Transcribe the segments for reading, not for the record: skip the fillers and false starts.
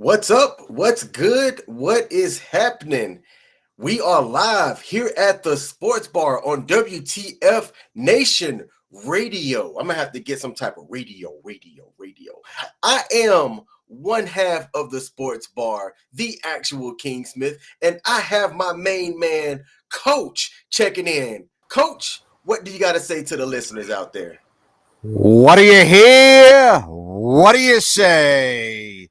What's up? What's good? What is happening? We are live here at the Sports Bar on WTF Nation Radio. I'm gonna have to get some type of radio. I am one half of the Sports Bar, the actual King Smith, and I have my main man, Coach, checking in. Coach, what do you got to say to the listeners out there? What do you hear? What do you say?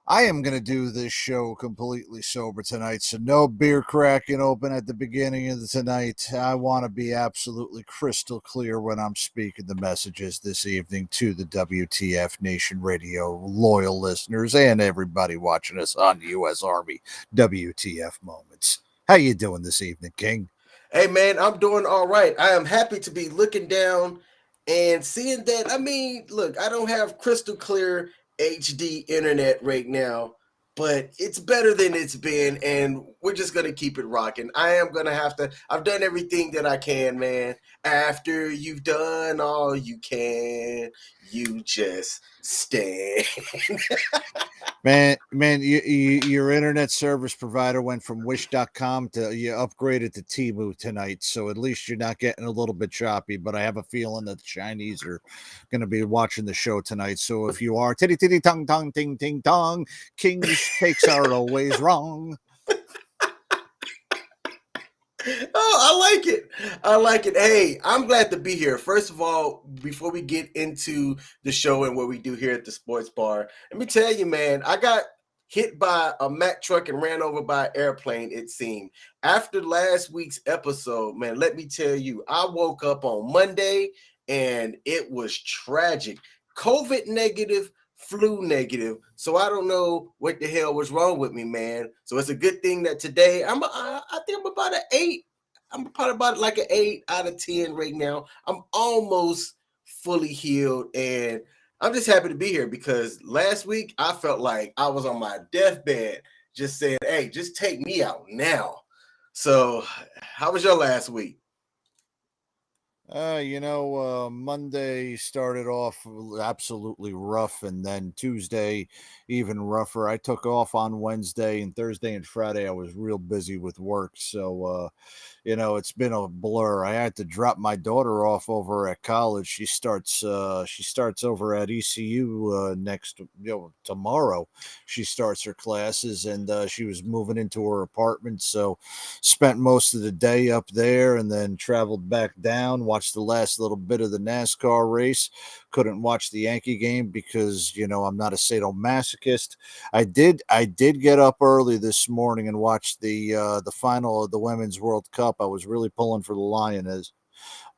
I am going to do this show completely sober tonight, so no beer cracking open at the beginning of the tonight. I want to be absolutely crystal clear when I'm speaking the messages this evening to the WTF Nation Radio loyal listeners and everybody watching us on U.S. Army WTF Moments. How you doing this evening, King? Hey man, I'm doing all right. I am happy to be looking down and seeing that. I mean, look, I don't have crystal clear HD internet right now, but it's better than it's been, and we're just gonna keep it rocking. I am gonna have to. I've done everything that I can, man. After you've done all you can, you just stand. Your internet service provider went from Wish.com to you upgraded to Temu tonight, so at least you're not getting a little bit choppy. But I have a feeling that the Chinese are going to be watching the show tonight. So if you are titty titty tongue tongue ting ting tong, King's takes are always wrong. Oh, I like it. I like it. Hey, I'm glad to be here. First of all, before we get into the show and what we do here at the Sports Bar, let me tell you, man, I got hit by a Mack truck and ran over by an airplane, it seemed. After last week's episode, man, let me tell you, I woke up on Monday and it was tragic. COVID negative, flu negative. So I don't know what the hell was wrong with me, man. So it's a good thing that today I think I'm about an 8. I'm probably about like an 8 out of 10 right now. I'm almost fully healed, and I'm just happy to be here because last week I felt like I was on my deathbed just saying, hey, just take me out now. So how was your last week? Monday started off absolutely rough, and then Tuesday even rougher. I took off on Wednesday, and Thursday and Friday I was real busy with work. So it's been a blur. I had to drop my daughter off over at college. She starts over at ECU next tomorrow. She starts her classes, and she was moving into her apartment, so spent most of the day up there, and then traveled back down. Watched the last little bit of the NASCAR race. Couldn't watch the Yankee game because I'm not a sadomasochist. I did get up early this morning and watch the final of the Women's World Cup. I was really pulling for the Lioness,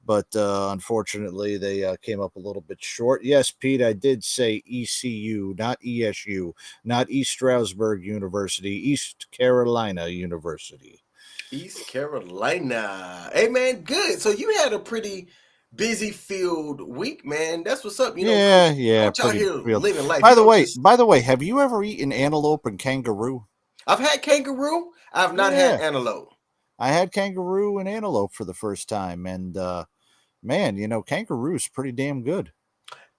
but unfortunately they came up a little bit short. Yes, Pete, I did say ECU, not ESU, not East Stroudsburg University, East Carolina University. East Carolina. Hey man, good. So you had a pretty busy filled week, man. That's what's up. Yeah, yeah, coach out pretty here real. living life. By the way, Just by the way, have you ever eaten antelope and kangaroo? I've had kangaroo. I've not had Yeah, antelope. I had kangaroo and antelope for the first time, and man, kangaroo's pretty damn good.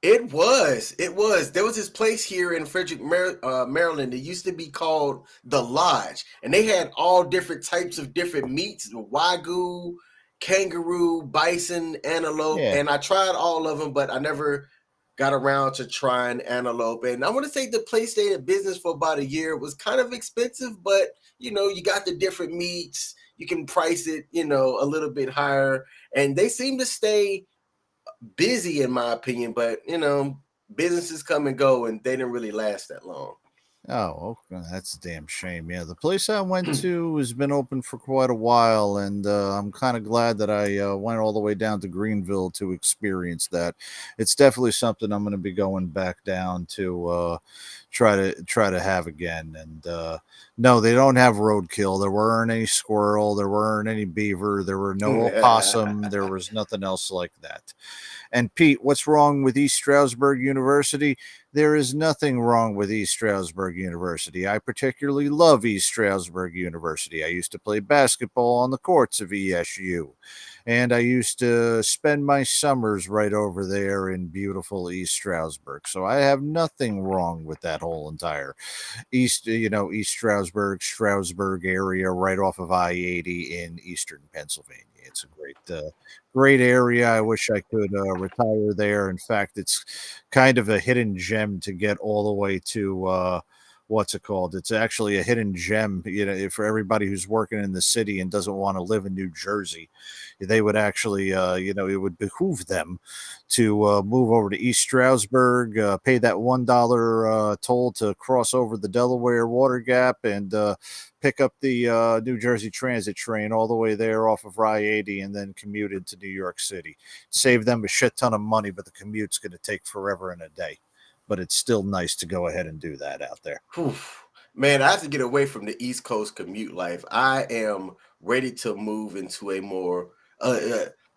It was. It was. There was this place here in Frederick, Maryland. It used to be called the Lodge, and they had all different types of different meats: wagyu, kangaroo, bison, antelope. Yeah. And I tried all of them, but I never got around to trying antelope. And I want to say the place stayed in business for about a year. It was kind of expensive, but you got the different meats. You can price it, a little bit higher, and they seem to stay busy in my opinion, but businesses come and go and they didn't really last that long. Oh, okay. That's a damn shame. Yeah, the place I went to has been open for quite a while, and I'm kind of glad that I went all the way down to Greenville to experience that. It's definitely something I'm going to be going back down to try to have again. And no, they don't have roadkill. There weren't any squirrel. There weren't any beaver. There were no opossum. There was nothing else like that. And Pete, what's wrong with East Stroudsburg University? There is nothing wrong with East Stroudsburg University. I particularly love East Stroudsburg University. I used to play basketball on the courts of ESU, and I used to spend my summers right over there in beautiful East Stroudsburg. So I have nothing wrong with that whole entire East Stroudsburg area right off of I-80 in eastern Pennsylvania. It's a great area. I wish I could retire there. In fact, it's kind of a hidden gem to get all the way to what's it called? It's actually a hidden gem, for everybody who's working in the city and doesn't want to live in New Jersey. They would actually, it would behoove them to move over to East Stroudsburg, pay that $1 toll to cross over the Delaware Water Gap, and pick up the New Jersey Transit train all the way there off of I-80 and then commute into New York City. Save them a shit ton of money, but the commute's going to take forever and a day. But it's still nice to go ahead and do that out there. Whew. Man, I have to get away from the East Coast commute life. I am ready to move into a more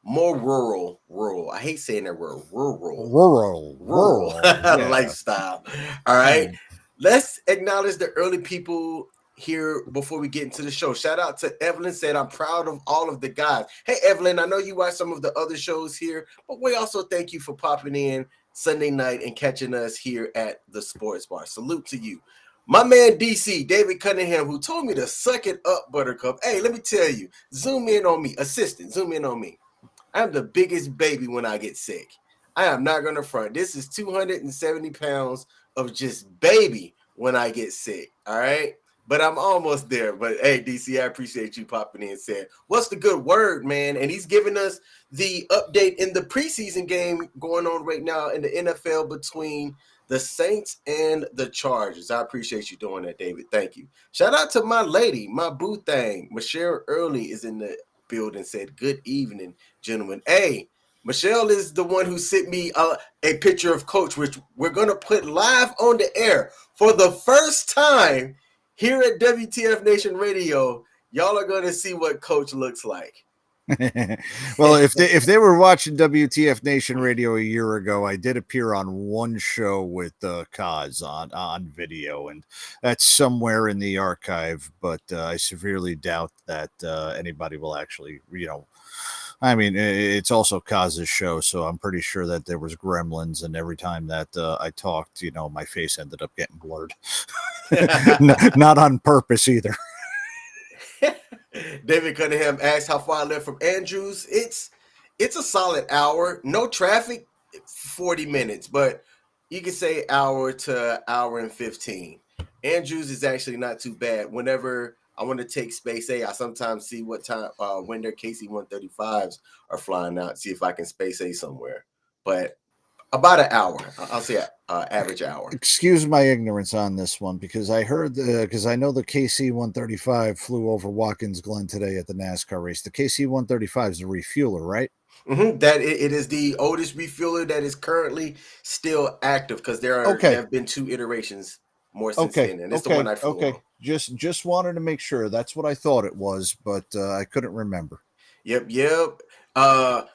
rural. I hate saying that word, rural Yeah. lifestyle. All right. Let's acknowledge the early people here before we get into the show. Shout out to Evelyn, said, I'm proud of all of the guys. Hey, Evelyn, I know you watch some of the other shows here, but we also thank you for popping in Sunday night and catching us here at the Sports Bar. Salute to you. My man DC, David Cunningham, who told me to suck it up, Buttercup. Hey, let me tell you, zoom in on me. Assistant, zoom in on me. I'm the biggest baby when I get sick. I am not going to front. This is 270 pounds of just baby when I get sick. All right. But I'm almost there. But hey, DC, I appreciate you popping in and saying, what's the good word, man? And he's giving us the update in the preseason game going on right now in the NFL between the Saints and the Chargers. I appreciate you doing that, David. Thank you. Shout out to my lady, my boo thing. Michelle Early is in the building, said, good evening, gentlemen. Hey, Michelle is the one who sent me a picture of Coach, which we're going to put live on the air for the first time here at WTF Nation Radio. Y'all are going to see what Coach looks like. Well, if they were watching WTF Nation Radio a year ago, I did appear on one show with Kaz on video, and that's somewhere in the archive. But I severely doubt that anybody will actually, I mean, it's also Kaz's show, so I'm pretty sure that there was gremlins, and every time that I talked, my face ended up getting blurred. Not on purpose either. David Cunningham asked how far I live from Andrews. It's a solid hour. No traffic, 40 minutes, but you can say hour to hour and 15. Andrews is actually not too bad. Whenever I want to take Space A, I sometimes see what time when their KC-135s are flying out, see if I can Space A somewhere. But about an hour. I'll say average hour. Excuse my ignorance on this one, because I heard because I know the KC-135 flew over Watkins Glen today at the NASCAR race. The KC-135 is a refueler, right? Mm-hmm. That it is the oldest refueler that is currently still active, because there have been 2 iterations more since then, and it's the one I flew on. Just wanted to make sure. That's what I thought it was, but I couldn't remember. Yep.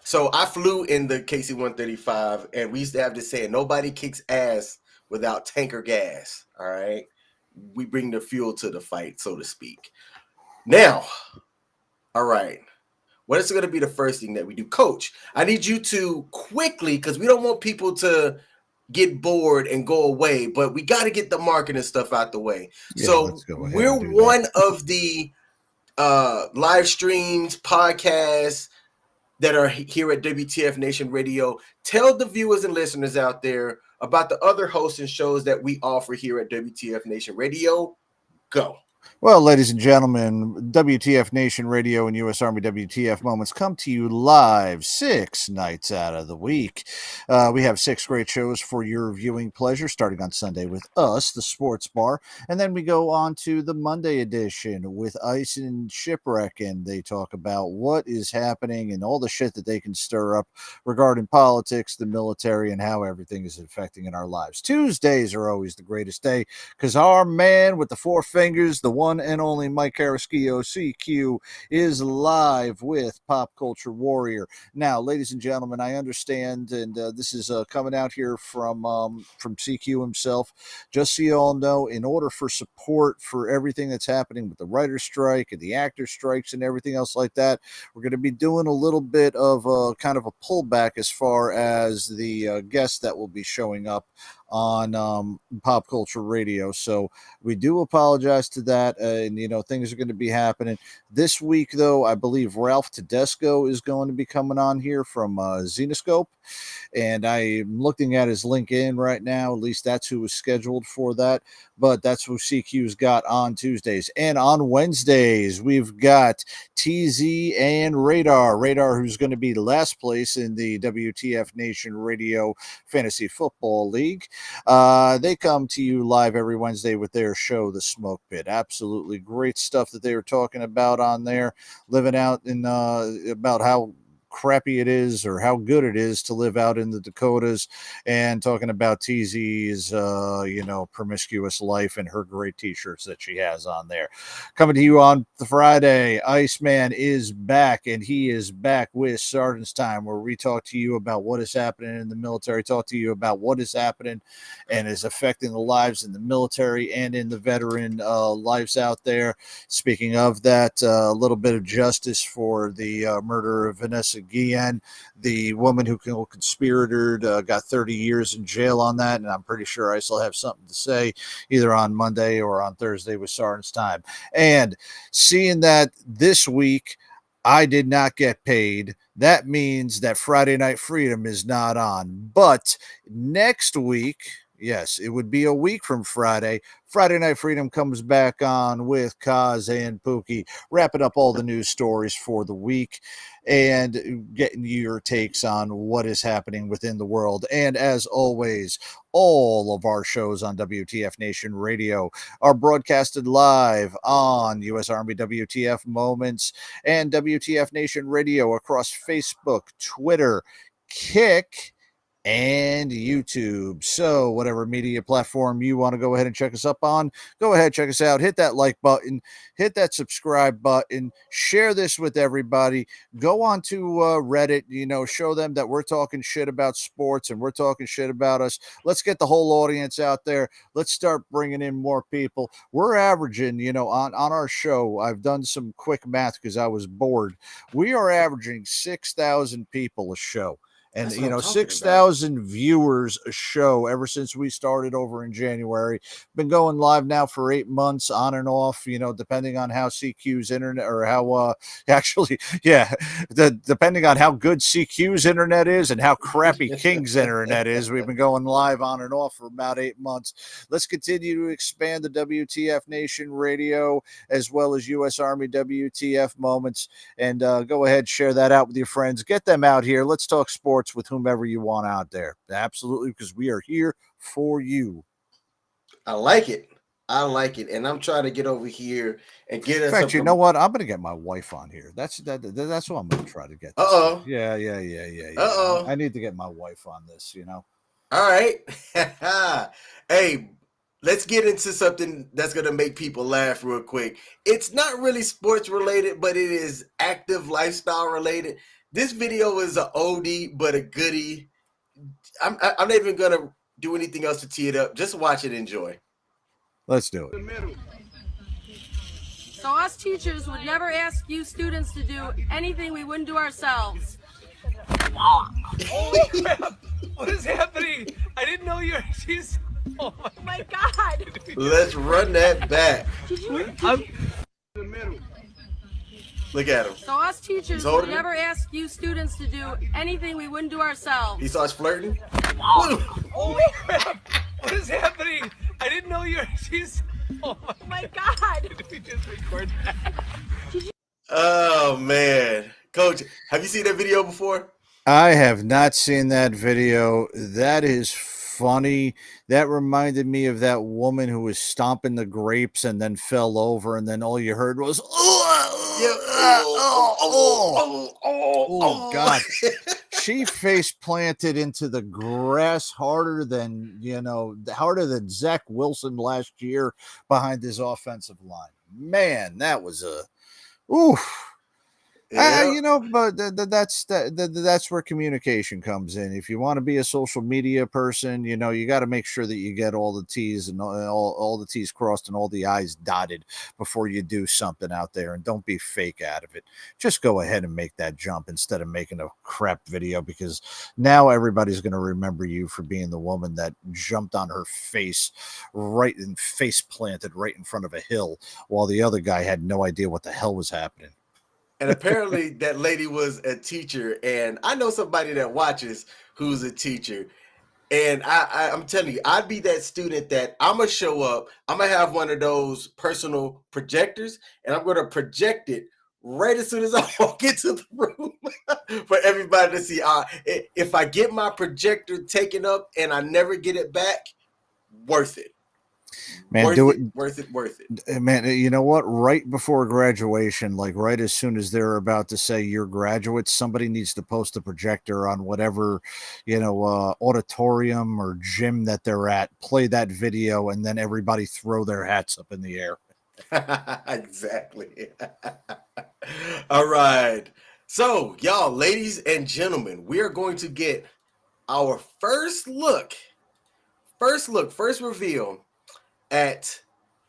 So I flew in the KC-135, and we used to have this saying, nobody kicks ass without tanker gas. All right. We bring the fuel to the fight, so to speak. Now, all right. What is going to be the first thing that we do? Coach, I need you to quickly, because we don't want people to get bored and go away, but we got to get the marketing stuff out the way. Yeah, so we're one of the live streams, podcasts that are here at WTF Nation Radio. Tell the viewers and listeners out there about the other hosts and shows that we offer here at WTF Nation Radio. Go. Well, ladies and gentlemen, WTF Nation Radio and U.S. Army WTF Moments come to you live 6 nights out of the week. We have 6 great shows for your viewing pleasure, starting on Sunday with us, the Sports Bar, and then we go on to the Monday edition with Ice and Shipwreck, and they talk about what is happening and all the shit that they can stir up regarding politics, the military, and how everything is affecting in our lives. Tuesdays are always the greatest day, because our man with the 4 fingers, the one and only Mike Carrasquillo, CQ, is live with Pop Culture Warrior. Now, ladies and gentlemen, I understand, and this is coming out here from CQ himself. Just so you all know, in order for support for everything that's happening with the writer's strike and the actor strikes and everything else like that, we're going to be doing a little bit of kind of a pullback as far as the guests that will be showing up on Pop Culture Radio. So we do apologize to that, and things are going to be happening this week. Though I believe Ralph Tedesco is going to be coming on here from Xenoscope, and I'm looking at his LinkedIn right now. At least that's who was scheduled for that. But that's who CQ's got on Tuesdays. And on Wednesdays, we've got TZ and Radar. Radar, who's going to be last place in the WTF Nation Radio Fantasy Football League. They come to you live every Wednesday with their show, The Smoke Pit. Absolutely great stuff that they were talking about on there, living out in about how crappy it is or how good it is to live out in the Dakotas, and talking about TZ's promiscuous life and her great t-shirts that she has on there. Coming to you on the Friday, Iceman is back, and he is back with Sergeant's Time, where we talk to you about what is happening in the military, talk to you about what is happening and is affecting the lives in the military and in the veteran lives out there. Speaking of that, a little bit of justice for the murder of Vanessa Guillen, the woman who conspirator, got 30 years in jail on that, and I'm pretty sure I still have something to say either on Monday or on Thursday with Sergeant's Time. And seeing that this week I did not get paid, that means that Friday Night Freedom is not on. But next week, yes, it would be a week from Friday. Friday Night Freedom comes back on with Kaz and Pookie, wrapping up all the news stories for the week and getting your takes on what is happening within the world. And as always, all of our shows on WTF Nation Radio are broadcasted live on U.S. Army WTF Moments and WTF Nation Radio across Facebook, Twitter, Kick, and YouTube. So whatever media platform you want to go ahead and check us up on, go ahead, check us out, hit that like button, hit that subscribe button, share this with everybody, go on to Reddit, show them that we're talking shit about sports and we're talking shit about us. Let's get the whole audience out there. Let's start bringing in more people. We're averaging, on our show, I've done some quick math because I was bored. We are averaging 6,000 people a show. And, 6,000 viewers a show ever since we started over in January. Been going live now for 8 months on and off, depending on how CQ's internet or how depending on how good CQ's internet is and how crappy King's internet is. We've been going live on and off for about 8 months. Let's continue to expand the WTF Nation Radio as well as U.S. Army WTF Moments. And go ahead, share that out with your friends. Get them out here. Let's talk sports with whomever you want out there. Absolutely, because we are here for you. I like it. And I'm trying to get over here and get us. In fact, you know what? I'm going to get my wife on here. That's what I'm going to try to get. Yeah. I need to get my wife on this. All right. Hey, let's get into something that's going to make people laugh real quick. It's not really sports related, but it is active lifestyle related. This video is an oldie, but a goodie. I'm not even going to do anything else to tee it up. Just watch it, enjoy. Let's do it. So us teachers would never ask you students to do anything we wouldn't do ourselves. Holy crap! What is happening? I didn't know you were... She's... Oh my God! Let's run that back. Look at him. So us teachers would never ask you students to do anything we wouldn't do ourselves. He starts flirting. Holy crap! What is happening? I didn't know you were... She's... Oh my God! Did we just record that? Oh, man. Coach, have you seen that video before? I have not seen that video. That is funny. That reminded me of that woman who was stomping the grapes and then fell over, and then all you heard was, Yeah. oh God. She face planted into the grass harder than, harder than Zach Wilson last year behind his offensive line. Man, that was oof. Yeah. But that's where communication comes in. If you want to be a social media person, you got to make sure that you get all the T's and all the T's crossed and all the I's dotted before you do something out there, and don't be fake out of it. Just go ahead and make that jump instead of making a crap video, because now everybody's going to remember you for being the woman that jumped on her face right and face planted right in front of a hill while the other guy had no idea what the hell was happening. And apparently that lady was a teacher, and I know somebody that watches who's a teacher. And I'm telling you, I'd be that student that I'm gonna show up. I'm gonna have one of those personal projectors, and I'm gonna project it right as soon as I walk into the room for everybody to see. If I get my projector taken up and I never get it back, worth it. Man, do it. Worth it. Man, you know what? Right before graduation, like right as soon as they're about to say you're graduates, somebody needs to post a projector on whatever, auditorium or gym that they're at, play that video, and then everybody throw their hats up in the air. Exactly. All right. So, y'all, ladies and gentlemen, we are going to get our first reveal at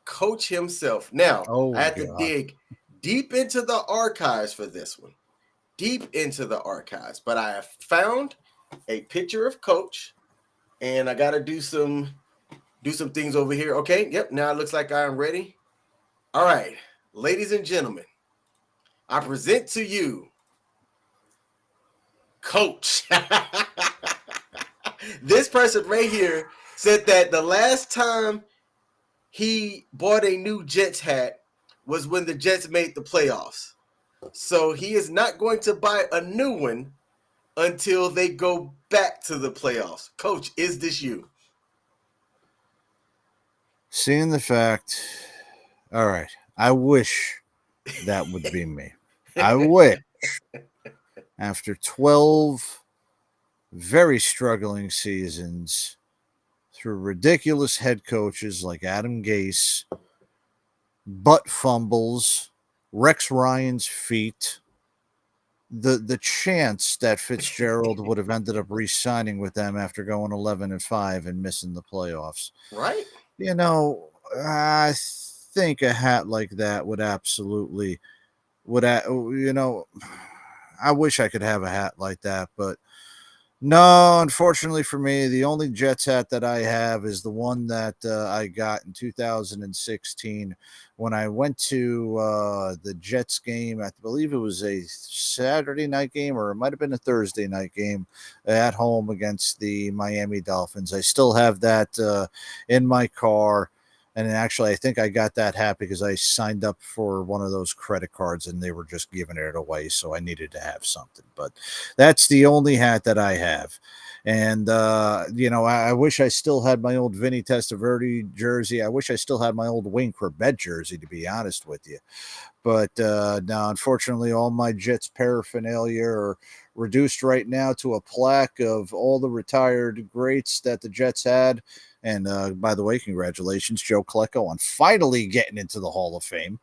Coach himself. Now, I had to dig deep into the archives for this one. But I have found a picture of Coach, and I got to do some things over here. Okay, yep, now it looks like I am ready. All right, ladies and gentlemen, I present to you Coach. This person right here said that the last time he bought a new Jets hat was when the Jets made the playoffs. So he is not going to buy a new one until they go back to the playoffs. Coach, is this you? Seeing the fact, all right, I wish that would be me. I wish after 12 very struggling seasons through ridiculous head coaches like Adam Gase, butt fumbles, Rex Ryan's feet, the chance that Fitzgerald would have ended up re-signing with them after going 11-5 and missing the playoffs. Right? I think a hat like that would absolutely I wish I could have a hat like that, but no, unfortunately for me, the only Jets hat that I have is the one that I got in 2016 when I went to the Jets game. I believe it was a Saturday night game, or it might have been a Thursday night game at home against the Miami Dolphins. I still have that in my car. And actually, I think I got that hat because I signed up for one of those credit cards and they were just giving it away. So I needed to have something. But that's the only hat that I have. And, I wish I still had my old Vinny Testaverde jersey. I wish I still had my old Wayne Corbett jersey, to be honest with you. But now, unfortunately, all my Jets paraphernalia are reduced right now to a plaque of all the retired greats that the Jets had. And by the way, congratulations, Joe Klecko, on finally getting into the Hall of Fame.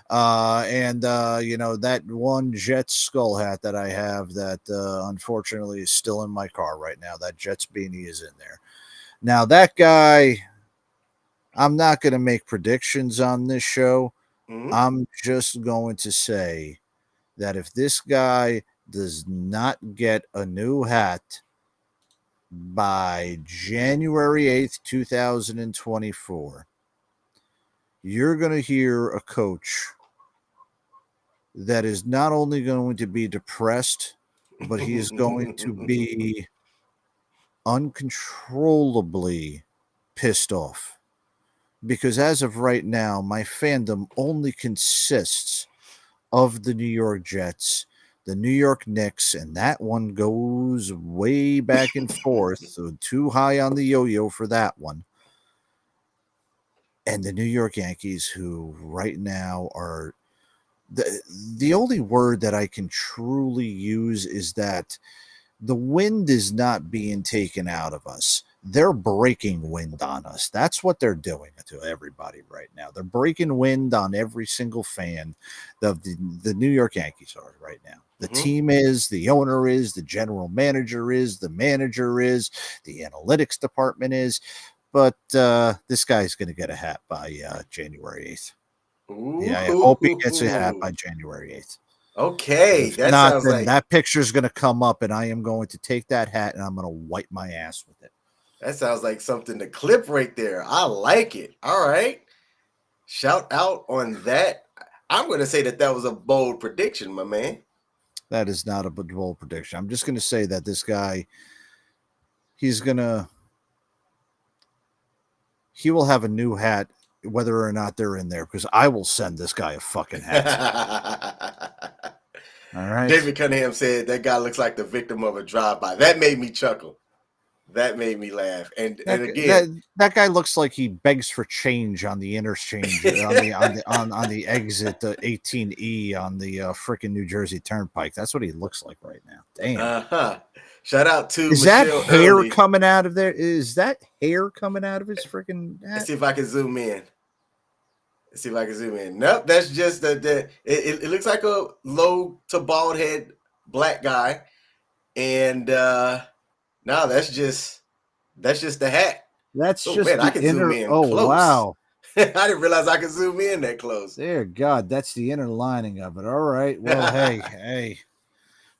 That one Jets skull hat that I have that unfortunately is still in my car right now. That Jets beanie is in there. Now, that guy, I'm not going to make predictions on this show. Mm-hmm. I'm just going to say that if this guy does not get a new hat by January 8th, 2024, you're going to hear a coach that is not only going to be depressed, but he is going to be uncontrollably pissed off. Because as of right now, my fandom only consists of the New York Jets, the New York Knicks, and that one goes way back and forth. So too high on the yo-yo for that one. And the New York Yankees, who right now are the only word that I can truly use is that the wind is not being taken out of us. They're breaking wind on us. That's what they're doing to everybody right now. They're breaking wind on every single fan of the New York Yankees are right now. The team is, the owner is, the general manager is, the manager is, the analytics department is. But this guy's going to get a hat by January 8th. Yeah, I hope he gets a hat by January 8th. Okay, If that not, sounds then like that picture is going to come up, and I am going to take that hat and I'm going to wipe my ass with it. that sounds like something to clip right there. I like it. All right, shout out on that. I'm going to say that was a bold prediction, my man. That is not a bold prediction. I'm just going to say that this guy, he will have a new hat whether or not they're in there, because I will send this guy a fucking hat. All right. David Cunningham said that guy looks like the victim of a drive-by. That made me chuckle. That made me laugh. And again, that guy looks like he begs for change on the interchange on the exit 18E on the freaking New Jersey Turnpike. That's what he looks like right now. Damn. Shout out to Is Michelle that hair Early. coming out of there? Is that hair coming out of his freaking hat? Let's see if I can zoom in. Nope, that's just it looks like a low to bald head black guy. And no, that's just the hat. That's just man, the I can inner. zoom in Oh close. wow! I didn't realize I could zoom in that close. Dear God, that's the inner lining of it. All right. Well, hey.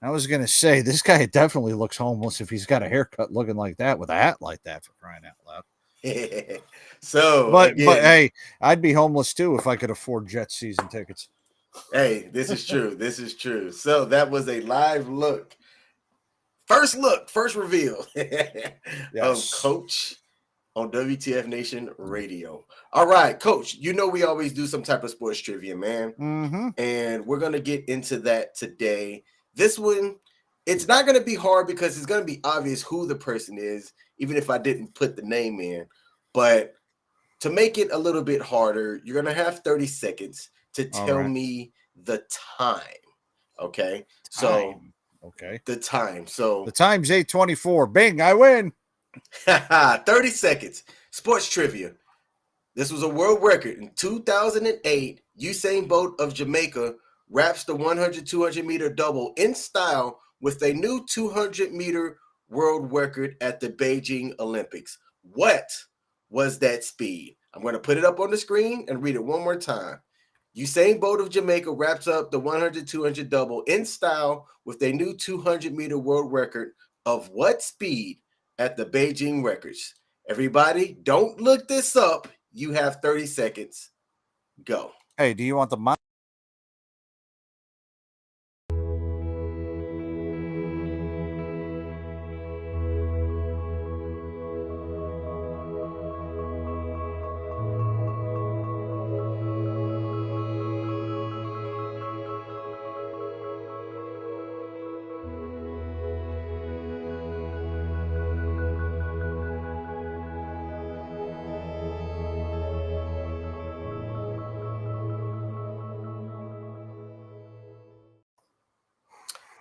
I was gonna say this guy definitely looks homeless if he's got a haircut looking like that with a hat like that, for crying out loud. So, but hey, I'd be homeless too if I could afford Jets season tickets. Hey, this is true. This is true. So that was a live look. First reveal of Coach on WTF Nation Radio. All right, Coach, you know we always do some type of sports trivia, man. Mm-hmm. And we're going to get into that today. This one, it's not going to be hard because it's going to be obvious who the person is, even if I didn't put the name in. But to make it a little bit harder, you're going to have 30 seconds to tell me the time. Okay? So, okay. The time. So the time's 8:24. Bing, I win. 30 seconds. Sports trivia. This was a world record. In 2008, Usain Bolt of Jamaica wraps the 100-200 meter double in style with a new 200 meter world record at the Beijing Olympics. What was that speed? I'm going to put it up on the screen and read it one more time. Usain Bolt of Jamaica wraps up the 100-200 double in style with a new 200 meter world record of what speed at the Beijing records? Everybody, don't look this up. You have 30 seconds. Go. Hey, do you want the mic?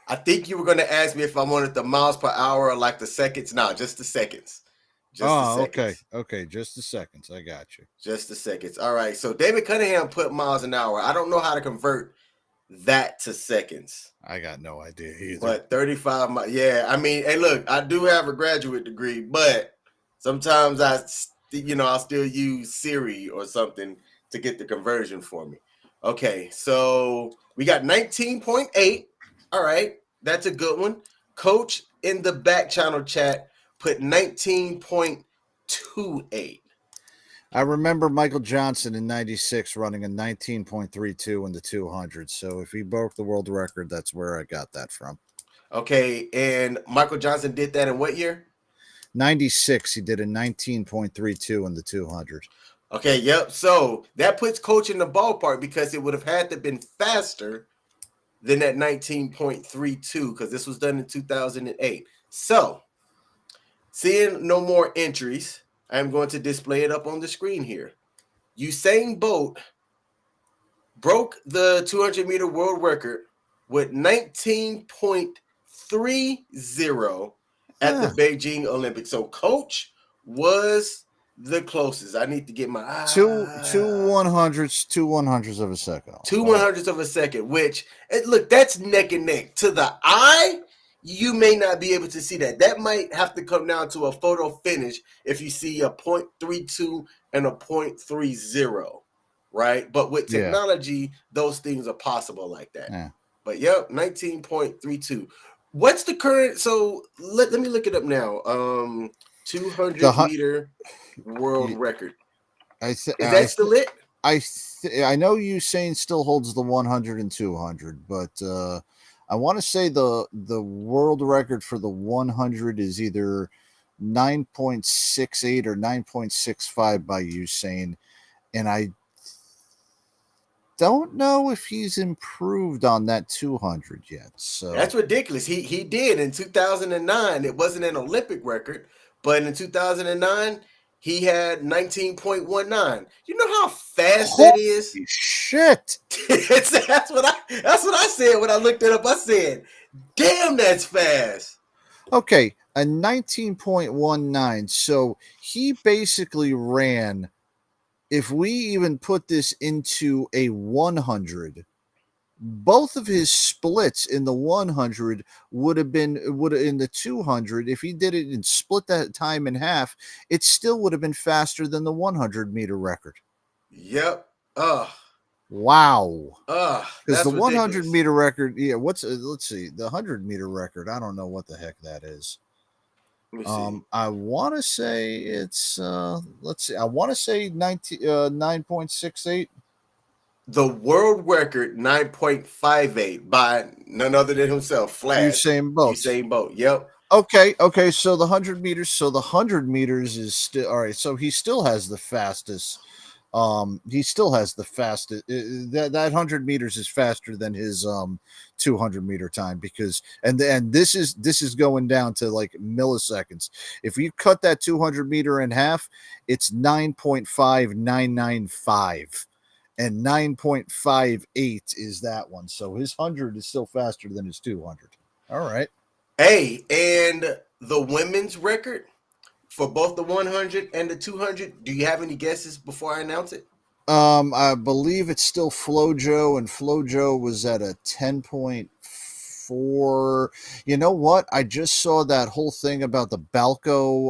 I think you were going to ask me if I wanted the miles per hour or like the seconds. No, just the seconds. Okay. Just the seconds. I got you. Just the seconds. All right. So David Cunningham put miles an hour. I don't know how to convert that to seconds. I got no idea either. But 35 miles. Yeah. I mean, hey, look, I do have a graduate degree, but sometimes I'll still use Siri or something to get the conversion for me. Okay. So we got 19.8. All right. That's a good one. Coach in the back channel chat put 19.28. I remember Michael Johnson in 96 running a 19.32 in the 200. So if he broke the world record, that's where I got that from. Okay. And Michael Johnson did that in what year? 96. He did a 19.32 in the 200. Okay. Yep. So that puts Coach in the ballpark because it would have had to have been faster than that 19.32 because this was done in 2008. So, seeing no more entries, I'm going to display it up on the screen here. Usain Bolt broke the 200-meter world record with 19.30 at the Beijing Olympics. So, Coach was the closest. I need to get my two 100s of a second off. two 100ths of a second, which look, that's neck and neck. To the eye, you may not be able to see that. That might have to come down to a photo finish if you see a 0.32 and a 0.30, right? But with technology, those things are possible like that. Yeah. But yep, 19.32. What's the current? So let me look it up now. 200-meter world record. Is that still it? I know Usain still holds the 100 and 200, but I want to say the world record for the 100 is either 9.68 or 9.65 by Usain, and I don't know if he's improved on that 200 yet. So that's ridiculous. He did in 2009. It wasn't an Olympic record, but in 2009 he had 19.19. You know how fast that is? Shit. that's what I said when I looked it up. I said, "Damn, that's fast." Okay, a 19.19. So he basically ran, if we even put this into a 100, both of his splits in the 100 would have in the 200. If he did it and split that time in half, it still would have been faster than the 100-meter record. Yep. Wow. Because the 100-meter record, let's see, the 100-meter record, I don't know what the heck that is. Let me see. I want to say it's let's see, I want to say 9.68. The world record 9.58 by none other than himself, Flash Usain Bolt. Yep. Okay. So the 100 meters. So the 100 meters is still all right. So he still has the fastest. He still has the fastest. That 100 meters is faster than his 200-meter time because and this is going down to like milliseconds. If you cut that 200-meter in half, it's 9.5995. And 9.58 is that one. So his 100 is still faster than his 200. All right. Hey, and the women's record for both the 100 and the 200, do you have any guesses before I announce it? I believe it's still FloJo, and FloJo was at a 10.4. You know what? I just saw that whole thing about the Balco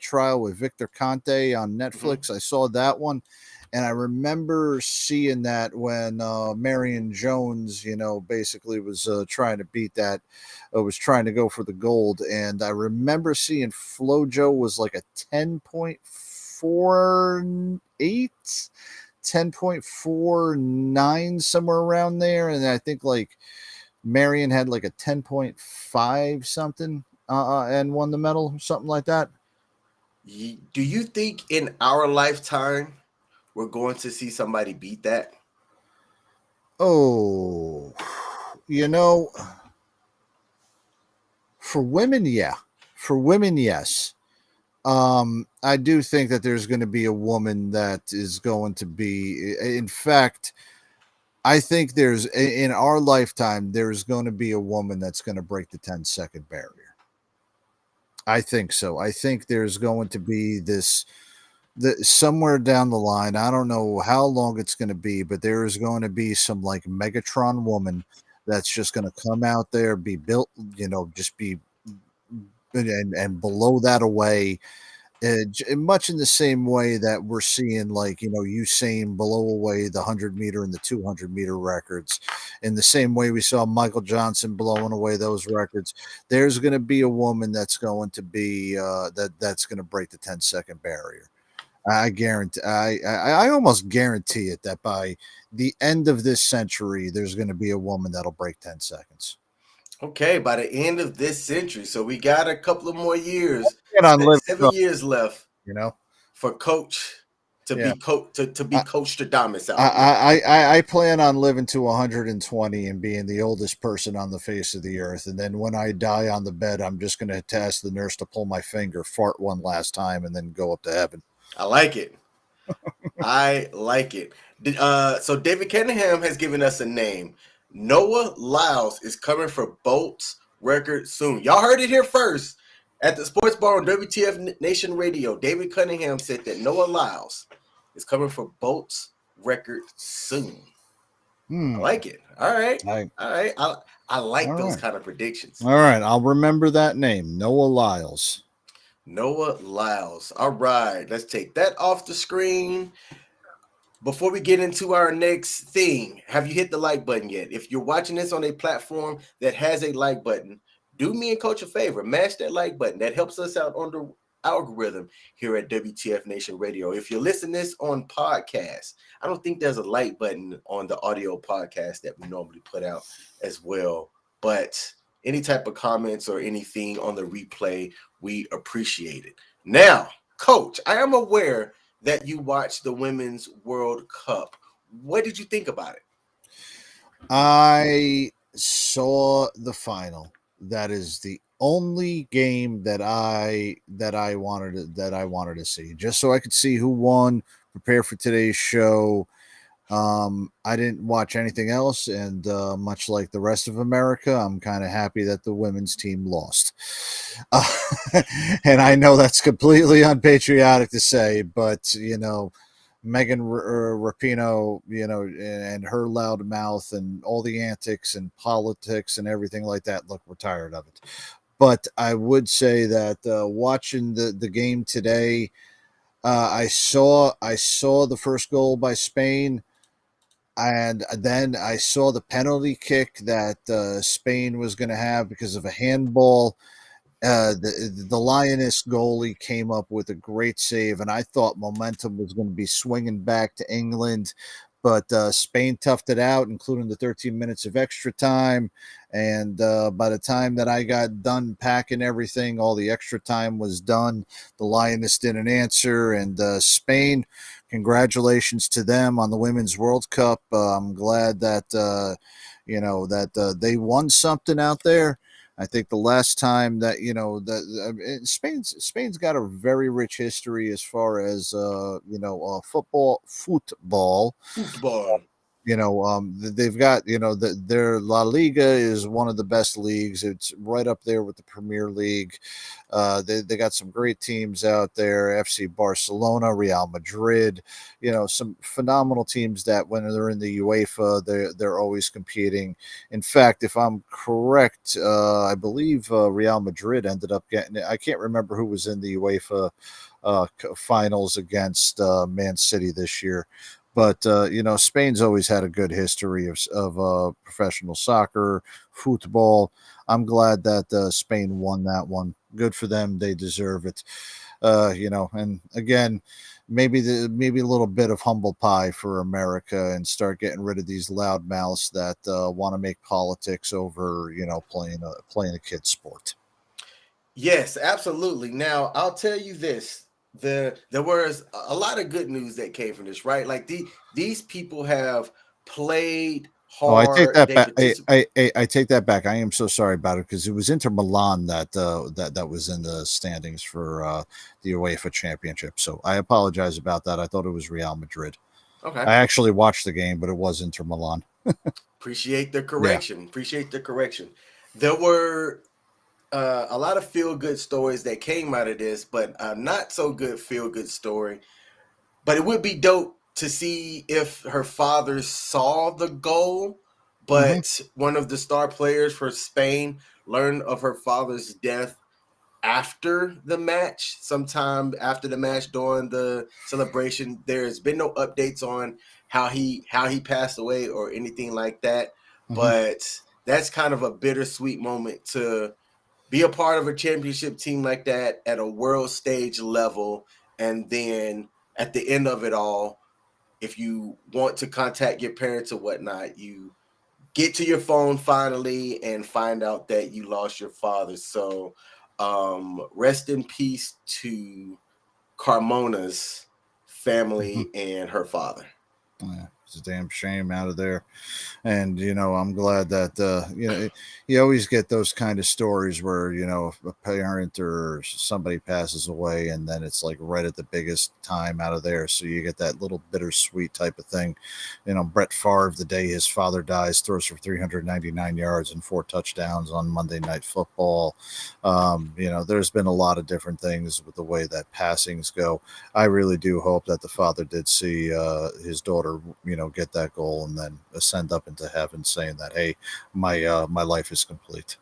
trial with Victor Conte on Netflix. I saw that one, and I remember seeing that when Marion Jones, basically was trying to beat that, was trying to go for the gold, and I remember seeing FloJo was like a 10.48, 10.49, somewhere around there, and I think like Marion had like a 10.5 something and won the medal, something like that. Do you think in our lifetime we're going to see somebody beat that? Oh, for women, yeah. For women, yes. I do think that there's going to be a woman that is going to be, in fact, I think in our lifetime, there's going to be a woman that's going to break the 10-second barrier. I think so. I think there's going to be somewhere down the line. I don't know how long it's going to be, but there is going to be some like Megatron woman that's just going to come out there, be built, just be and blow that away. Much in the same way that we're seeing, like, Usain blow away the 100-meter and the 200-meter records. In the same way we saw Michael Johnson blowing away those records, there's going to be a woman that's going to be that's going to break the 10-second barrier. I guarantee. I almost guarantee it that by the end of this century, there's going to be a woman that'll break 10 seconds. Okay, by the end of this century. So we got a couple of more years, 7 years left, for Coach to Yeah. be to be Coach Stradamus I, out here. I plan on living to 120 and being the oldest person on the face of the earth. And then when I die on the bed, I'm just going to ask the nurse to pull my finger, fart one last time, and then go up to heaven. I like it. I like it. So David Cunningham has given us a name. Noah Lyles is coming for Bolt's record soon. Y'all heard it here first at the Sports Bar on WTF Nation Radio. David Cunningham said that Noah Lyles is coming for Bolt's record soon. I like it. All right. I, All right. I like all those right. kind of predictions. All right. I'll remember that name, Noah Lyles. Noah Lyles. All right. Let's take that off the screen. Before we get into our next thing, have you hit the like button yet? If you're watching this on a platform that has a like button, do me and Coach a favor. Mash that like button. That helps us out on the algorithm here at WTF Nation Radio. If you're listening this on podcast, I don't think there's a like button on the audio podcast that we normally put out as well. But any type of comments or anything on the replay, we appreciate it. Now, Coach, I am aware that you watched the Women's World Cup. What did you think about it? I saw the final. That is the only game that I wanted to see, just so I could see who won, prepare for today's show. I didn't watch anything else, and much like the rest of America, I'm kind of happy that the women's team lost. And I know that's completely unpatriotic to say, but Megan Rapinoe, and her loud mouth and all the antics and politics and everything like that. Look, we're tired of it. But I would say that watching the game today, I saw the first goal by Spain. And then I saw the penalty kick that Spain was going to have because of a handball. The Lioness goalie came up with a great save, and I thought momentum was going to be swinging back to England. But Spain toughed it out, including the 13 minutes of extra time. And by the time that I got done packing everything, all the extra time was done. The Lioness didn't answer. And Spain, congratulations to them on the Women's World Cup. I'm glad that, they won something out there. I think the last time that Spain's got a very rich history as far as football. Football. They've got their La Liga is one of the best leagues. It's right up there with the Premier League. They got some great teams out there: FC Barcelona, Real Madrid. Some phenomenal teams that when they're in the UEFA, they're always competing. In fact, if I'm correct, I believe Real Madrid ended up getting it. I can't remember who was in the UEFA finals against Man City this year. But Spain's always had a good history of professional soccer, football. I'm glad that Spain won that one. Good for them; they deserve it. And again, maybe a little bit of humble pie for America, and start getting rid of these loudmouths that want to make politics over playing a kid's sport. Yes, absolutely. Now, I'll tell you this. There was a lot of good news that came from this, right? Like these people have played Oh, I take hard. that They back. participate. I take that back. I am so sorry about it because it was Inter Milan that was in the standings for the UEFA Championship. So I apologize about that. I thought it was Real Madrid. Okay. I actually watched the game, but it was Inter Milan. Appreciate the correction. Appreciate the correction. There were a lot of feel-good stories that came out of this, but a not so good feel-good story. But it would be dope to see if her father saw the goal, but one of the star players for Spain learned of her father's death after the match, sometime after the match during the celebration. There's been no updates on how he passed away or anything like that. But that's kind of a bittersweet moment to be a part of a championship team like that at a world stage level. And then at the end of it all, if you want to contact your parents or whatnot, you get to your phone finally and find out that you lost your father. So rest in peace to Carmona's family and her father. Yeah, it's a damn shame out of there. And I'm glad that you always get those kind of stories where if a parent or somebody passes away, and then it's like right at the biggest time out of there, so you get that little bittersweet type of thing. Brett Favre, the day his father dies, throws for 399 yards and 4 touchdowns on Monday Night Football. There's been a lot of different things with the way that passings go. I really do hope that the father did see his daughter get that goal and then ascend up into heaven, saying that, hey, my life is complete.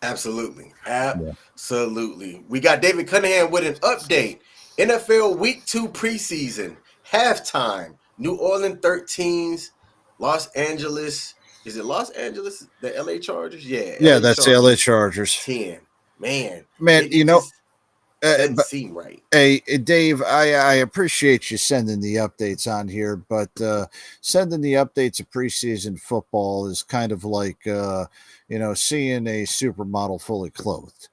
Absolutely. Absolutely. We got David Cunningham with an update. NFL Week 2 preseason, halftime, New Orleans 13s, Los Angeles. Is it Los Angeles? The LA Chargers? Yeah. Yeah, that's the LA Chargers. 10. Man, it just doesn't but, seem right. Hey, Dave, I appreciate you sending the updates on here, but sending the updates of preseason football is kind of like, seeing a supermodel fully clothed.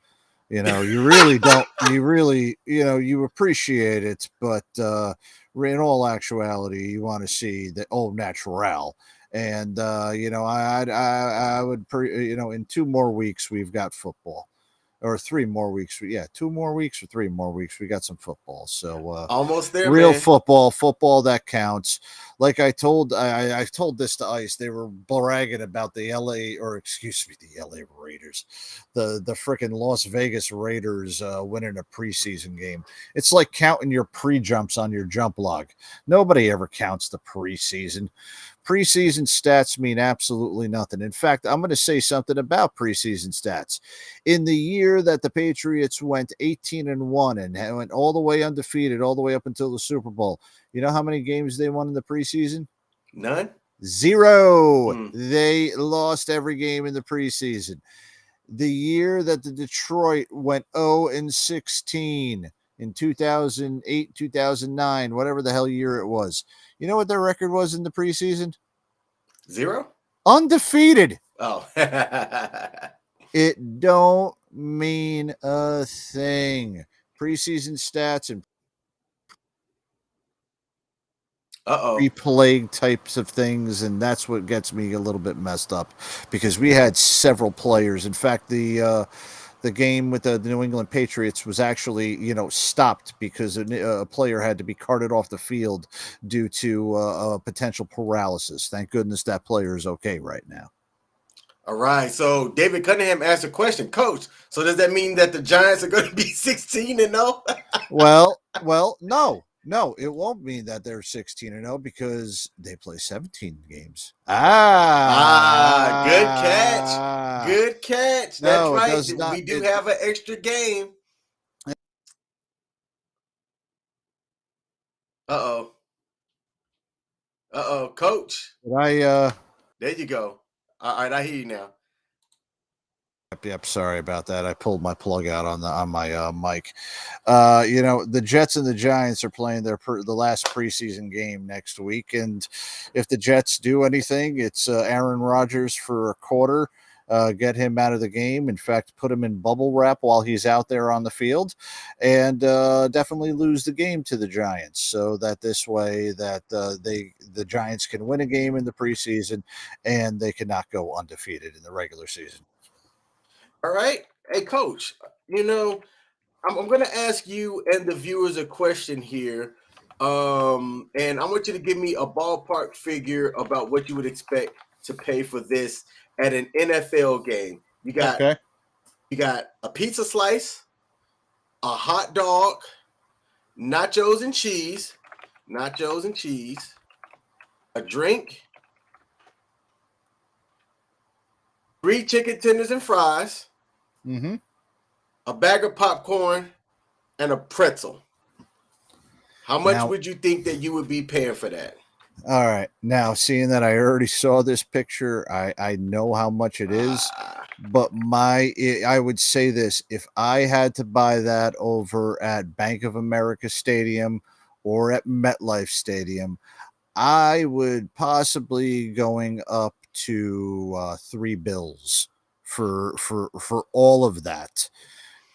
You really don't, you appreciate it, but in all actuality, you want to see the old natural. And, I would, in 2 more weeks, we've got football. Or 3 more weeks. Yeah, 2 more weeks or 3 more weeks. We got some football. So almost there, real man. football that counts. Like I've told this to Ice. They were bragging about the LA Raiders, the freaking Las Vegas Raiders winning a preseason game. It's like counting your pre-jumps on your jump log. Nobody ever counts the preseason. Preseason stats mean absolutely nothing. In fact, I'm going to say something about preseason stats. In the year that the Patriots went 18-1 and went all the way undefeated, all the way up until the Super Bowl, you know how many games they won in the preseason? None. 0. They lost every game in the preseason. The year that the Detroit went 0-16 in 2008, 2009, whatever the hell year it was. You know what their record was in the preseason? 0. Undefeated. Oh. It don't mean a thing. Preseason stats and replay types of things, and that's what gets me a little bit messed up, because we had several players. In fact, the game with the New England Patriots was actually, stopped because a player had to be carted off the field due to potential paralysis. Thank goodness that player is okay right now. All right. So David Cunningham asked a question, Coach. So does that mean that the Giants are going to be 16-0? Well, no, it won't mean that they're 16-0 because they play 17 games. Good catch. Good catch. That's right. We do have an extra game. Uh-oh, Coach. There you go. All right, I hear you now. Yep. Sorry about that. I pulled my plug out on my mic. The Jets and the Giants are playing the last preseason game next week, and if the Jets do anything, it's Aaron Rodgers for a quarter. Get him out of the game. In fact, put him in bubble wrap while he's out there on the field, and definitely lose the game to the Giants, so that this way that the Giants can win a game in the preseason, and they cannot go undefeated in the regular season. All right. Hey, Coach, I'm going to ask you and the viewers a question here. And I want you to give me a ballpark figure about what you would expect to pay for this at an NFL game. You got a pizza slice, a hot dog, nachos and cheese, a drink, 3 chicken tenders and fries, a bag of popcorn, and a pretzel. How much would you think that you would be paying for that? All right. Now, seeing that I already saw this picture, I know how much it is, but I would say this: if I had to buy that over at Bank of America Stadium or at MetLife Stadium, I would possibly going up to $3 bills for all of that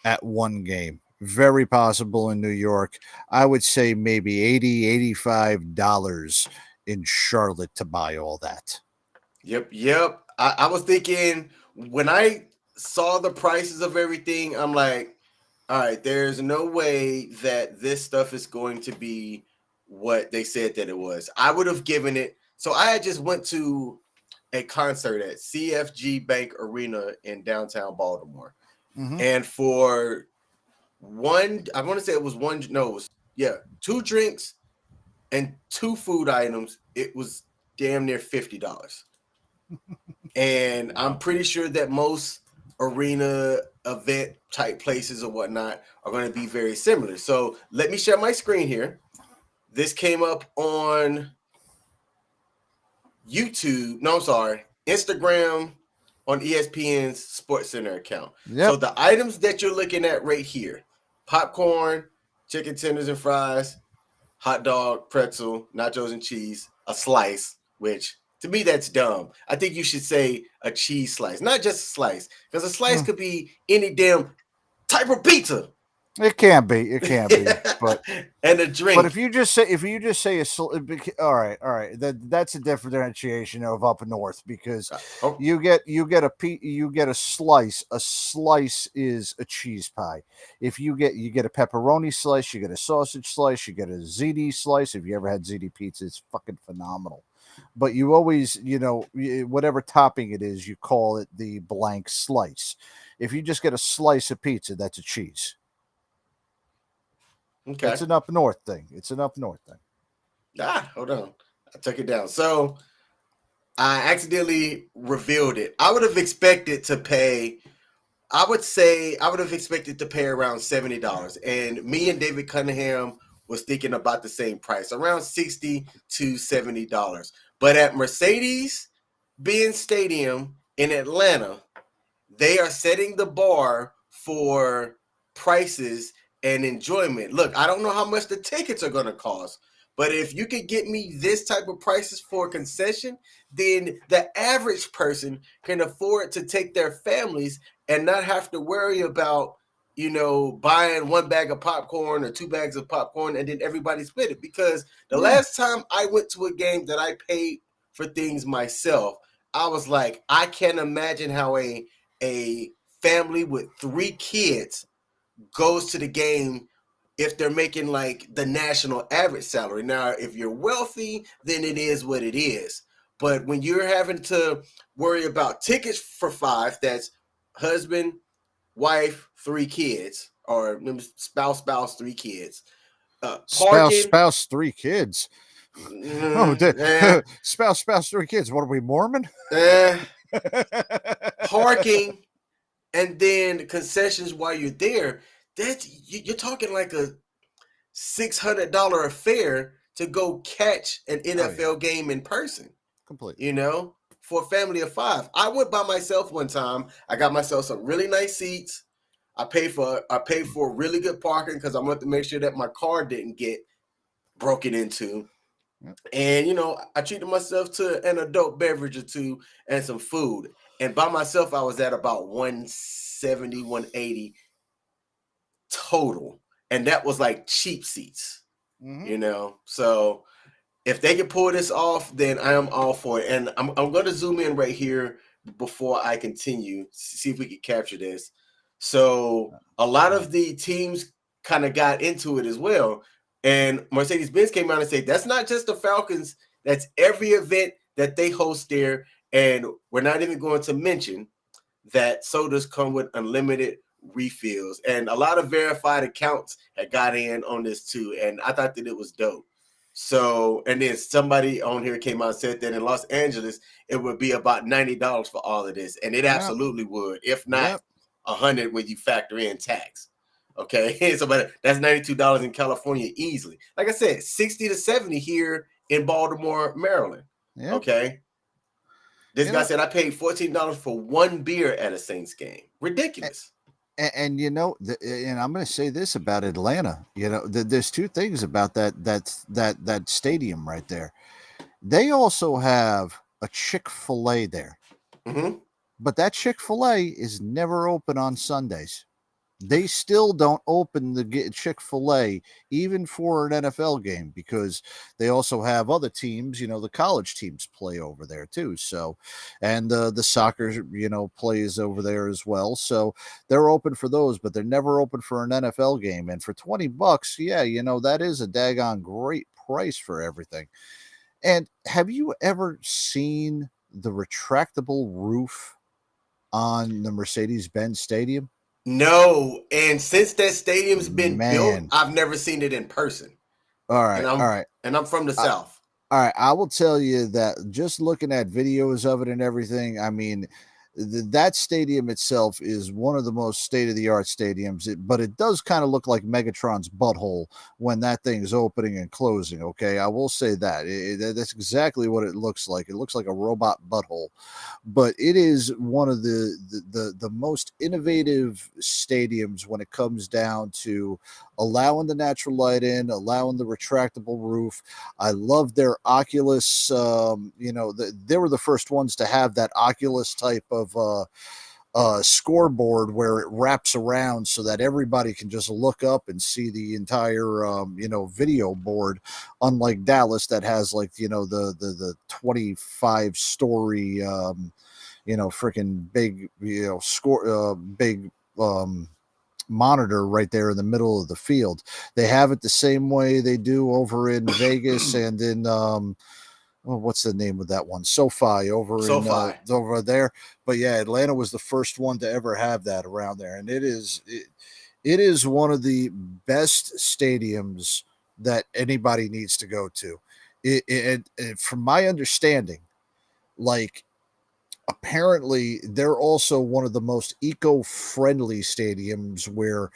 at one game. Very possible in New York. I would say maybe $80, $85 in Charlotte to buy all that. Yep. I was thinking when I saw the prices of everything, I'm like, all right, there's no way that this stuff is going to be what they said that it was. I would have given it. So I had just went to a concert at CFG Bank Arena in downtown Baltimore. Mhm. And for one, I want to say it was one, no, it was, yeah, 2 drinks and 2 food items. It was damn near $50. And I'm pretty sure that most arena event type places or whatnot are going to be very similar. So let me share my screen here. This came up on YouTube. No, I'm sorry, Instagram on ESPN's Sports Center account. Yep. So the items that you're looking at right here: popcorn, chicken tenders and fries, hot dog, pretzel, nachos and cheese, a slice, which to me that's dumb. I think you should say a cheese slice, not just a slice, because a slice could be any damn type of pizza. It can be, but and a drink. But if you just say all right, that's a differentiation of up north because you get a slice. A slice is a cheese pie. If you get a pepperoni slice, you get a sausage slice, you get a ziti slice. If you ever had ziti pizza, it's fucking phenomenal. But you always, whatever topping it is, you call it the blank slice. If you just get a slice of pizza, that's a cheese. Okay. It's an up north thing. Hold on. I took it down. So I accidentally revealed it. I would have expected to pay, I would have expected to pay around $70. And me and David Cunningham was thinking about the same price, around $60 to $70. But at Mercedes-Benz Stadium in Atlanta, they are setting the bar for prices and enjoyment. Look, I don't know how much the tickets are going to cost, but if you could get me this type of prices for a concession, then the average person can afford to take their families and not have to worry about, buying 1 bag of popcorn or 2 bags of popcorn and then everybody split it. Because the last time I went to a game that I paid for things myself, I was like, I can't imagine how a family with 3 kids goes to the game if they're making like the national average salary. Now, if you're wealthy, then it is what it is. But when you're having to worry about tickets for 5, that's husband, wife, 3 kids, or spouse, 3 kids. Parking, spouse, 3 kids. Spouse, 3 kids. What are we, Mormon? Parking, and then concessions while you're there. You're talking like a $600 affair to go catch an NFL game in person. Completely. For a family of 5. I went by myself one time. I got myself some really nice seats. I paid for really good parking because I wanted to make sure that my car didn't get broken into. And I treated myself to an adult beverage or 2 and some food. And by myself, I was at about 170, 180 total. And that was like cheap seats. So if they can pull this off, then I am all for it. And I'm going to zoom in right here before I continue, see if we can capture this. So a lot of the teams kind of got into it as well. And Mercedes-Benz came out and said, that's not just the Falcons. That's every event that they host there. And we're not even going to mention that sodas come with unlimited refills. And a lot of verified accounts had got in on this too. And I thought that it was dope. So, and then somebody on here came out and said that in Los Angeles, it would be about $90 for all of this. And it absolutely would, if not $100 when you factor in tax. Okay. So, but that's $92 in California easily. Like I said, 60 to 70 here in Baltimore, Maryland. Okay. This guy said I paid $14 for 1 beer at a Saints game. Ridiculous. And and I'm going to say this about Atlanta. There's 2 things about that stadium right there. They also have a Chick-fil-A there, but that Chick-fil-A is never open on Sundays. They still don't open the Chick-fil-A even for an NFL game because they also have other teams, the college teams play over there too. So, and the soccer, plays over there as well. So they're open for those, but they're never open for an NFL game. And for $20, yeah, that is a daggone great price for everything. And have you ever seen the retractable roof on the Mercedes-Benz Stadium? No, and since that stadium's been built, Man. I've never seen it in person. All And right, all right. I'm from the South. All right, I will tell you that just looking at videos of it and everything, I mean, that stadium itself is one of the most state of the art stadiums, but it does kind of look like Megatron's butthole when that thing is opening and closing. Okay, I will say that that's exactly what it looks like. It looks like a robot butthole, but it is one of the most innovative stadiums when it comes down to allowing the natural light in, allowing the retractable roof. I love their Oculus. They were the first ones to have that Oculus type of scoreboard where it wraps around so that everybody can just look up and see the entire video board. Unlike Dallas, that has like the 25-story freaking big big monitor right there in the middle of the field. They have it the same way they do over in Vegas and in what's the name of that one? SoFi over there. But yeah, Atlanta was the first one to ever have that around there, and it is one of the best stadiums that anybody needs to go to. From my understanding, like apparently they're also one of the most eco-friendly stadiums where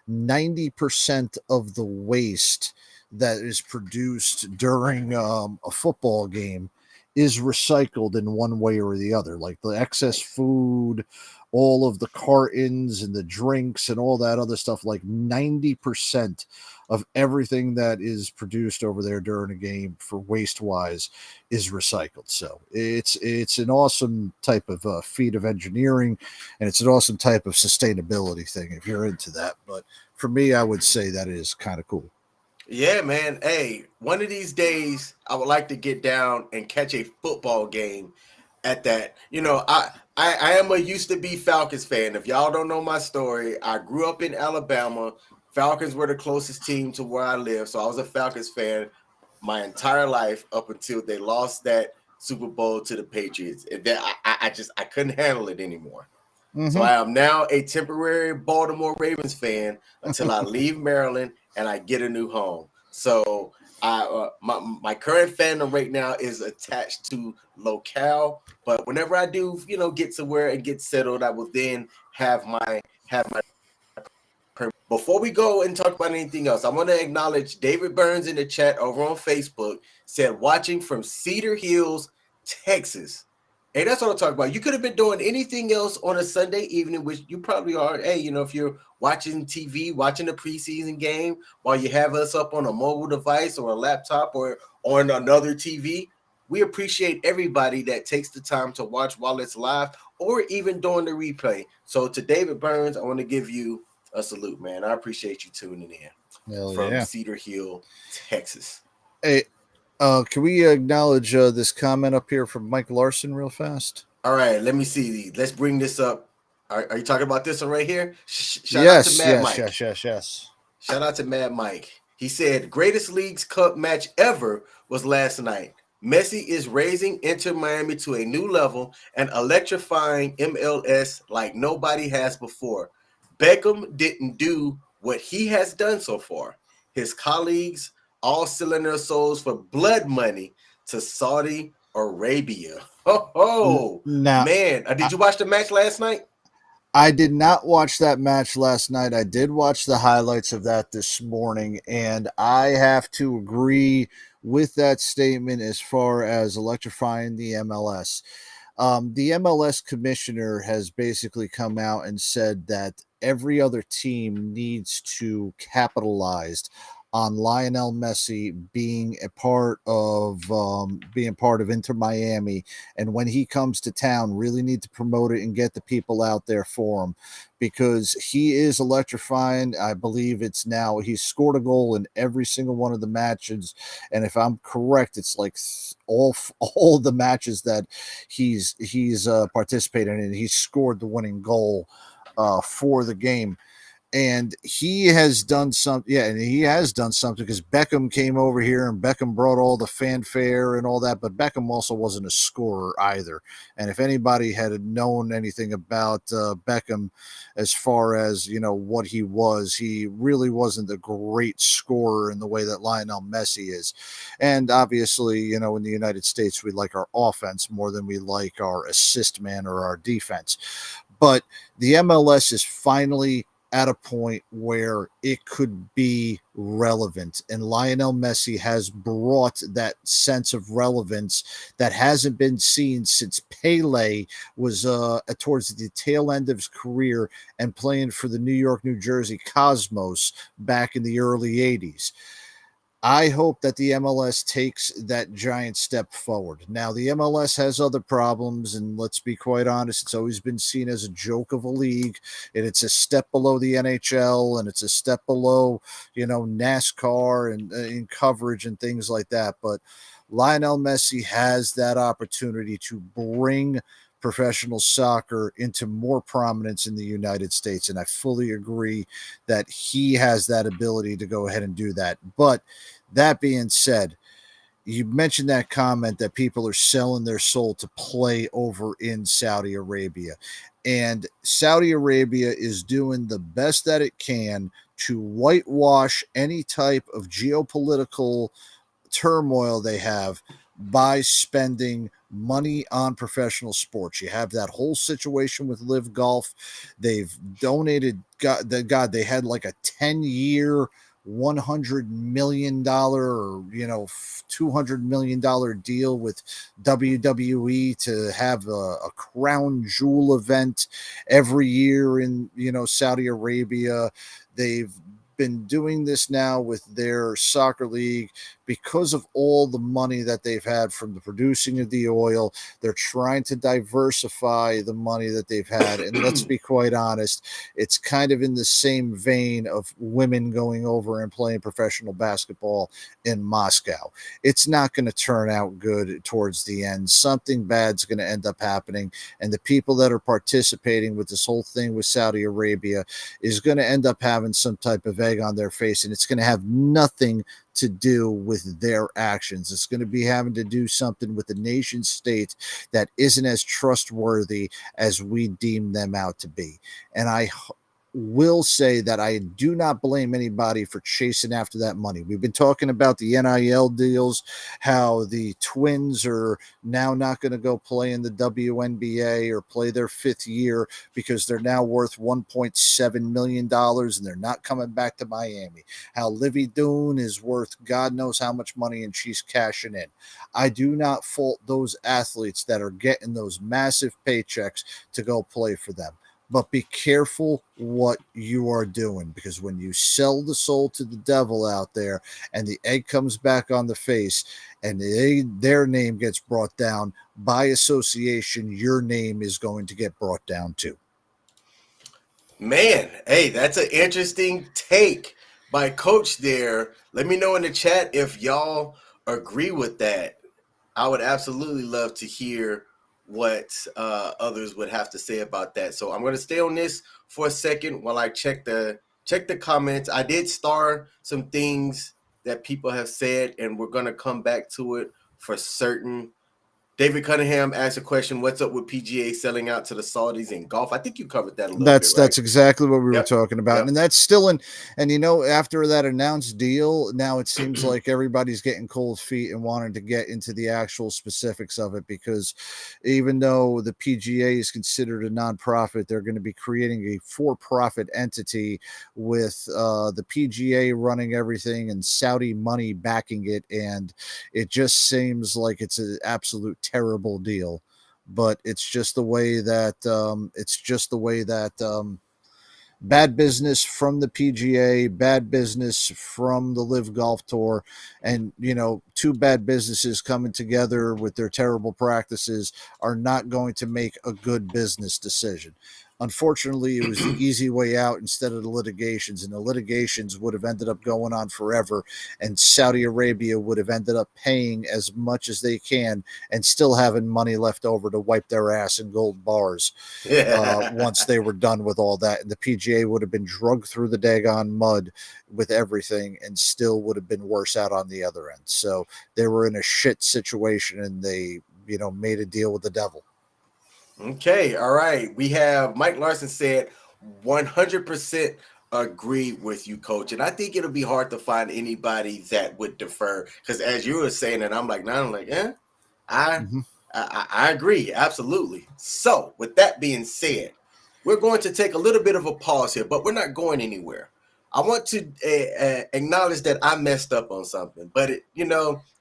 90% of the waste that is produced during a football game is recycled in one way or the other, like the excess food, all of the cartons and the drinks and all that other stuff. Like 90% of everything that is produced over there during a game for waste wise is recycled. So it's an awesome type of feat of engineering, and it's an awesome type of sustainability thing if you're into that. But for me, I would say that is kind of cool. Yeah, man. Hey, one of these days I would like to get down and catch a football game at that. I am a used to be Falcons fan. If y'all don't know my story, I grew up in Alabama. Falcons were the closest team to where I live, so I was a Falcons fan my entire life up until they lost that Super Bowl to the Patriots. And then I couldn't handle it anymore. Mm-hmm. So I am now a temporary Baltimore Ravens fan until I leave Maryland and I get a new home. So my current fandom right now is attached to locale, but whenever I do, get somewhere and get settled, I will then have my. Before we go and talk about anything else, I want to acknowledge David Burns in the chat over on Facebook said watching from Cedar Hills, Texas. Hey, that's what I'm talking about. You could have been doing anything else on a Sunday evening, which you probably are. Hey, if you're watching TV, watching the preseason game while you have us up on a mobile device or a laptop or on another TV, we appreciate everybody that takes the time to watch while it's live or even during the replay. So to David Burns, I want to give you a salute, man. I appreciate you tuning in from Cedar Hill, Texas. Hey, can we acknowledge this comment up here from Mike Larson real fast? All right, let me see. Let's bring this up. Are you talking about this one right here? Shout out to Mad Mike. Yes. Shout out to Mad Mike. He said, greatest Leagues Cup match ever was last night. Messi is raising Inter Miami to a new level and electrifying MLS like nobody has before. Beckham didn't do what he has done so far. His colleagues all selling their souls for blood money to Saudi Arabia. Man. Did you watch the match last night? I did not watch that match last night. I did watch the highlights of that this morning, and I have to agree with that statement as far as electrifying the MLS. The MLS commissioner has basically come out and said that every other team needs to capitalize on Lionel Messi being part of Inter Miami, and when he comes to town, really need to promote it and get the people out there for him because he is electrifying. I believe he's scored a goal in every single one of the matches, and if I'm correct, it's like all the matches that he's participated in. He scored the winning goal for the game, and he has done something. Yeah, and he has done something because Beckham came over here and Beckham brought all the fanfare and all that, but Beckham also wasn't a scorer either. And if anybody had known anything about Beckham as far as what he really wasn't a great scorer in the way that Lionel Messi is. And obviously, in the United States, we like our offense more than we like our assist man or our defense. But the MLS is finally at a point where it could be relevant. And Lionel Messi has brought that sense of relevance that hasn't been seen since Pele was towards the tail end of his career and playing for the New York, New Jersey Cosmos back in the early 80s. I hope that the MLS takes that giant step forward. Now, the MLS has other problems, and let's be quite honest, it's always been seen as a joke of a league, and it's a step below the NHL, and it's a step below, NASCAR and in coverage and things like that. But Lionel Messi has that opportunity to bring professional soccer into more prominence in the United States. And I fully agree that he has that ability to go ahead and do that. But that being said, you mentioned that comment that people are selling their soul to play over in Saudi Arabia. And Saudi Arabia is doing the best that it can to whitewash any type of geopolitical turmoil they have by spending money on professional sports. You have that whole situation with Live Golf. They've donated, they had like a 10-year $100 million or $200 million deal with WWE to have a crown jewel event every year in Saudi Arabia. They've been doing this now with their soccer league because of all the money that they've had from the producing of the oil. They're trying to diversify the money that they've had. And let's be quite honest, it's kind of in the same vein of women going over and playing professional basketball in Moscow. It's not going to turn out good towards the end. Something bad's going to end up happening. And the people that are participating with this whole thing with Saudi Arabia is going to end up having some type of egg on their face, and it's going to have nothing to do with their actions. It's going to be having to do something with the nation state that isn't as trustworthy as we deem them out to be. And I will say that I do not blame anybody for chasing after that money. We've been talking about the NIL deals, how the Twins are now not going to go play in the WNBA or play their fifth year because they're now worth $1.7 million and they're not coming back to Miami. How Livy Doon is worth God knows how much money and she's cashing in. I do not fault those athletes that are getting those massive paychecks to go play for them. But be careful what you are doing, because when you sell the soul to the devil out there and the egg comes back on the face and their name gets brought down, by association, your name is going to get brought down too. Man, hey, that's an interesting take by Coach there. Let me know in the chat if y'all agree with that. I would absolutely love to hear what others would have to say about that. So I'm going to stay on this for a second while I check the comments. I did star some things that people have said, and we're going to come back to it for certain. David Cunningham asked a question: what's up with PGA selling out to the Saudis in golf? I think you covered that a little bit, right? That's exactly what we were Yep. talking about. Yep. And that's still in, and after that announced deal, now it seems like everybody's getting cold feet and wanting to get into the actual specifics of it, because even though the PGA is considered a nonprofit, they're going to be creating a for-profit entity with the PGA running everything and Saudi money backing it. And it just seems like it's an absolute terrible deal. But it's just the way that Bad business from the PGA, bad business from the Live Golf Tour, and two bad businesses coming together with their terrible practices are not going to make a good business decision. Unfortunately, it was the easy way out instead of the litigations, and the litigations would have ended up going on forever, and Saudi Arabia would have ended up paying as much as they can and still having money left over to wipe their ass in gold bars once they were done with all that. And the PGA would have been drugged through the daggone mud with everything and still would have been worse out on the other end. So they were in a shit situation, and they, made a deal with the devil. Okay, all right. We have Mike Larson said 100% agree with you, coach. And I think it'll be hard to find anybody that would defer, because as you were saying, and I'm like, I agree, absolutely. So with that being said, we're going to take a little bit of a pause here, but we're not going anywhere. I want to acknowledge that I messed up on something, but it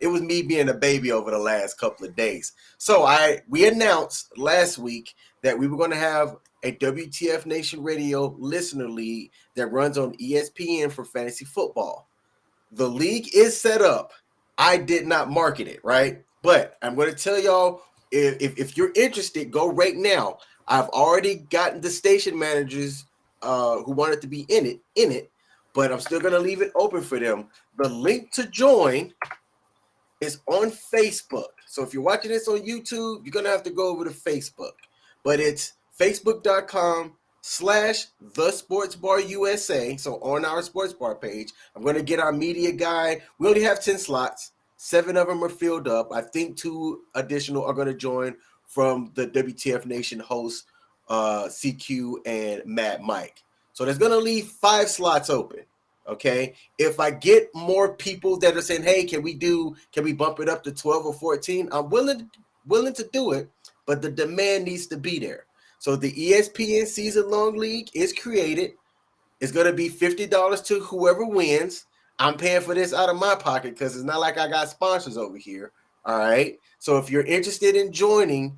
was me being a baby over the last couple of days. So we announced last week that we were going to have a WTF Nation Radio listener league that runs on ESPN for fantasy football. The league is set up. I did not market it, right? But I'm going to tell y'all, if you're interested, go right now. I've already gotten the station managers who wanted to be in it, but I'm still going to leave it open for them. The link to join is on Facebook. So if you're watching this on YouTube, you're going to have to go over to Facebook. But it's facebook.com/The Sports Bar USA. So on our sports bar page, I'm going to get our media guy. We only have 10 slots. 7 of them are filled up. I think 2 additional are going to join from the WTF Nation hosts, CQ and Mad Mike. So there's going to leave 5 slots open. Okay. If I get more people that are saying, hey, can we bump it up to 12 or 14? I'm willing to do it, but the demand needs to be there. So the ESPN season-long league is created. It's going to be $50 to whoever wins. I'm paying for this out of my pocket because it's not like I got sponsors over here. All right. So if you're interested in joining,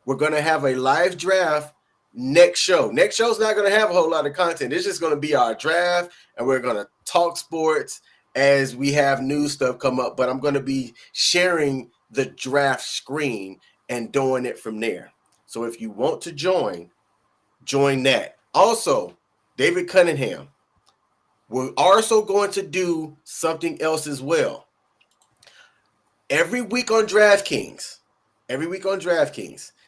we're going to have a live draft next show. Next show's not going to have a whole lot of content. It's just going to be our draft, and we're going to talk sports as we have new stuff come up. But I'm going to be sharing the draft screen and doing it from there. So if you want to join that. Also, David Cunningham, we're also going to do something else as well. Every week on DraftKings,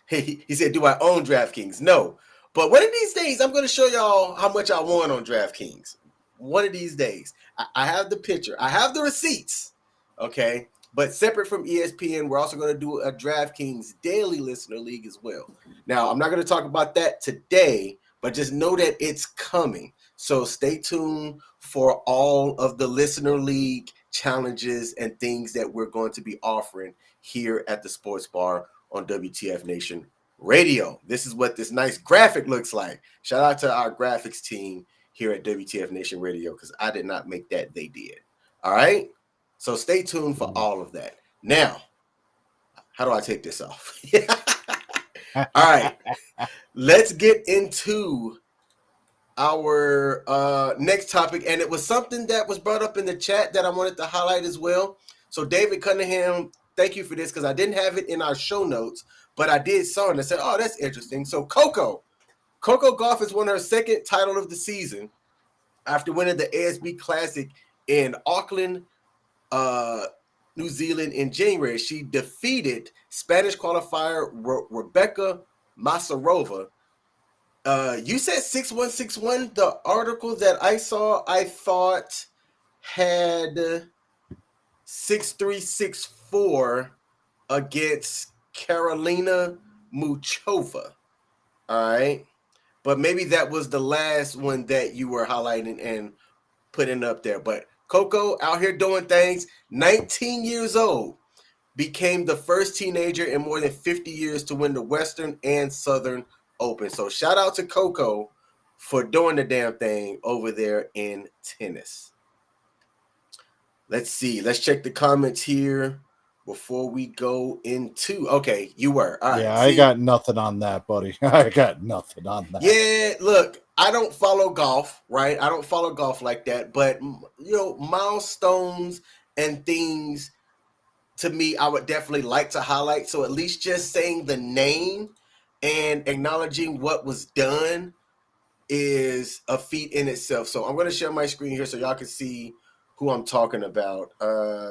he said, do I own DraftKings? No. But one of these days, I'm going to show y'all how much I won on DraftKings. One of these days. I have the picture. I have the receipts. Okay. But separate from ESPN, we're also going to do a DraftKings daily listener league as well. Now, I'm not going to talk about that today, but just know that it's coming. So stay tuned for all of the listener league challenges and things that we're going to be offering here at the Sports Bar on WTF Nation Radio. This is what this nice graphic looks like. Shout out to our graphics team here at WTF Nation Radio, because I did not make that, they did. All right. So stay tuned for all of that. Now, how do I take this off? All right. Let's get into our next topic. And it was something that was brought up in the chat that I wanted to highlight as well. So David Cunningham, thank you for this, because I didn't have it in our show notes, but I did saw it and I said, oh, that's interesting. So Coco Gauff has won her second title of the season after winning the ASB Classic in Auckland, New Zealand in January. She defeated Spanish qualifier Rebecca Masarova. You said 6161. The article that I saw, I thought had 6364 against Karolina Muchova. All right. But maybe that was the last one that you were highlighting and putting up there. But Coco out here doing things, 19 years old, became the first teenager in more than 50 years to win the Western and Southern Open. So shout out to Coco for doing the damn thing over there in tennis. Let's see. Let's check the comments here before we go into, okay, you were all right. Yeah, I See, got nothing on that, buddy. I got nothing on that. yeah, look, I don't follow golf, right? I don't follow golf like that, but milestones and things to me, I would definitely like to highlight. So at least just saying the name and acknowledging what was done is a feat in itself. So I'm going to share my screen here so y'all can see who I'm talking about.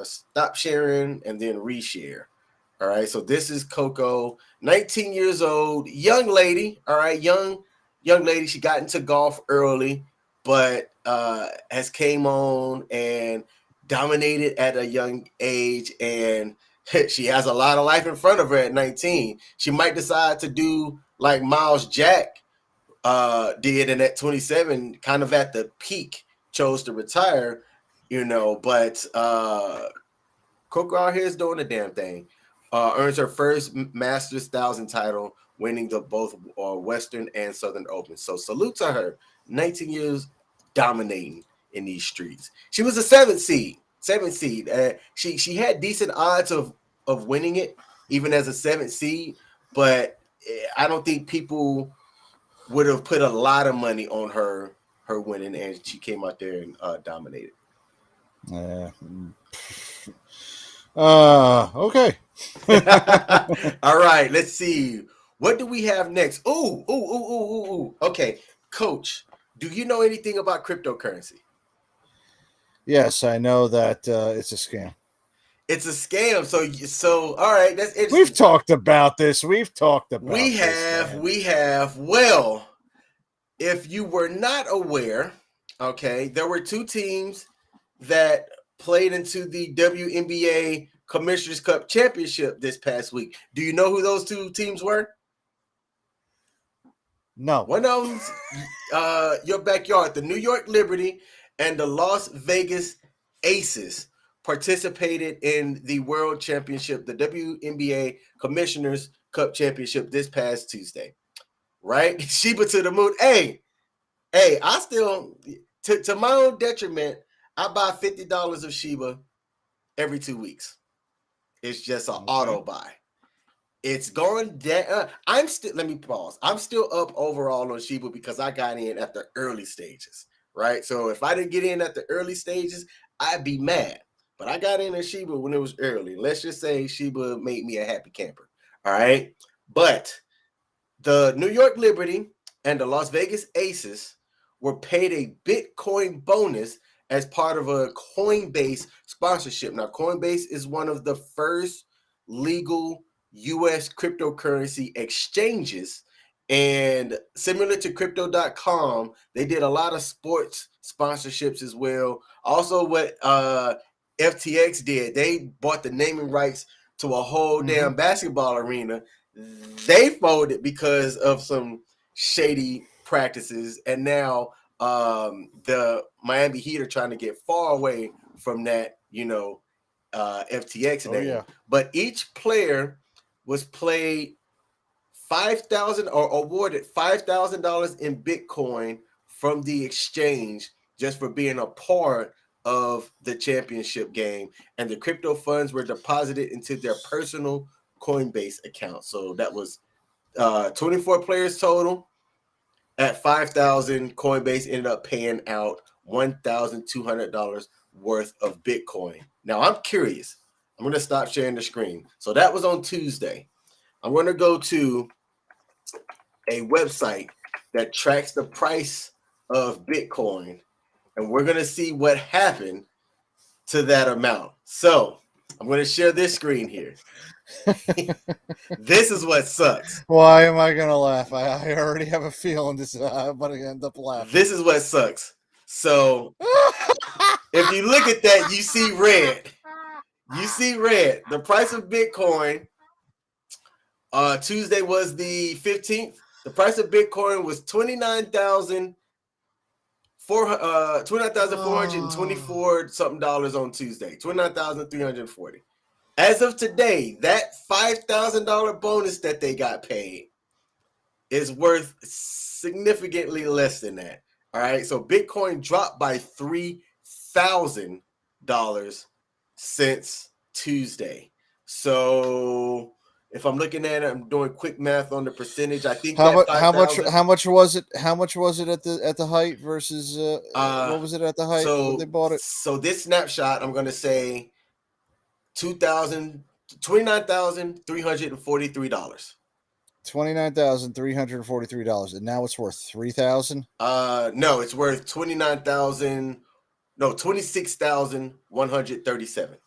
Stop sharing and then reshare. All right. So this is Coco, 19 years old, young lady. All right. Young lady. She got into golf early, but has came on and dominated at a young age. And she has a lot of life in front of her at 19. She might decide to do like Miles Jack did, and at 27, kind of at the peak, chose to retire, but Coco out here is doing the damn thing. Earns her first Masters 1,000 title, winning the both Western and Southern Open. So salute to her. 19 years dominating in these streets. She was a seventh seed. She had decent odds of winning it, even as a seventh seed, but I don't think people would have put a lot of money on her winning, and she came out there and dominated. Okay. All right, let's see. What do we have next? Ooh. Okay, Coach, do you know anything about cryptocurrency? Yes, I know that it's a scam. It's a scam. So all right, that's interesting. We've talked about this. We have. Well, if you were not aware, okay, there were two teams that played into the WNBA Commissioner's Cup Championship this past week. Do you know who those two teams were? No. One of them's your backyard, the New York Liberty and the Las Vegas Aces participated in the World Championship, the WNBA Commissioner's Cup Championship this past Tuesday. Right? Sheba to the moon. Hey, I still, to my own detriment, I buy $50 of Sheba every 2 weeks. It's just an auto buy. It's going down. Let me pause. I'm still up overall on Sheba because I got in at the early stages, right? So if I didn't get in at the early stages, I'd be mad. But I got in at Sheba when it was early. Let's just say Sheba made me a happy camper, all right? But the New York Liberty and the Las Vegas Aces were paid a Bitcoin bonus as part of a Coinbase sponsorship. Now, Coinbase is one of the first legal U.S. cryptocurrency exchanges. And similar to crypto.com, they did a lot of sports sponsorships as well. Also, what FTX did, they bought the naming rights to a whole damn basketball arena. They folded because of some shady practices, and now the Miami Heat are trying to get far away from that, FTX name. Yeah. But each player was paid $5,000 or awarded $5,000 in Bitcoin from the exchange just for being a part of the championship game, and the crypto funds were deposited into their personal Coinbase account. So that was 24 players total. At 5,000, Coinbase ended up paying out $1,200 worth of Bitcoin. Now I'm curious. I'm going to stop sharing the screen. So that was on Tuesday. I'm going to go to a website that tracks the price of Bitcoin, and we're going to see what happened to that amount. So I'm going to share this screen here. This is what sucks. Why am I going to laugh? I already have a feeling this I'm going to end up laughing. This is what sucks. So if you look at that, you see red. You see red. The price of Bitcoin, Tuesday was the 15th. The price of Bitcoin was $29,424 something on Tuesday. $29,340. As of today, that $5,000 bonus that they got paid is worth significantly less than that. All right. So Bitcoin dropped by $3,000 since Tuesday. So if I'm looking at it, I'm doing quick math on the percentage. I think How that much? How much? 5,000. How much was it? How much was it at the height versus Uh, what was it at the height when they so bought it? so this snapshot, I'm gonna say 2,000, $29,343. $29,343, and now it's worth $3,000. No, it's worth 29,000. No, 26,137.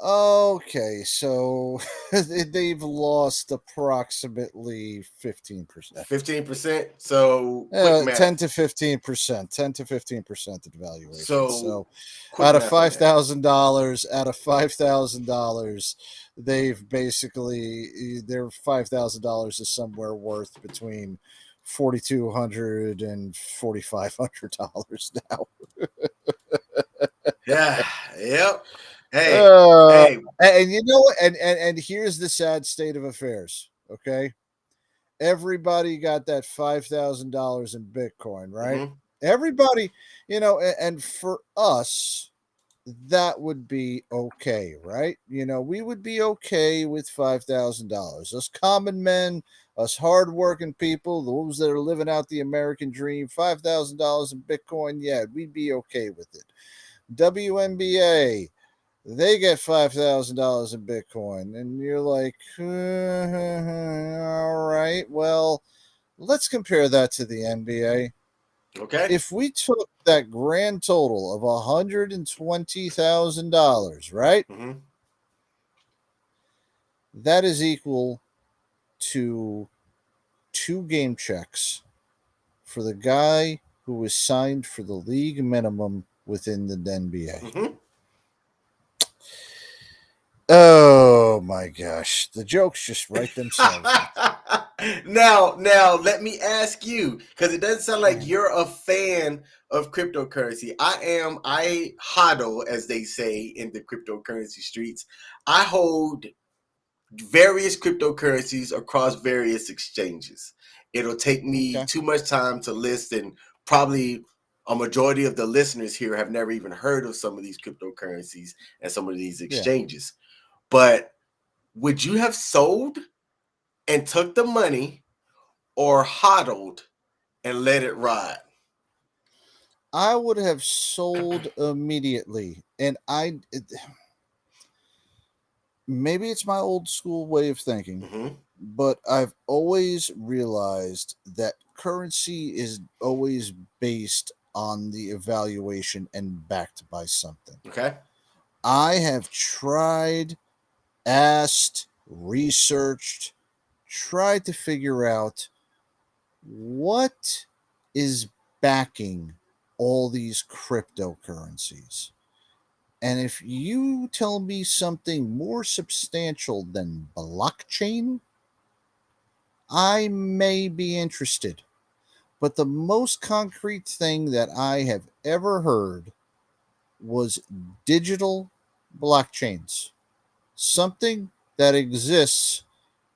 Okay, so they've lost approximately 15%. 15%. So quick 10 math. to 15%, 10 to 15% of the valuation. So So quick out of math on that. $5,000, they've basically their $5,000 is somewhere worth between $4,200 and $4,500 now. Yeah. Yep. Hey. Uh, Hey. and you know what? And here's the sad state of affairs. Okay, everybody got that $5,000 in Bitcoin, right? Mm-hmm. Everybody, and for us, that would be okay, right? We would be okay with $5,000. Us common men, us hardworking people, those that are living out the American dream, $5,000 in Bitcoin, yeah, we'd be okay with it. WNBA, they get $5,000 in Bitcoin, and you're like, all right, well, let's compare that to the NBA. Okay. If we took that grand total of $120,000, right, Mm-hmm. that is equal to 2 game checks for the guy who was signed for the league minimum within the NBA. Mm-hmm. Oh my gosh, the jokes just write themselves. now, let me ask you, because it doesn't sound like you're a fan of cryptocurrency. I am. I hodl, as they say in the cryptocurrency streets. I hold various cryptocurrencies across various exchanges. It'll take me Okay. too much time to list, and probably a majority of the listeners here have never even heard of some of these cryptocurrencies and some of these Yeah. exchanges. But would you have sold and took the money, or hodled and let it ride? I would have sold immediately, and maybe it's my old school way of thinking, Mm-hmm. but I've always realized that currency is always based on the evaluation and backed by something. Okay. I have tried, asked, researched, tried to figure out what is backing all these cryptocurrencies. And if you tell me something more substantial than blockchain, I may be interested. But the most concrete thing that I have ever heard was digital blockchains. Something that exists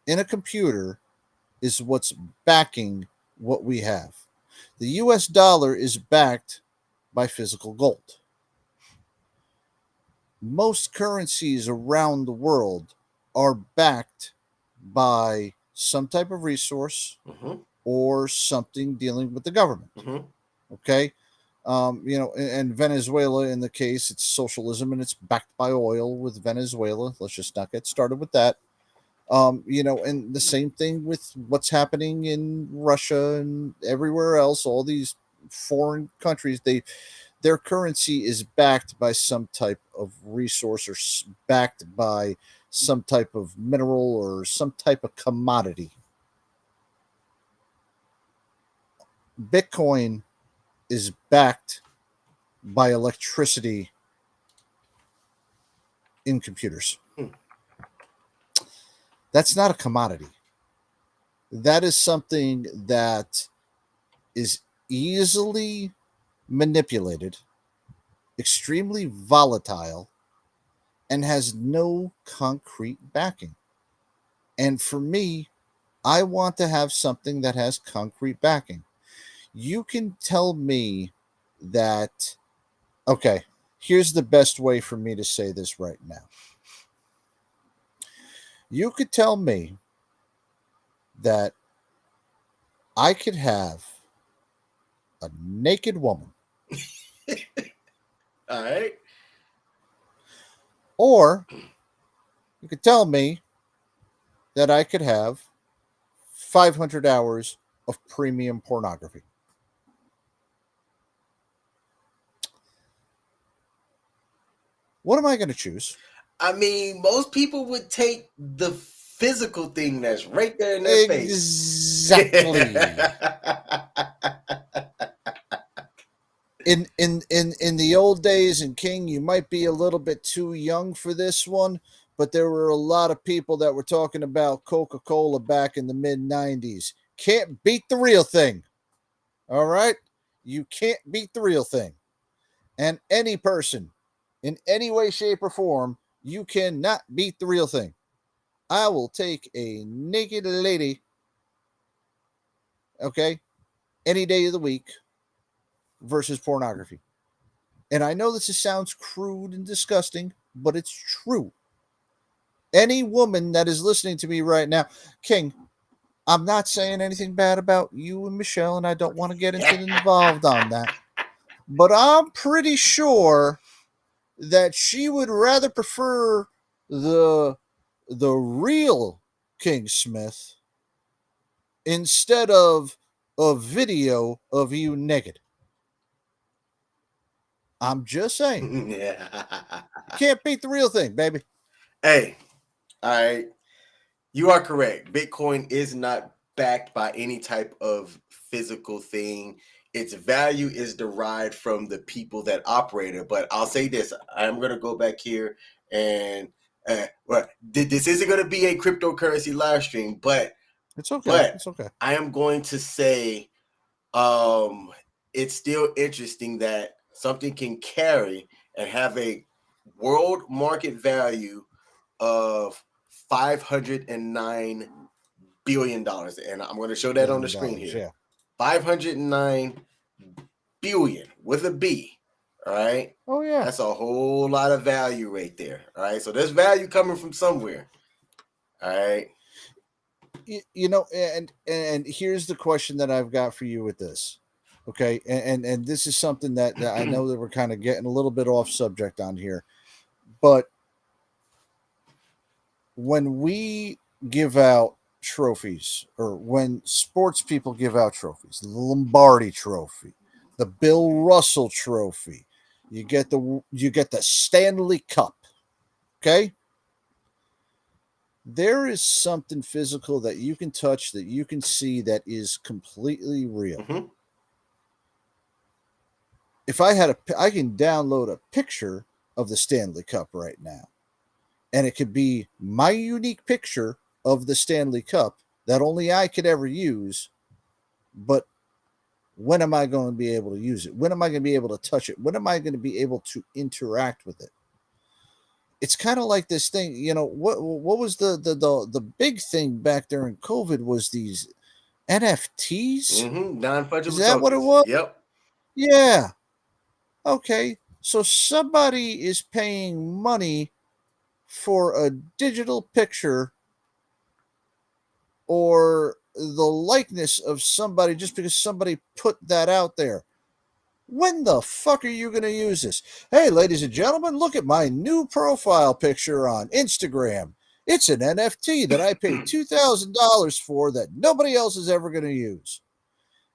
in a computer is what's backing what we have. The US dollar is backed by physical gold. Most currencies around the world are backed by some type of resource Mm-hmm. or something dealing with the government. Mm-hmm. Okay. And Venezuela, in the case, it's socialism and it's backed by oil with Venezuela. Let's just not get started with that. And the same thing with what's happening in Russia and everywhere else. All these foreign countries, their currency is backed by some type of resource or backed by some type of mineral or some type of commodity. Bitcoin is backed by electricity in computers. Hmm. That's not a commodity. That is something that is easily manipulated, extremely volatile, and has no concrete backing. And for me, I want to have something that has concrete backing. You can tell me that, okay, here's the best way for me to say this right now. You could tell me that I could have a naked woman, All right. or you could tell me that I could have 500 hours of premium pornography. What am I going to choose? I mean, most people would take the physical thing that's right there in their face. Exactly. In the old days, and King, you might be a little bit too young for this one, but there were a lot of people that were talking about Coca-Cola back in the mid 90s. Can't beat the real thing. All right? You can't beat the real thing. And any person, in any way, shape, or form, you cannot beat the real thing. I will take a naked lady, okay, any day of the week versus pornography. And I know this sounds crude and disgusting, but it's true. Any woman that is listening to me right now, King, I'm not saying anything bad about you and Michelle, and I don't want to get involved on that. But I'm pretty sure that she would rather prefer the real King Smith instead of a video of you naked. I'm just saying. Yeah. Can't beat the real thing, baby. Hey, all right. You are correct. Bitcoin is not backed by any type of physical thing. Its value is derived from the people that operate it. But I'll say this: I'm going to go back here and well, this isn't going to be a cryptocurrency live stream, but It's okay. but It's okay. I am going to say um, it's still interesting that something can carry and have a world market value of $509 billion, and I'm going to show that on the screen $1 billion, here. yeah. 509 billion with a B. All right. Oh yeah. That's a whole lot of value right there. All right. So there's value coming from somewhere. All right. You know, and here's the question that I've got for you with this. Okay, and this is something that I know that we're kind of getting a little bit off subject on here, but when we give out trophies, or when sports people give out trophies, the Lombardi Trophy, the Bill Russell Trophy, you get the Stanley Cup. Okay, there is something physical that you can touch, that you can see, that is completely real. Mhm. If I can download a picture of the Stanley Cup right now, and it could be my unique picture of the Stanley Cup that only I could ever use. But when am I going to be able to use it? When am I going to be able to touch it? When am I going to be able to interact with it? It's kind of like this thing, you know. What was the big thing back during COVID was these NFTs. Is Non-fungible that what it tokens. was? Yep. Yeah. Okay. So somebody is paying money for a digital picture or the likeness of somebody just because somebody put that out there. When the fuck are you going to use this? Hey, ladies and gentlemen, look at my new profile picture on Instagram. It's an NFT that I paid $2,000 for that nobody else is ever going to use.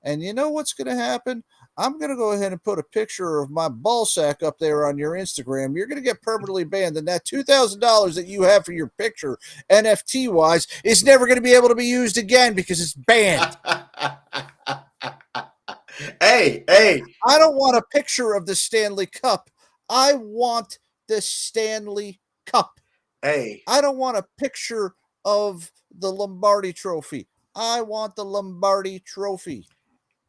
And you know what's going to happen? I'm going to go ahead and put a picture of my ball sack up there on your Instagram. You're going to get permanently banned. And that $2,000 that you have for your picture, NFT wise, is never going to be able to be used again because it's banned. Hey. I don't want a picture of the Stanley Cup. I want the Stanley Cup. Hey. I don't want a picture of the Lombardi Trophy. I want the Lombardi Trophy.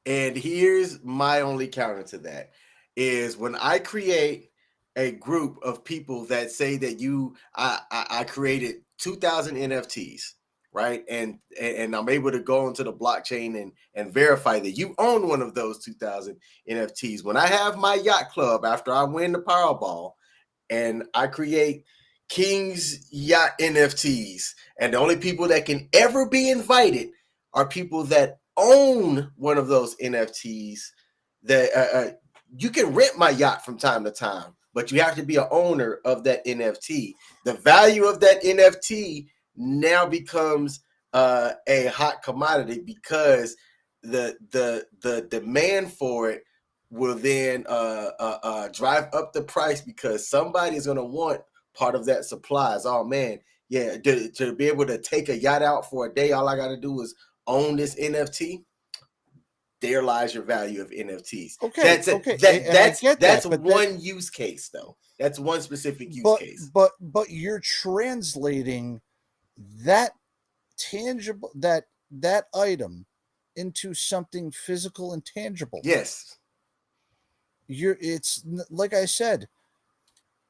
And here's my only counter to that is when I create a group of people that say that I created 2,000 NFTs, right? And I'm able to go into the blockchain and verify that you own one of those 2,000 NFTs. When I have my yacht club after I win the Powerball and I create King's Yacht NFTs. And the only people that can ever be invited are people that own one of those NFTs. That you can rent my yacht from time to time, but you have to be an owner of that NFT. The value of that NFT now becomes a hot commodity because the demand for it will then drive up the price because somebody is going to want part of that supplies. Oh man, yeah, to be able to take a yacht out for a day, all I got to do is own this NFT. There lies your value of NFTs. Okay, and I get that's that, but one use case though. That's one specific use case. But you're translating that tangible that item into something physical and tangible. Yes. It's like I said,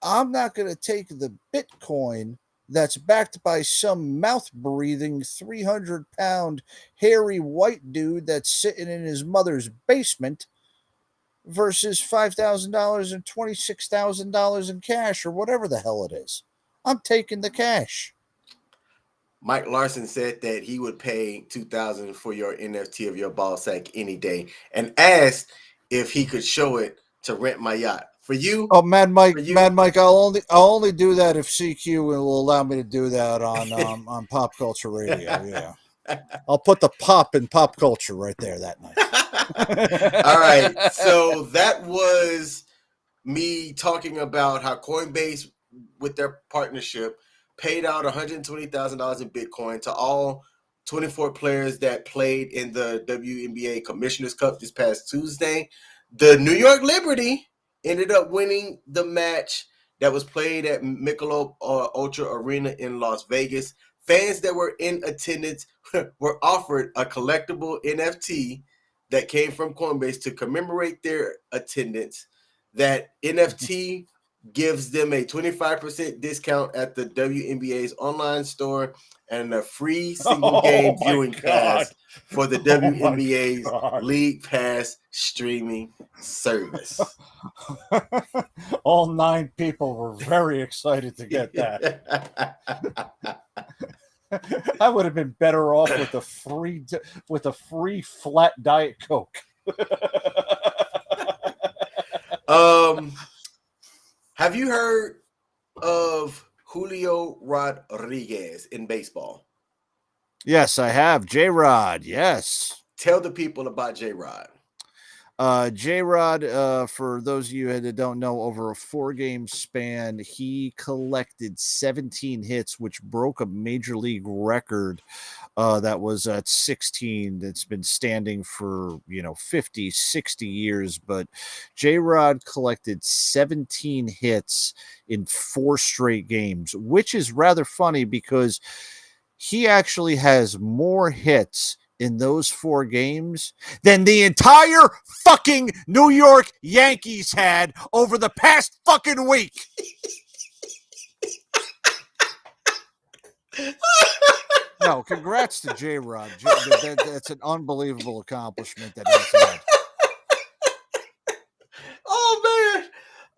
I'm not going to take the Bitcoin that's backed by some mouth-breathing 300-pound hairy white dude that's sitting in his mother's basement versus $5,000 and $26,000 in cash or whatever the hell it is. I'm taking the cash. Mike Larson said that he would pay $2,000 for your NFT of your ball sack any day, and asked if he could show it to rent my yacht. For you, Mad Mike, I'll only do that if CQ will allow me to do that on Pop Culture Radio. Yeah, I'll put the pop in pop culture right there that night. All right, so that was me talking about how Coinbase, with their partnership, paid out $120,000 in Bitcoin to all 24 players that played in the WNBA Commissioner's Cup this past Tuesday. The New York Liberty ended up winning the match that was played at Michelob Ultra Arena in Las Vegas. Fans that were in attendance were offered a collectible NFT that came from Coinbase to commemorate their attendance. That NFT gives them a 25% discount at the WNBA's online store and a free single game viewing pass for the WNBA's League Pass streaming service. All 9 people were very excited to get that. I would have been better off with a free flat Diet Coke. Have you heard of Julio Rodriquez in baseball? Yes, I have. J-Rod, yes. Tell the people about J-Rod. J-Rod, for those of you that don't know, over a 4-game span, he collected 17 hits, which broke a major league record that was at 16. That's been standing for 50, 60 years. But J-Rod collected 17 hits in 4 straight games, which is rather funny because he actually has more hits in those 4 games than the entire fucking New York Yankees had over the past fucking week. No, congrats to J-Rod. That's an unbelievable accomplishment that he's had. Oh, man.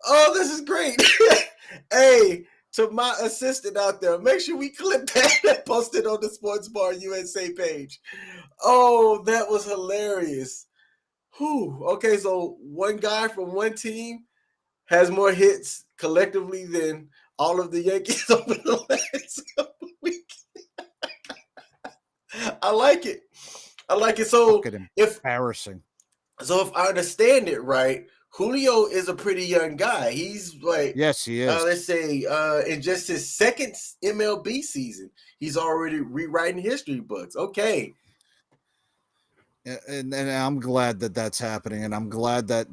Oh, this is great. Hey, to my assistant out there, make sure we clip that and post it on the Sports Bar USA page. Oh, that was hilarious. Whew. Okay, so one guy from one team has more hits collectively than all of the Yankees over the last couple weeks. I like it. So embarrassing. If I understand it right, Julio is a pretty young guy. He's like, yes, he is. Let's say in just his second MLB season, he's already rewriting history books. Okay. And I'm glad that that's happening, and I'm glad that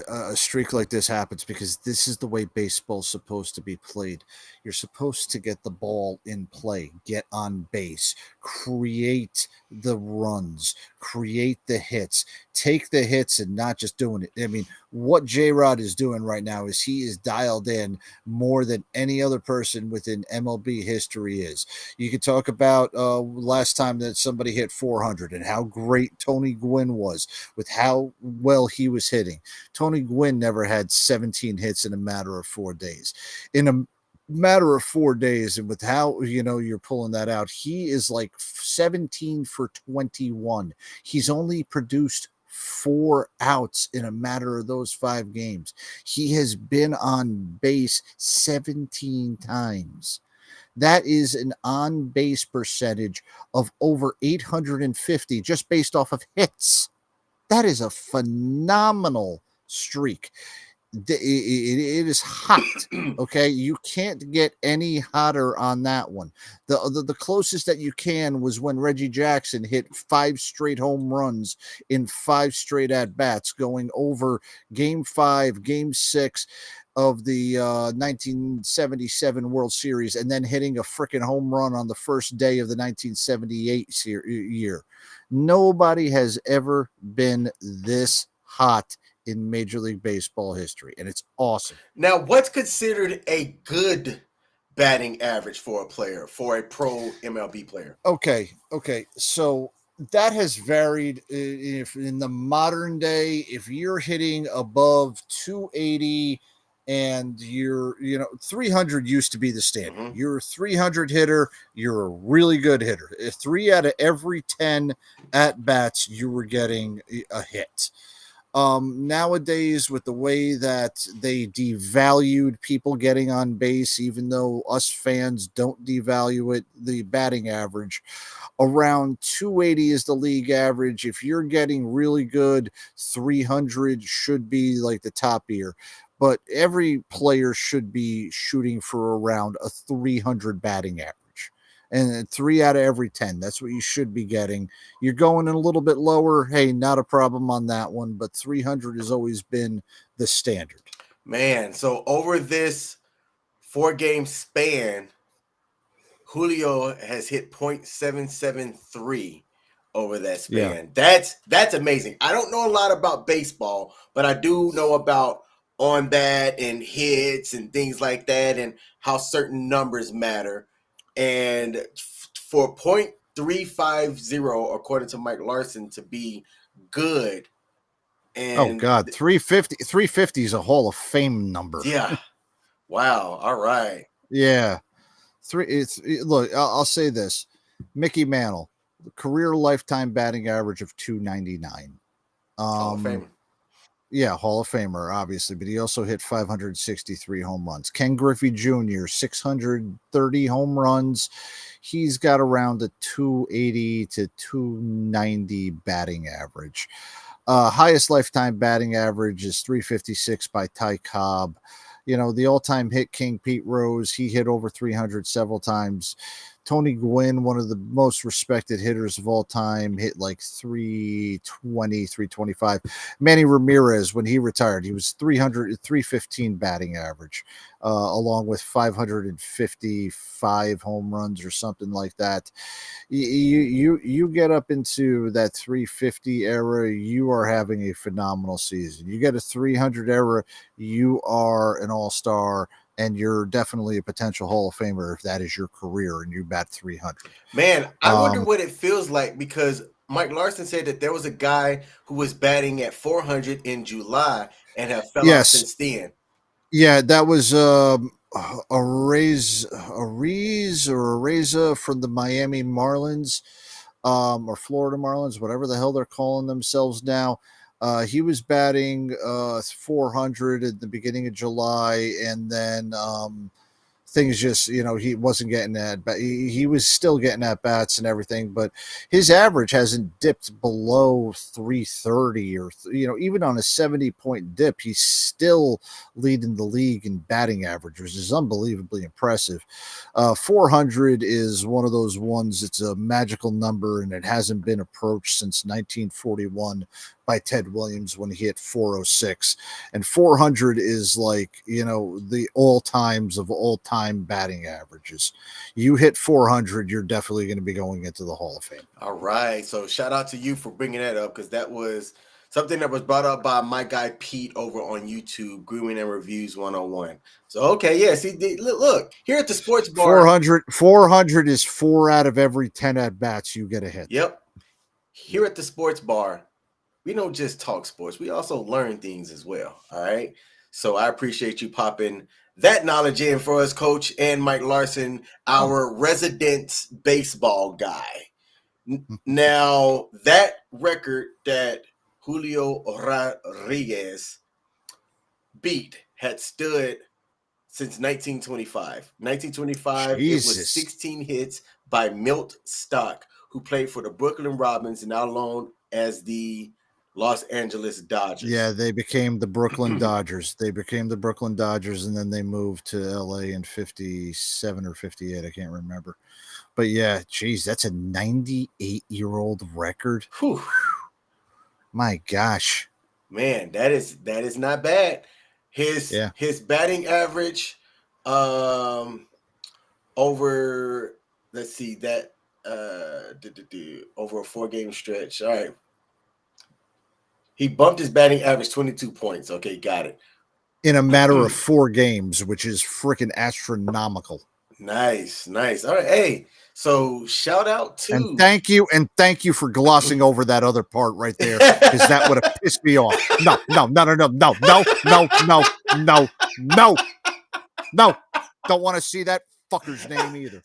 a streak like this happens, because this is the way baseball's supposed to be played. You're supposed to get the ball in play, get on base, create the runs, create the hits, take the hits, and not just doing it. I mean, what J-Rod is doing right now is he is dialed in more than any other person within MLB history is. You could talk about last time that somebody hit 400 and how great Tony Gwynn was with how well he was hitting. Tony Gwynn never had 17 hits in a matter of 4 days. In matter of 4 days, and with how you're pulling that out, he is like 17 for 21. He's only produced 4 outs in a matter of those 5 games. He has been on base 17 times. That is an on base percentage of over 850 just based off of hits. That is a phenomenal streak. It is hot. Okay, you can't get any hotter on that one. The closest that you can was when Reggie Jackson hit 5 straight home runs in 5 straight at bats, going over Game 5, Game 6 of the 1977 World Series, and then hitting a freaking home run on the first day of the 1978 year. Nobody has ever been this hot in Major League Baseball history, and it's awesome. Now, what's considered a good batting average for a player, for a pro MLB player? Okay. So that has varied. If in the modern day, if you're hitting above 280 and you're 300 used to be the standard. Mhm. You're a 300 hitter, you're a really good hitter. If 3 out of every 10 at bats you were getting a hit. Nowadays, with the way that they devalued people getting on base, even though us fans don't devalue it, the batting average around 280 is the league average. If you're getting really good, 300 should be like the top tier. But every player should be shooting for around a 300 batting average. And 3 out of every 10. That's what you should be getting. You're going in a little bit lower. Hey, not a problem on that one. But 300 has always been the standard. Man, so over this 4-game span, Julio has hit .773 over that span. That's amazing. I don't know a lot about baseball, but I do know about on bat and hits and things like that, and how certain numbers matter. And for .350, according to Mike Larson, to be good. And God, 350 is a Hall of Fame number. Yeah. Wow. All right. Yeah. Look, I'll say this. Mickey Mantle, career lifetime batting average of 299. Hall of Famer. Yeah, Hall of Famer, obviously, but he also hit 563 home runs. Ken Griffey Jr., 630 home runs. He's got around a 280 to 290 batting average. Highest lifetime batting average is 356 by Ty Cobb. The all-time hit king, Pete Rose, he hit over 300 several times. Tony Gwynn, one of the most respected hitters of all time, hit like 320, 325. Manny Ramirez, when he retired, he was 315 batting average, along with 555 home runs or something like that. You get up into that 350 era, you are having a phenomenal season. You get a 300 era, you are an all-star, and you're definitely a potential Hall of Famer if that is your career and you bat 300. Man, I wonder what it feels like, because Mike Larson said that there was a guy who was batting at 400 in July and have fell off since then. Yeah, that was Areza from the Miami Marlins, or Florida Marlins, whatever the hell they're calling themselves now. He was batting 400 at the beginning of July, and then things just, he wasn't getting that, but he was still getting at bats and everything, but his average hasn't dipped below 330 or, even on a 70-point dip, he's still leading the league in batting average, which is unbelievably impressive. 400 is one of those ones. It's a magical number, and it hasn't been approached since 1941 by Ted Williams when he hit 406. And 400 is like, the all times of all time batting averages. You hit 400, you're definitely going to be going into the Hall of Fame. All right. So shout out to you for bringing that up, because that was something that was brought up by my guy Pete over on YouTube, Grooming and Reviews 101. So, okay. Yeah. See, look, here at the Sports Bar. 400 is 4 out of every 10 at bats you get a hit. Yep. Here at the Sports Bar, we don't just talk sports. We also learn things as well. All right. So I appreciate you popping that knowledge in for us, Coach, and Mike Larson, Oh. our resident baseball guy. Now, that record that Julio Rodriguez beat had stood since 1925. 1925, it was Jesus. 16 hits by Milt Stock, who played for the Brooklyn Robins, now known as the Los Angeles Dodgers. Yeah, they became the Brooklyn Dodgers. They became the Brooklyn Dodgers, and then they moved to LA in 57 or 58. I can't remember. But yeah, geez, that's a 98-year-old record. Whew. My gosh. Man, that is not bad. His batting average over, let's see, that over a 4-game stretch. All right. He bumped his batting average 22 points. Okay, got it. In a matter of 4 games, which is freaking astronomical. Nice. All right. Hey, so shout out to and thank you for glossing over that other part right there, because that would have pissed me off. No. Don't want to see that fucker's name either.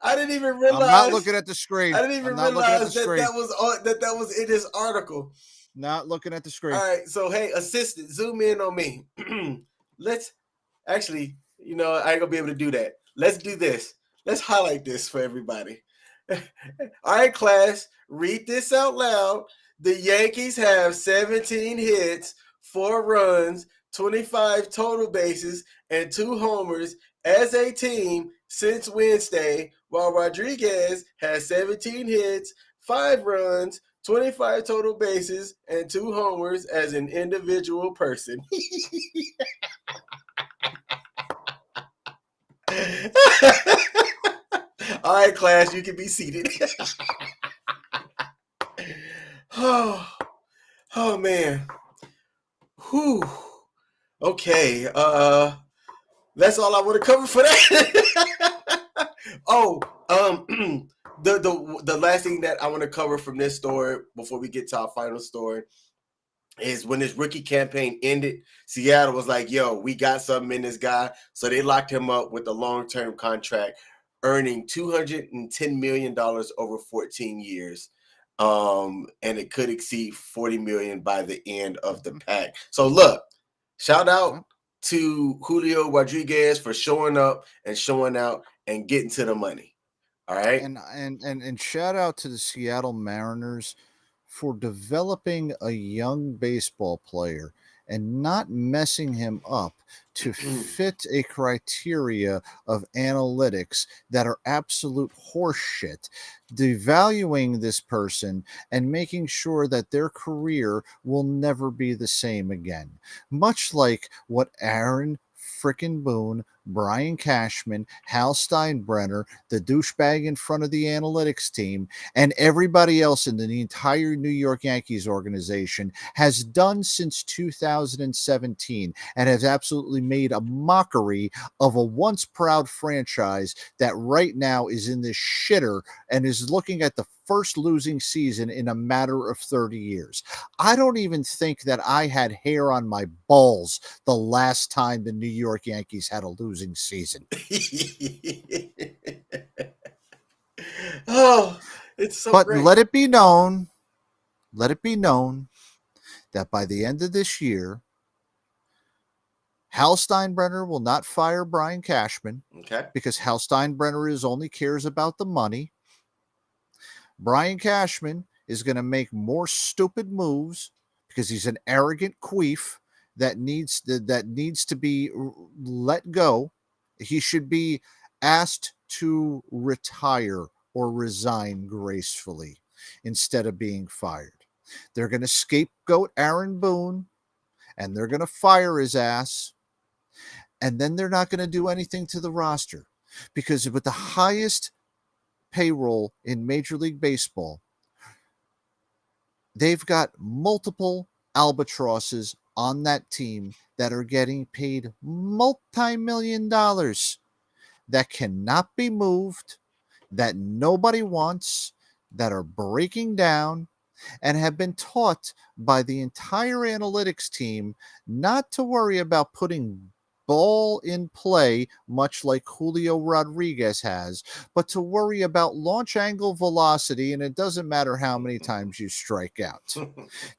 I didn't even realize. I'm not looking at the screen. I didn't even realize that was in this article. Not looking at the screen. All right, so hey, assistant, zoom in on me. Let's actually, I ain't gonna be able to do that. Let's do this. Let's highlight this for everybody. All right, class, read this out loud. The Yankees have 17 hits, 4 runs, 25 total bases, and 2 homers as a team since Wednesday, while Rodriguez has 17 hits, 5 runs, 25 total bases, and 2 homers as an individual person. All right, class, you can be seated. Oh man. Whew. Okay. That's all I want to cover for that. The last thing that I want to cover from this story before we get to our final story is when this rookie campaign ended, Seattle was like, yo, we got something in this guy. So they locked him up with a long-term contract, earning $210 million over 14 years. And it could exceed $40 million by the end of the pack. So look, shout out to Julio Rodriguez for showing up and showing out and getting to the money. All right. And shout out to the Seattle Mariners for developing a young baseball player and not messing him up to fit a criteria of analytics that are absolute horseshit, devaluing this person and making sure that their career will never be the same again. Much like what Aaron frickin' Boone, Brian Cashman, Hal Steinbrenner, the douchebag in front of the analytics team, and everybody else in the entire New York Yankees organization has done since 2017, and has absolutely made a mockery of a once proud franchise that right now is in this shitter and is looking at the first losing season in a matter of 30 years. I don't even think that I had hair on my balls the last time the New York Yankees had a losing season. Oh, it's so But great. let it be known that by the end of this year, Hal Steinbrenner will not fire Brian Cashman, because Hal Steinbrenner only cares about the money. Brian Cashman is going to make more stupid moves because he's an arrogant queef that needs to be let go. He should be asked to retire or resign gracefully instead of being fired. They're going to scapegoat Aaron Boone, and they're going to fire his ass, and then they're not going to do anything to the roster, because with the highest payroll in Major League Baseball, they've got multiple albatrosses on that team that are getting paid multi-million dollars that cannot be moved, that nobody wants, that are breaking down, and have been taught by the entire analytics team not to worry about putting ball in play, much like Julio Rodriguez has, but to worry about launch angle velocity. And it doesn't matter how many times you strike out.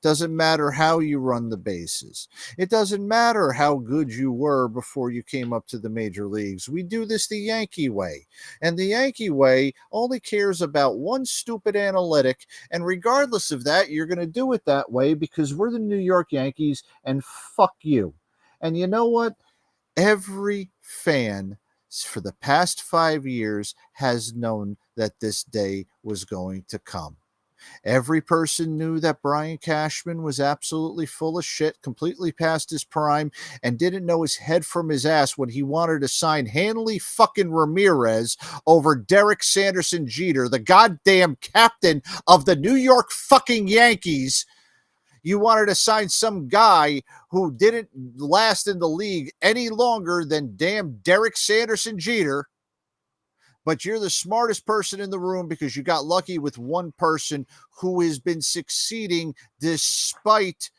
Doesn't matter how you run the bases. It doesn't matter how good you were before you came up to the major leagues. We do this the Yankee way. And the Yankee way only cares about one stupid analytic. And regardless of that, you're going to do it that way because we're the New York Yankees and fuck you. And you know what? Every fan for the past 5 years has known that this day was going to come. Every person knew that Brian Cashman was absolutely full of shit, completely past his prime, and didn't know his head from his ass when he wanted to sign Hanley fucking Ramirez over Derek Sanderson Jeter, the goddamn captain of the New York fucking Yankees. You wanted to sign some guy who didn't last in the league any longer than damn Derek Sanderson Jeter. But you're the smartest person in the room because you got lucky with one person who has been succeeding despite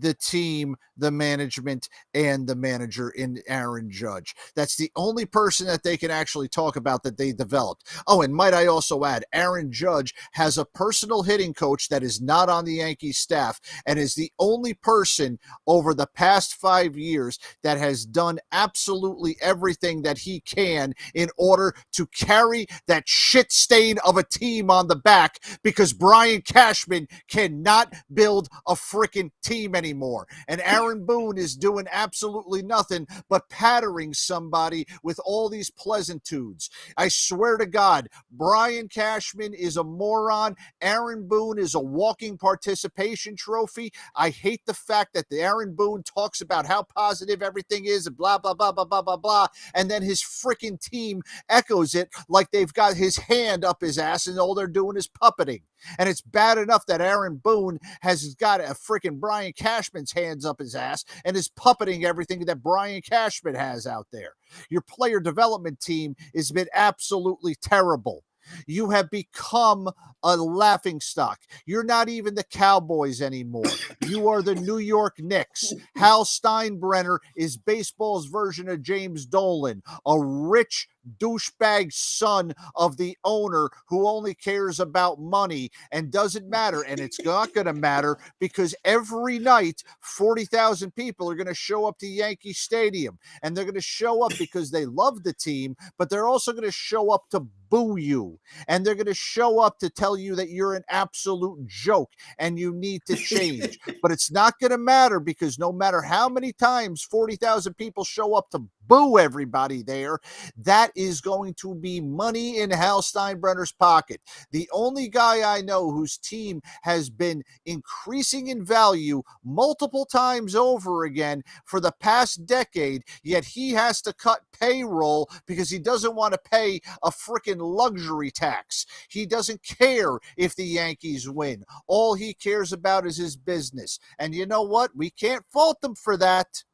the team, the management, and the manager in Aaron Judge. That's the only person that they can actually talk about that they developed. Oh, and might I also add, Aaron Judge has a personal hitting coach that is not on the Yankees staff and is the only person over the past 5 years that has done absolutely everything that he can in order to carry that shit stain of a team on the back because Brian Cashman cannot build a freaking team anymore. And Aaron Boone is doing absolutely nothing but pattering somebody with all these pleasantitudes. I swear to God, Brian Cashman is a moron. Aaron Boone is a walking participation trophy. I hate the fact that the Aaron Boone talks about how positive everything is and blah, blah, blah, blah, blah, blah, blah. And then his freaking team echoes it like they've got his hand up his ass and all they're doing is puppeting. And it's bad enough that Aaron Boone has got a freaking Brian Cashman's hands up his ass and is puppeting everything that Brian Cashman has out there. Your player development team has been absolutely terrible. You have become a laughingstock. You're not even the Cowboys anymore. You are the New York Knicks. Hal Steinbrenner is baseball's version of James Dolan, a rich douchebag son of the owner who only cares about money and doesn't matter. And it's not going to matter because every night 40,000 people are going to show up to Yankee Stadium, and they're going to show up because they love the team, but they're also going to show up to boo you, and they're going to show up to tell you that you're an absolute joke and you need to change. But it's not going to matter because no matter how many times 40,000 people show up to boo everybody there, that is going to be money in Hal Steinbrenner's pocket. The only guy I know whose team has been increasing in value multiple times over again for the past decade, yet he has to cut payroll because he doesn't want to pay a freaking luxury tax. He doesn't care if the Yankees win. All he cares about is his business. And you know what? We can't fault him for that.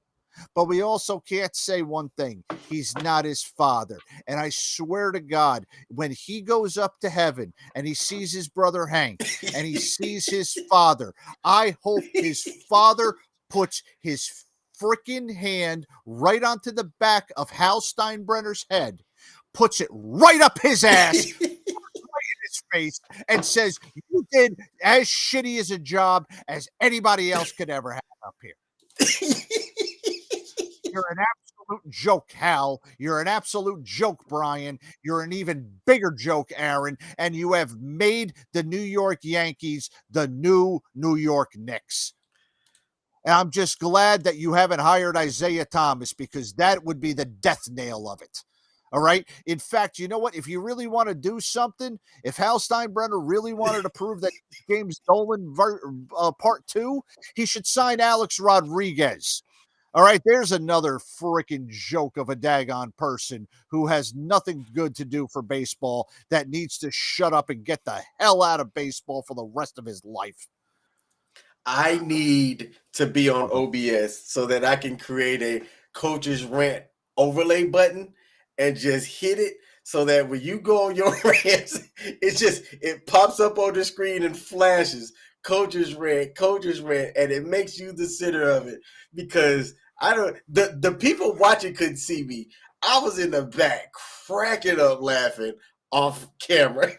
But we also can't say one thing. He's not his father. And I swear to God, when he goes up to heaven and he sees his brother Hank and he sees his father, I hope his father puts his freaking hand right onto the back of Hal Steinbrenner's head, puts it right up his ass, right in his face, and says, you did as shitty as a job as anybody else could ever have up here. You're an absolute joke, Hal. You're an absolute joke, Brian. You're an even bigger joke, Aaron. And you have made the New York Yankees the new New York Knicks. And I'm just glad that you haven't hired Isaiah Thomas because that would be the death nail of it. All right. In fact, you know what? If you really want to do something, if Hal Steinbrenner really wanted to prove that James Dolan part 2, he should sign Alex Rodriguez. All right, there's another freaking joke of a daggone person who has nothing good to do for baseball that needs to shut up and get the hell out of baseball for the rest of his life. I need to be on OBS so that I can create a coach's rant overlay button and just hit it so that when you go on your rants, it pops up on the screen and flashes. Coach's rant, and it makes you the center of it because I don't. The people watching couldn't see me. I was in the back cracking up laughing off camera.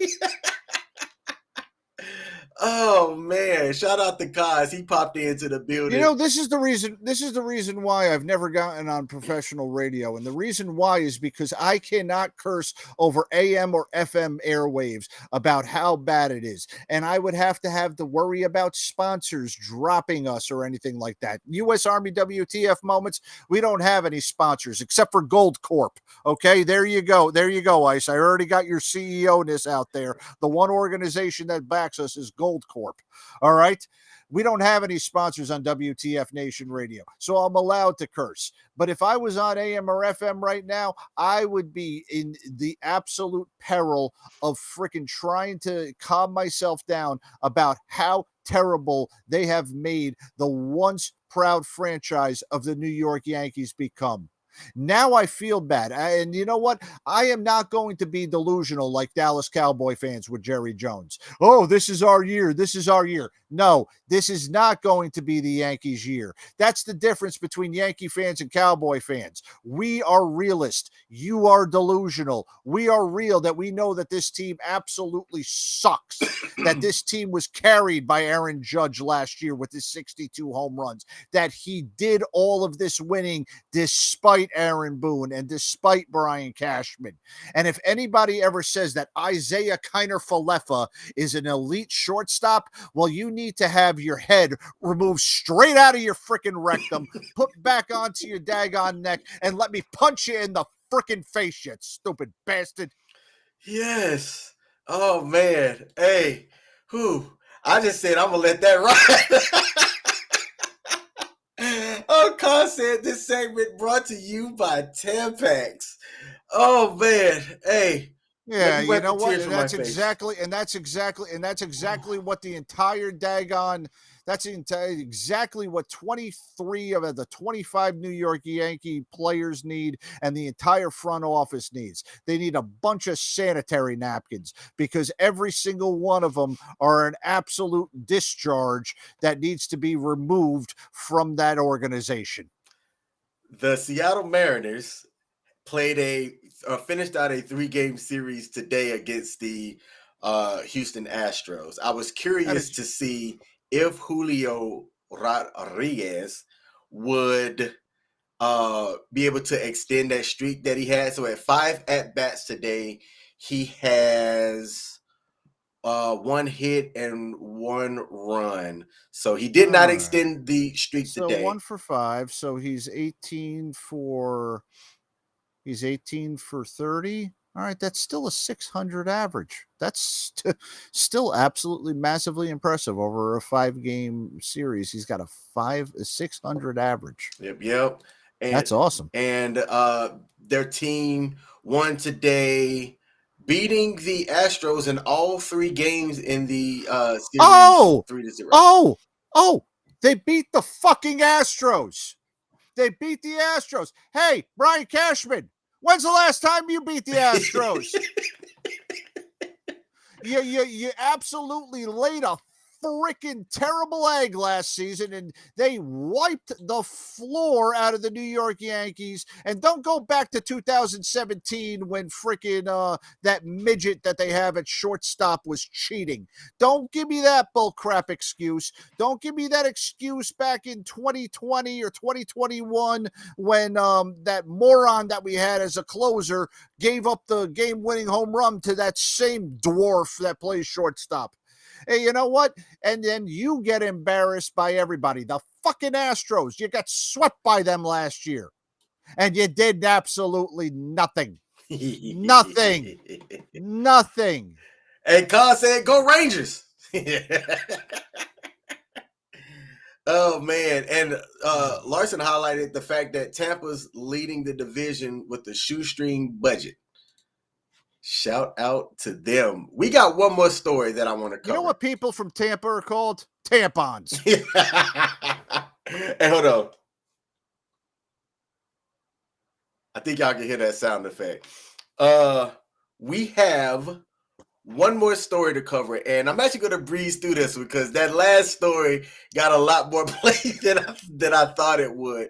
Oh man! Shout out to Kaz. He popped into the building. You know, this is the reason. This is the reason why I've never gotten on professional radio, and the reason why is because I cannot curse over AM or FM airwaves about how bad it is, and I would have to worry about sponsors dropping us or anything like that. U.S. Army WTF moments. We don't have any sponsors except for Gold Corp. Okay, there you go. There you go, Ice. I already got your CEO-ness out there. The one organization that backs us is Gold Corp. All right. We don't have any sponsors on WTF Nation Radio, so I'm allowed to curse. But if I was on AM or FM right now, I would be in the absolute peril of freaking trying to calm myself down about how terrible they have made the once proud franchise of the New York Yankees become. Now I feel bad. And you know what? I am not going to be delusional like Dallas Cowboy fans with Jerry Jones. Oh, this is our year. This is our year. No, this is not going to be the Yankees' year. That's the difference between Yankee fans and Cowboy fans. We are realists. You are delusional. We are real that we know that this team absolutely sucks, that this team was carried by Aaron Judge last year with his 62 home runs, that he did all of this winning despite Aaron Boone and despite Brian Cashman. And if anybody ever says that Isaiah Kiner-Falefa is an elite shortstop, well, you need to have your head removed straight out of your freaking rectum, put back onto your daggone neck, and let me punch you in the freaking face, you stupid bastard. Yes. Oh man. Hey, I just said I'm gonna let that ride. Oh, Carl said this segment brought to you by Tampax. Oh man. Hey. Yeah, you know what? And that's exactly what the entire daggone. That's exactly what 23 of the 25 New York Yankee players need, and the entire front office needs. They need a bunch of sanitary napkins because every single one of them are an absolute discharge that needs to be removed from that organization. The Seattle Mariners finished out a 3-game series today against the Houston Astros. I was curious to see if Julio Rodriquez would be able to extend that streak that he had. So at 5 at-bats today, he has 1 hit and 1 run. So he did not extend the streak today. So 1 for 5. So he's 18 for 30. All right, that's still a 600 average. That's still absolutely massively impressive over a 5-game series. He's got a 600 average. Yep. And that's awesome. And their team won today, beating the Astros in all 3 games in the series. 3-0. Oh, they beat the fucking Astros. They beat the Astros. Hey, Brian Cashman, when's the last time you beat the Astros? You absolutely laid a freaking terrible egg last season, and they wiped the floor out of the New York Yankees. And don't go back to 2017 when freaking that midget that they have at shortstop was cheating. Don't give me that bullcrap excuse. Don't give me that excuse back in 2020 or 2021 when that moron that we had as a closer gave up the game-winning home run to that same dwarf that plays shortstop. Hey, you know what? And then you get embarrassed by everybody. The fucking Astros, you got swept by them last year. And you did absolutely nothing. Nothing. And Carl said, go Rangers. Oh, man. And Larson highlighted the fact that Tampa's leading the division with the shoestring budget. Shout out to them. We got one more story that I want to cover. You know what people from Tampa are called? Tampons. Hey, hold on. I think y'all can hear that sound effect. We have one more story to cover, and I'm actually going to breeze through this because that last story got a lot more play than I thought it would.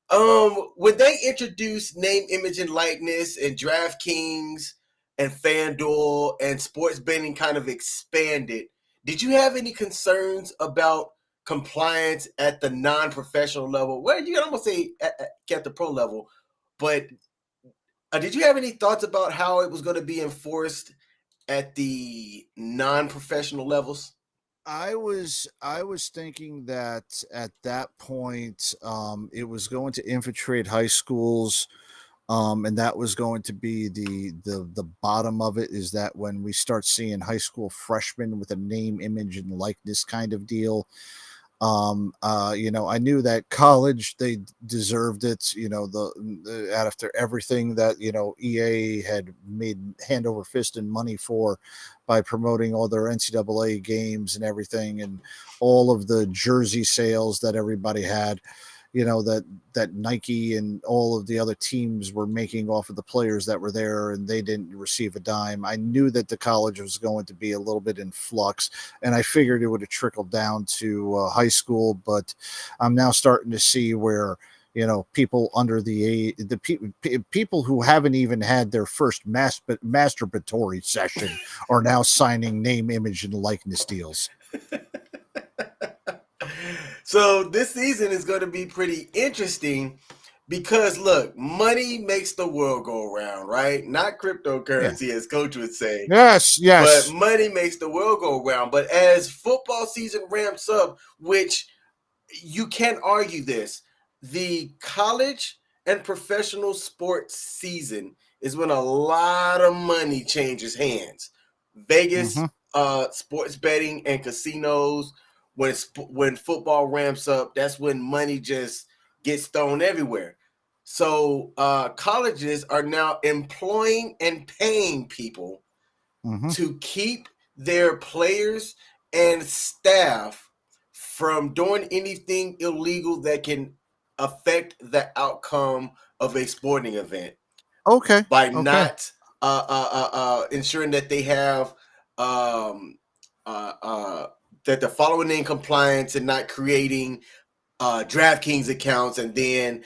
When they introduced name, image, and likeness, and DraftKings and FanDuel and sports betting kind of expanded, did you have any concerns about compliance at the non-professional level? Well, you can almost say at the pro level, but did you have any thoughts about how it was going to be enforced at the non-professional levels? I was thinking that at that point, it was going to infiltrate high schools, and that was going to be the bottom of it. Is that when we start seeing high school freshmen with a name, image, and likeness kind of deal? I knew that college they deserved it. After everything that EA had made hand over fist and money for by promoting all their NCAA games and everything, and all of the jersey sales that everybody had, that Nike and all of the other teams were making off of the players that were there, and they didn't receive a dime. I knew that the college was going to be a little bit in flux, and I figured it would have trickled down to high school. But I'm now starting to see where people under the age, people who haven't even had their first masturbatory session are now signing name, image, and likeness deals. So this season is going to be pretty interesting because look, money makes the world go around, right? Not Yeah. cryptocurrency, as Coach would say, Yes. but Yes. money makes the world go around. But as football season ramps up, which you can't argue this, the college and professional sports season is when a lot of money changes hands. Vegas, Hmm. sports betting and casinos. When football ramps up, that's when money just gets thrown everywhere. So colleges are now employing and paying people Hmm. to keep their players and staff from doing anything illegal that can affect the outcome of a sporting event Okay. by Okay. not ensuring that they have um, that they're following in compliance and not creating DraftKings accounts and then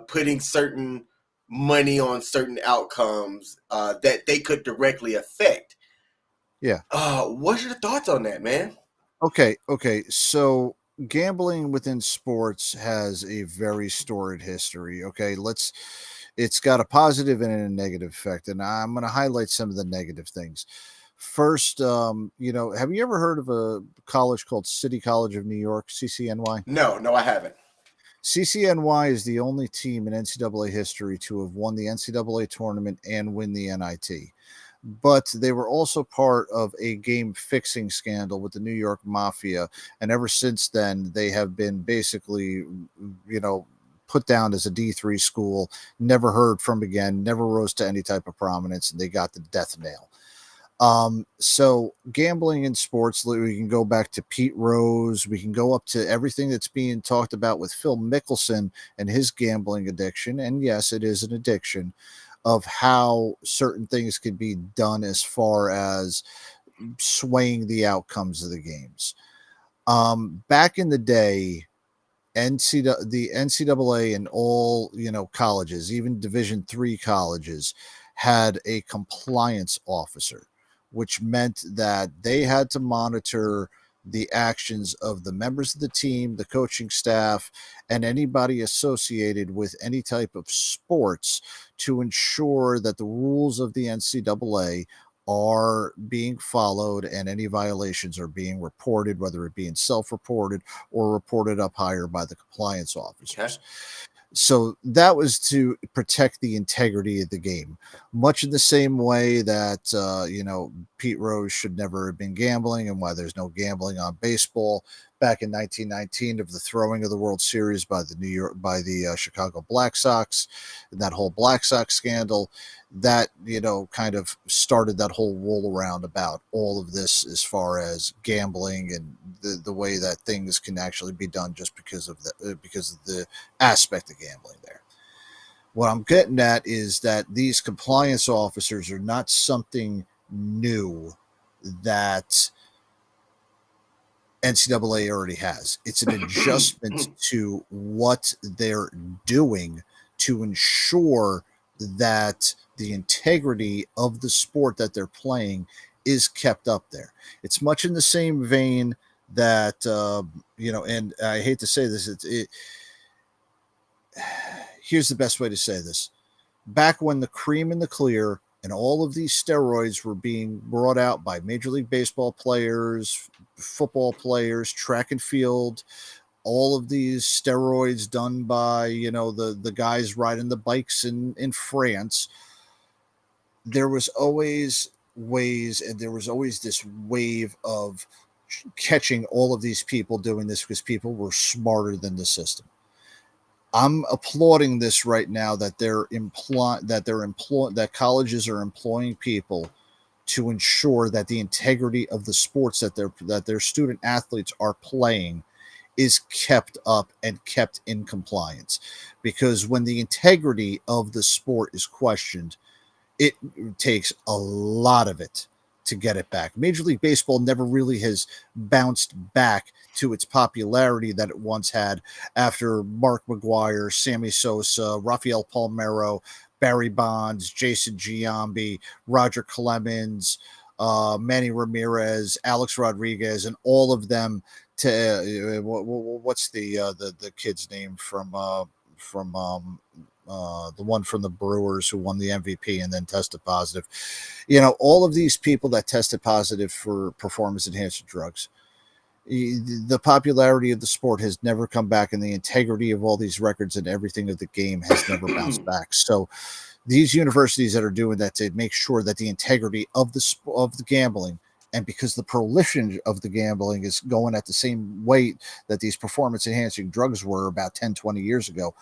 putting certain money on certain outcomes that they could directly affect. Yeah. What's your thoughts on that, man? Okay. Okay. So gambling within sports has a very storied history. Okay. It's got a positive and a negative effect. And I'm going to highlight some of the negative things. First, have you ever heard of a college called City College of New York, CCNY? No, no, I haven't. CCNY is the only team in NCAA history to have won the NCAA tournament and win the NIT. But they were also part of a game fixing scandal with the New York Mafia. And ever since then, they have been basically, put down as a D3 school, never heard from again, never rose to any type of prominence, and they got the death nail. So gambling in sports, we can go back to Pete Rose. We can go up to everything that's being talked about with Phil Mickelson and his gambling addiction. And yes, it is an addiction of how certain things could be done as far as swaying the outcomes of the games. Back in the day, the NCAA and all colleges, even Division III colleges, had a compliance officer, which meant that they had to monitor the actions of the members of the team, the coaching staff, and anybody associated with any type of sports to ensure that the rules of the NCAA are being followed and any violations are being reported, whether it being self-reported or reported up higher by the compliance Okay. officers. So that was to protect the integrity of the game, much in the same way that Pete Rose should never have been gambling, and why there's no gambling on baseball back in 1919 of the throwing of the World Series by the Chicago Black Sox, and that whole Black Sox scandal. That kind of started that whole roll around about all of this as far as gambling and the way that things can actually be done just because of the aspect of gambling there. What I'm getting at is that these compliance officers are not something new that NCAA already has. It's an adjustment to what they're doing to ensure that the integrity of the sport that they're playing is kept up there. It's much in the same vein that and I hate to say this. Here's the best way to say this. Back when the cream and the clear and all of these steroids were being brought out by Major League Baseball players, football players, track and field, all of these steroids done by, the guys riding the bikes in France, there was always ways and there was always this wave of catching all of these people doing this because people were smarter than the system. I'm applauding this right now that that colleges are employing people to ensure that the integrity of the sports that their student athletes are playing is kept up and kept in compliance. Because when the integrity of the sport is questioned, it takes a lot of it to get it back. Major League Baseball never really has bounced back to its popularity that it once had after Mark McGwire, Sammy Sosa, Rafael Palmeiro, Barry Bonds, Jason Giambi, Roger Clemens, Manny Ramirez, Alex Rodriguez, and all of them. What's the kid's name from the one from the Brewers who won the MVP and then tested positive? All of these people that tested positive for performance enhancing drugs. The popularity of the sport has never come back, and the integrity of all these records and everything of the game has never bounced back. So these universities that are doing that to make sure that the integrity of the gambling, and because the proliferation of the gambling is going at the same rate that these performance enhancing drugs were about 10, 20 years ago,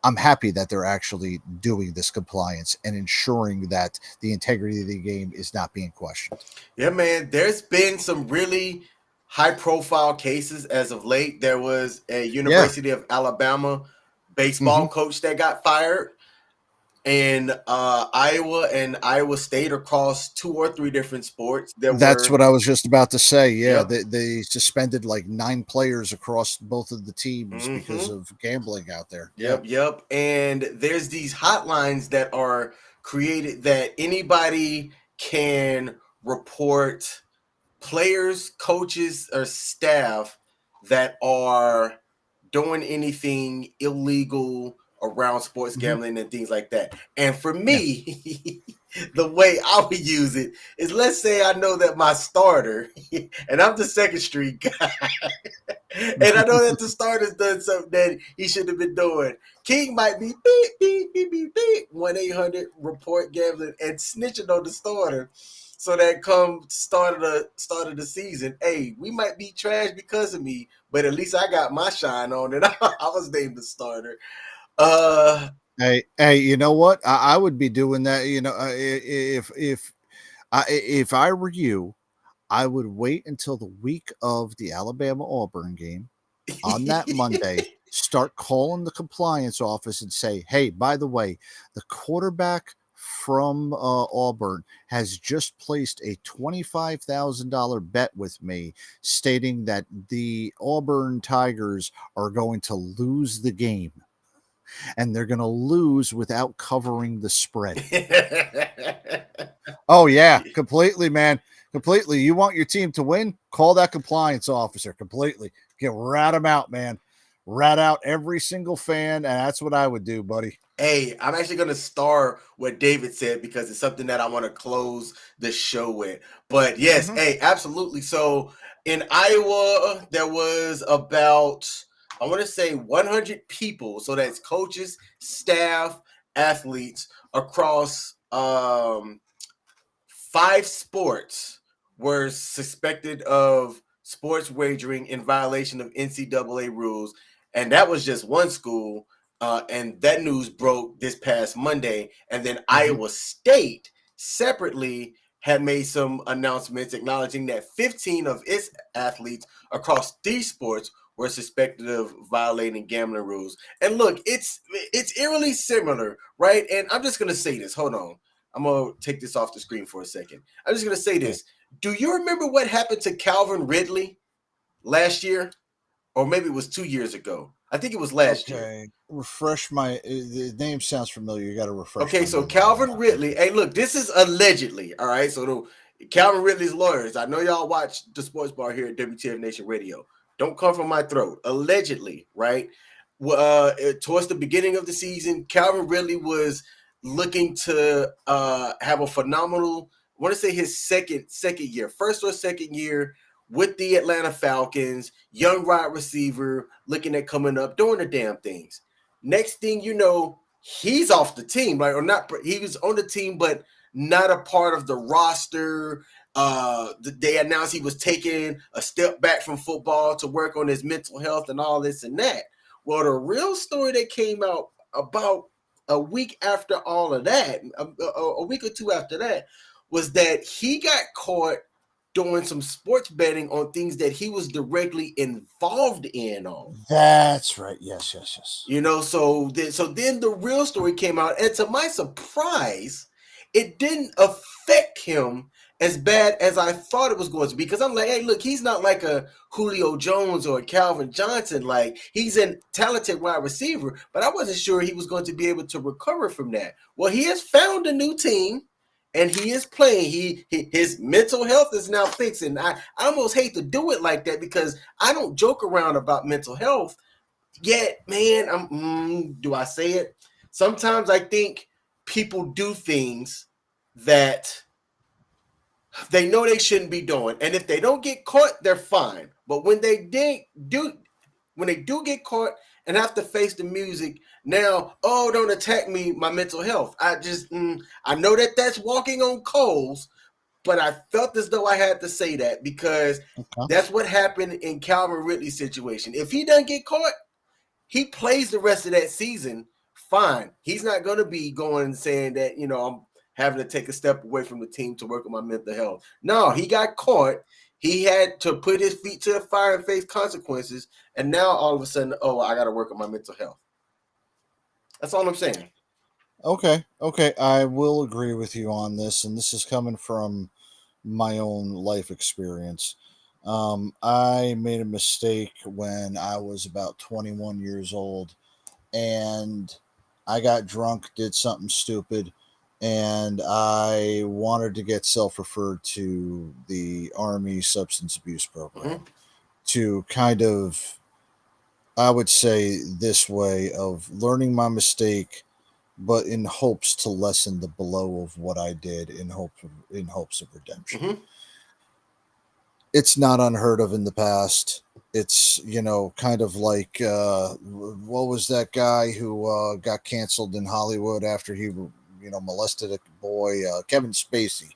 I'm happy that they're actually doing this compliance and ensuring that the integrity of the game is not being questioned. Yeah, man, there's been some really high-profile cases as of late. There was a University of Alabama baseball coach that got fired, and Iowa and Iowa State across 2 or 3 different sports. That's what I was just about to say. Yeah, Yep. they suspended like 9 players across both of the teams because of gambling out there. Yep. And there's these hotlines that are created that anybody can report players, coaches, or staff that are doing anything illegal around sports gambling and things like that. And for me, the way I would use it is, let's say I know that my starter, and I'm the second street guy, and I know that the starter's done something that he should have been doing. King might be beep, beep, beep, beep, beep, 1-800-report gambling and snitching on the starter. So that come start of the season, hey, we might be trash because of me, but at least I got my shine on and I was named the starter. Hey, you know what? I would be doing that. If I were you, I would wait until the week of the Alabama Auburn game on that Monday. Start calling the compliance office and say, "Hey, by the way, the quarterback from Auburn has just placed a $25,000 bet with me, stating that the Auburn Tigers are going to lose the game, and they're going to lose without covering the spread." Oh yeah, completely, man. Completely. You want your team to win? Call that compliance officer. Completely. Rat them out, man. Rat out every single fan, and that's what I would do, buddy. Hey, I'm actually going to star what David said because it's something that I want to close the show with. But yes, hey, absolutely. So in Iowa, there was about, I want to say 100 people. So that's coaches, staff, athletes across 5 sports were suspected of sports wagering in violation of NCAA rules. And that was just one school. And that news broke this past Monday. And then Iowa State separately had made some announcements acknowledging that 15 of its athletes across 3 sports were suspected of violating gambling rules. And look, it's eerily similar, right? And I'm just going to say this. Hold on. I'm gonna take this off the screen for a second. I'm just gonna say this. Do you remember what happened to Calvin Ridley last year? Or maybe it was 2 years ago. I think it was last year. Okay, refresh my. The name sounds familiar. You got to refresh. Okay, my so memory Calvin on that. Ridley. Hey, look, this is allegedly. All right, so Calvin Ridley's lawyers. I know y'all watch the Sports Bar here at WTF Nation Radio. Don't come from my throat. Allegedly, right? Towards the beginning of the season, Calvin Ridley was looking to have a phenomenal. I want to say his second year, first or second year with the Atlanta Falcons, young wide receiver, looking at coming up, doing the damn things. Next thing you know, he's off the team, right? Or not, he was on the team, but not a part of the roster. They announced he was taking a step back from football to work on his mental health and all this and that. Well, the real story that came out about a week after all of that, a week or two after that, was that he got caught doing some sports betting on things that he was directly involved in on. That's right. Yes. You know, so then the real story came out, and to my surprise, it didn't affect him as bad as I thought it was going to be. Because I'm like, hey, look, he's not like a Julio Jones or a Calvin Johnson. Like, he's a talented wide receiver, but I wasn't sure he was going to be able to recover from that. Well, he has found a new team. And he is playing. His mental health is now fixed. And I almost hate to do it like that because I don't joke around about mental health. Yet, man, do I say it? Sometimes I think people do things that they know they shouldn't be doing. And if they don't get caught, they're fine. But when they do get caught and have to face the music, now, don't attack me, my mental health. I know that's walking on coals, but I felt as though I had to say that because that's what happened in Calvin Ridley's situation. If he doesn't get caught, he plays the rest of that season fine. He's not going to be going and saying that, I'm having to take a step away from the team to work on my mental health. No, he got caught. He had to put his feet to the fire and face consequences. And now all of a sudden, I got to work on my mental health. That's all I'm saying. Okay. I will agree with you on this. And this is coming from my own life experience. I made a mistake when I was about 21 years old. And I got drunk, did something stupid. And I wanted to get self-referred to the Army Substance Abuse Program to kind of, I would say this way, of learning my mistake, but in hopes to lessen the blow of what I did in hopes of redemption. It's not unheard of in the past. It's, kind of like, what was that guy who got canceled in Hollywood after he molested a boy, Kevin Spacey.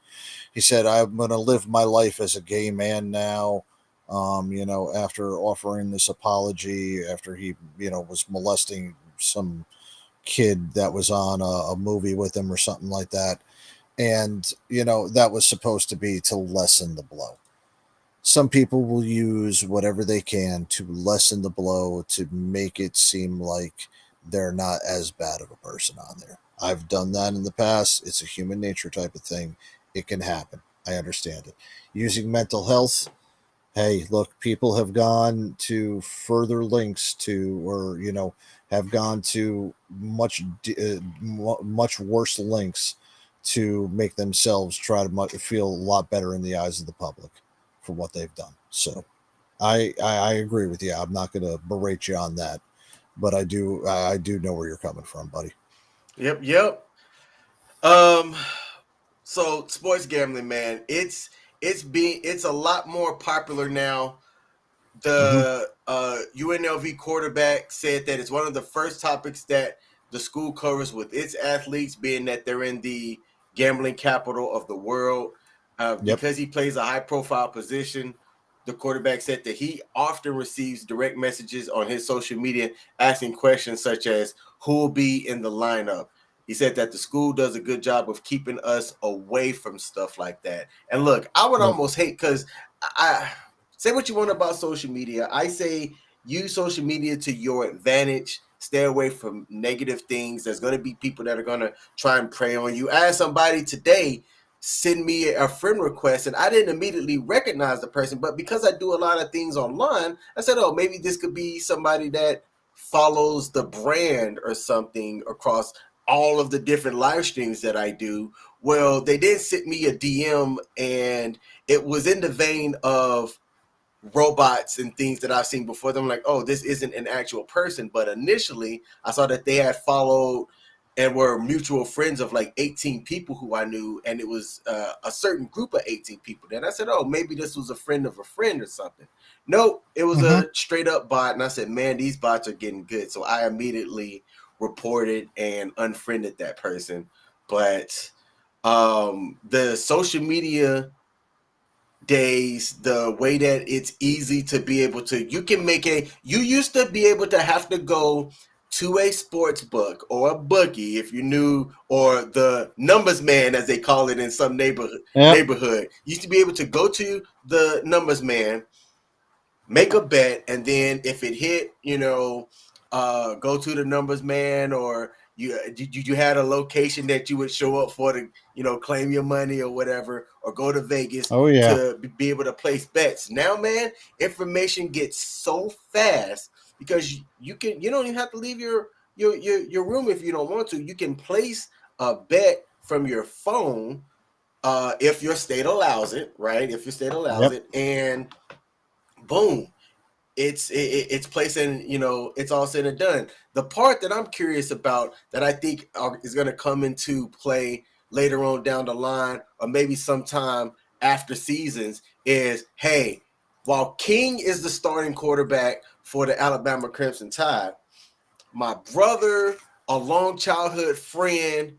He said, I'm going to live my life as a gay man now. After offering this apology, after he, was molesting some kid that was on a movie with him or something like that. And, that was supposed to be to lessen the blow. Some people will use whatever they can to lessen the blow, to make it seem like they're not as bad of a person on there. I've done that in the past. It's a human nature type of thing. It can happen. I understand it. Using mental health. Hey, look, people have gone to further lengths have gone to much worse lengths to make themselves try to feel a lot better in the eyes of the public for what they've done. So I agree with you. I'm not going to berate you on that, but I do know where you're coming from, buddy. Yep. So sports gambling, man, it's a lot more popular now. The UNLV quarterback said that it's one of the first topics that the school covers with its athletes, being that they're in the gambling capital of the world. Because he plays a high-profile position, the quarterback said that he often receives direct messages on his social media asking questions such as, who will be in the lineup? He said that the school does a good job of keeping us away from stuff like that. And look, I would almost hate, because I say what you want about social media. I say use social media to your advantage. Stay away from negative things. There's going to be people that are going to try and prey on you. I had somebody today send me a friend request, and I didn't immediately recognize the person, but because I do a lot of things online, I said, oh, maybe this could be somebody that follows the brand or something across all of the different live streams that I do. Well, they did send me a DM, and it was in the vein of robots and things that I've seen before. I'm like, oh, this isn't an actual person. But initially, I saw that they had followed and were mutual friends of like 18 people who I knew, and it was a certain group of 18 people. Then I said, oh, maybe this was a friend of a friend or something. Nope, it was Mhm. a straight up bot, and I said, man, these bots are getting good. So I immediately reported and unfriended that person. But the social media days, the way that it's easy to be able to, you used to be able to have to go to a sports book or a bookie if you knew, or the numbers man as they call it in some Yep. neighborhood. You used to be able to go to the numbers man, make a bet, and then if it hit, go to the numbers man, or you had a location that you would show up for to claim your money or whatever, or go to Vegas Oh yeah. to be able to place bets. Now, man, information gets so fast because you don't even have to leave your room if you don't want to. You can place a bet from your phone, if your state allows it, right? If your state allows Yep. it, and boom, it's placing, it's all said and done. The part that I'm curious about that I think is going to come into play later on down the line, or maybe sometime after seasons, is, hey, while King is the starting quarterback for the Alabama Crimson Tide, my brother, a long childhood friend,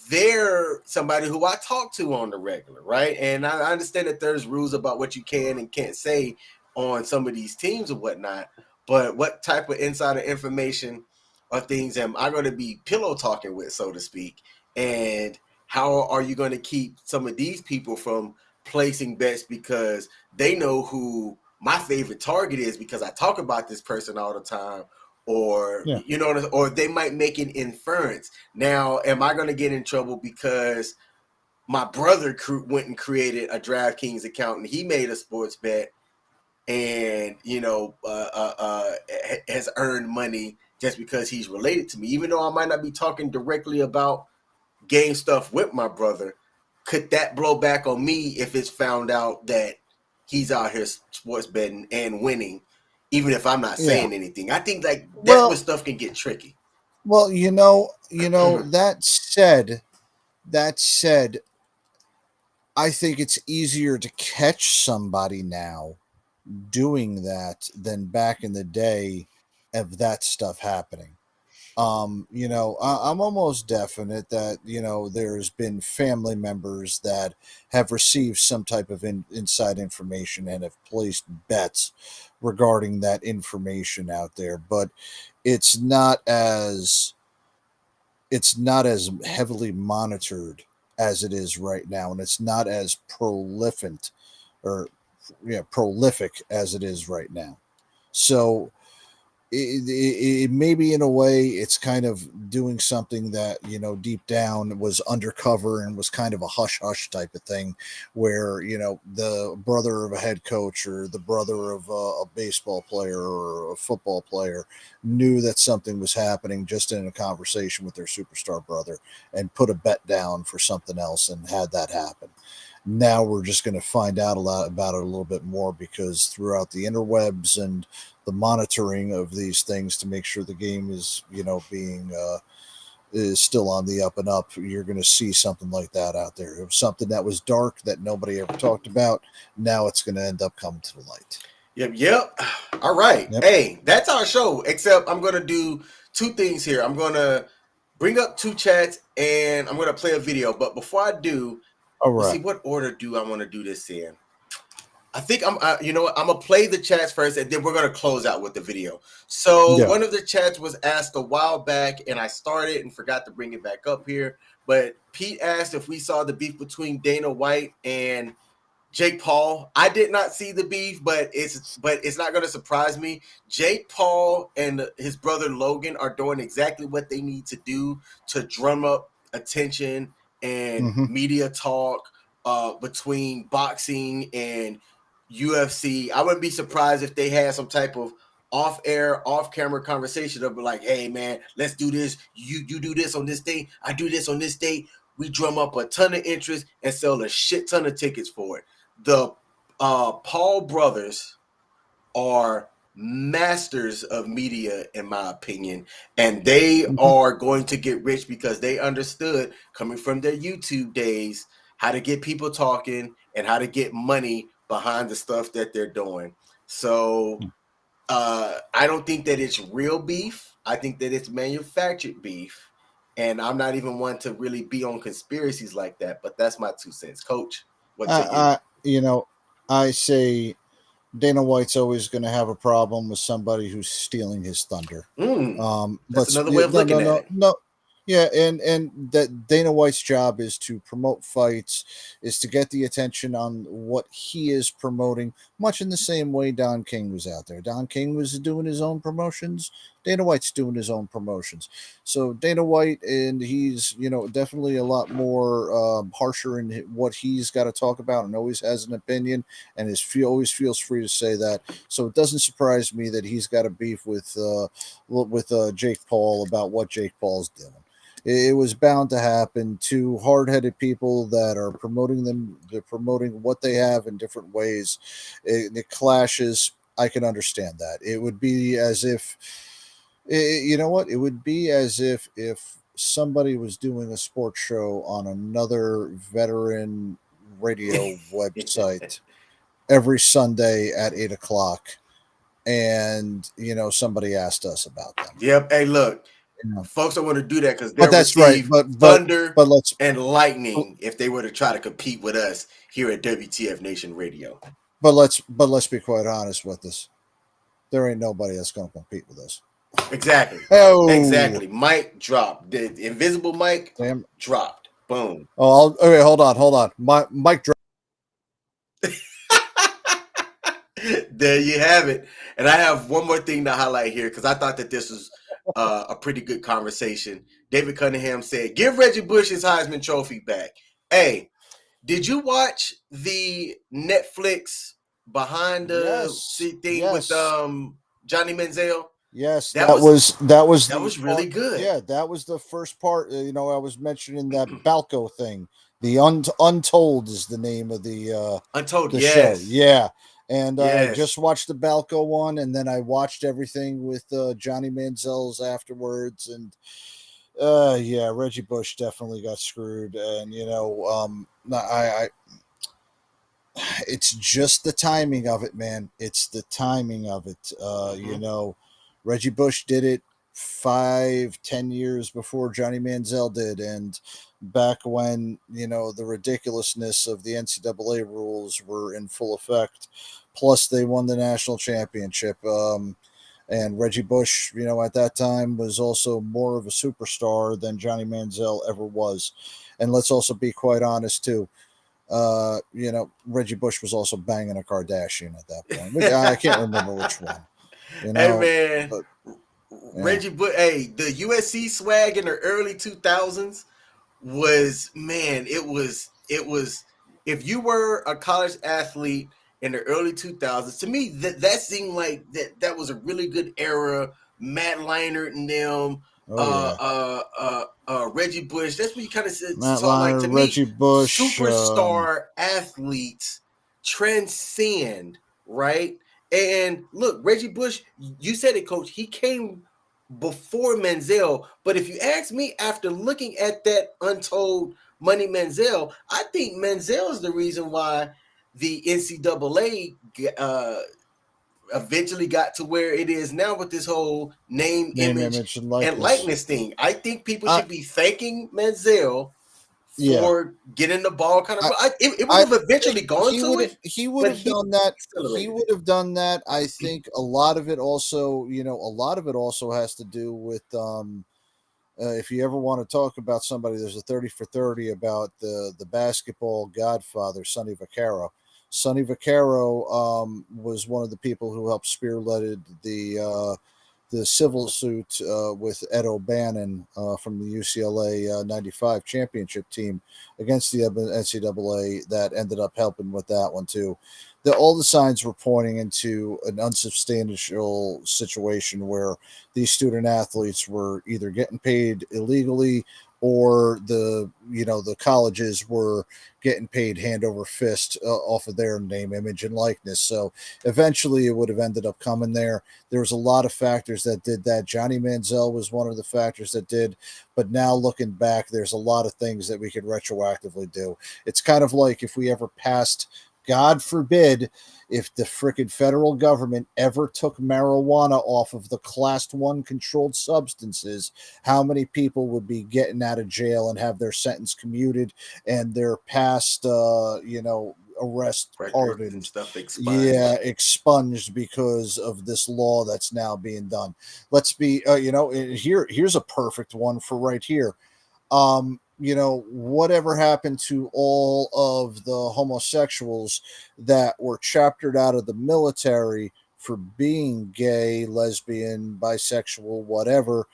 they're somebody who I talk to on the regular, right? And I understand that there's rules about what you can and can't say on some of these teams and whatnot, but what type of insider information or things am I going to be pillow talking with, so to speak? And how are you going to keep some of these people from placing bets because they know who my favorite target is because I talk about this person all the time, or Yeah. or they might make an inference. Now, am I going to get in trouble because my brother went and created a DraftKings account and he made a sports bet and has earned money just because he's related to me, even though I might not be talking directly about game stuff with my brother? Could that blow back on me if it's found out that he's out here sports betting and winning, even if I'm not Yeah. saying anything? I think like that's where Well, stuff can get tricky. well, that said, I think it's easier to catch somebody now doing that than back in the day of that stuff happening. I'm almost definite that there's been family members that have received some type of inside information and have placed bets regarding that information out there, but it's not as it's not as heavily monitored as it is right now, and it's not as prolific or prolific as it is right now. So maybe in a way it's kind of doing something that deep down was undercover and was kind of a hush hush type of thing, where the brother of a head coach or the brother of a baseball player or a football player knew that something was happening just in a conversation with their superstar brother and put a bet down for something else and had that happen. Now we're just going to find out a lot about it a little bit more, because throughout the interwebs and the monitoring of these things to make sure the game is being is still on the up and up, you're going to see something like that out there. It was something that was dark that nobody ever talked about. Now it's going to end up coming to the light. Yep. All right. Yep. Hey, that's our show. Except I'm gonna do two things here. I'm gonna bring up two chats and I'm gonna play a video. But before I do, All let's see, right. what order do I want to do this in? I think you know what? I'm gonna play the chats first, and then we're gonna close out with the video. So Yeah. one of the chats was asked a while back, and I started and forgot to bring it back up here. But Pete asked if we saw the beef between Dana White and Jake Paul. I did not see the beef, but it's not going to surprise me. Jake Paul and his brother Logan are doing exactly what they need to do to drum up attention and Mhm. media talk between boxing and UFC. I wouldn't be surprised if they had some type of off-air, off-camera conversation of like, "Hey, man, let's do this. You do this on this date. I do this on this date. We drum up a ton of interest and sell a shit ton of tickets for it." The Paul brothers are masters of media, in my opinion, and they Mhm. are going to get rich because they understood, coming from their YouTube days, how to get people talking and how to get money behind the stuff that they're doing. So I don't think that it's real beef. I think that it's manufactured beef. And I'm not even one to really be on conspiracies like that, but that's my 2 cents. Coach, what say you? You know, I say Dana White's always going to have a problem with somebody who's stealing his thunder. That's another way of No, looking no, at no, it. no. Yeah, and that Dana White's job is to promote fights, is to get the attention on what he is promoting, much in the same way Don King was out there. Don King was doing his own promotions. Dana White's doing his own promotions. So Dana White, and he's definitely a lot more harsher in what he's got to talk about, and always has an opinion, and always feels free to say that. So it doesn't surprise me that he's got a beef with Jake Paul about what Jake Paul's doing. It was bound to happen. Two hard-headed people that are promoting them, they're promoting what they have in different ways. It clashes. I can understand that. It would be as if, you know what? It would be as if somebody was doing a sports show on another veteran radio website every Sunday at 8 o'clock, and somebody asked us about them. Yep. Hey, look, You know, folks don't want to do that because but they'll that's right. receive But thunder but let's and lightning if they were to try to compete with us here at WTF Nation Radio. but let's be quite honest with this. There ain't nobody that's going to compete with us. Exactly. Oh, Exactly. Mic dropped. The invisible mic damn. dropped. Boom. Okay, hold on. My Mike. There you have it. And I have one more thing to highlight here because I thought that this was a pretty good conversation. David Cunningham said, "Give Reggie Bush his Heisman Trophy back." Hey, did you watch the Netflix behind the Yes, seat thing with yes, Johnny Manziel? yes. That That was that the was really part. good. Yeah, that was the first part. I was mentioning that Balco thing. The Untold is the name of Untold, the show. yes. Yeah. And I Yes. just watched the Balco one, and then I watched everything with Johnny Manziel's afterwards. And yeah, Reggie Bush definitely got screwed. And it's just the timing of it, man. It's the timing of it. Mm-hmm. Reggie Bush did it 5, 10 years before Johnny Manziel did, and back when the ridiculousness of the NCAA rules were in full effect. Plus, they won the national championship. And Reggie Bush, at that time was also more of a superstar than Johnny Manziel ever was. And let's also be quite honest too. Reggie Bush was also banging a Kardashian at that point. I can't remember which one. Hey man, But yeah. Reggie Bush. Hey, the USC swag in the early 2000s was, man. It was. If you were a college athlete in the early 2000s, to me that seemed like that was a really good era. Matt Leinart and them, Oh yeah. Reggie Bush. That's what you kind of Matt saw. Like, Leinart, to me, Reggie Bush. superstar athletes transcend, right? And look, Reggie Bush, you said it, coach. He came before Manziel. But if you ask me, after looking at that Untold Money Manziel, I think Manziel is the reason why the NCAA eventually got to where it is now with this whole name, Name, image, image, and and likeness. likeness thing. I think people I should be thanking Manziel Yeah. for getting the ball kind of. It would I have eventually gone to it, he would but have he done that. He accelerated would it. have done that. I think a lot of it also has to do with if you ever want to talk about somebody, there's a 30 for 30 about the basketball godfather, Sonny Vaccaro. Sonny Vaccaro was one of the people who helped spearheaded the civil suit with Ed O'Bannon from the UCLA 95 championship team against the NCAA that ended up helping with that one too. All the signs were pointing into an unsubstantial situation where these student athletes were either getting paid illegally or the colleges were getting paid hand over fist off of their name, image, and likeness. So eventually it would have ended up coming there. There was a lot of factors that did that. Johnny Manziel was one of the factors that did. But now looking back, there's a lot of things that we could retroactively do. It's kind of like if we ever passed, God forbid, if the frickin' federal government ever took marijuana off of the class 1 controlled substances, how many people would be getting out of jail and have their sentence commuted and their past, arrest pardoned and stuff expunged. Yeah, expunged because of this law that's now being done. Let's be, here's a perfect one for right here. Whatever happened to all of the homosexuals that were chaptered out of the military for being gay, lesbian, bisexual, whatever.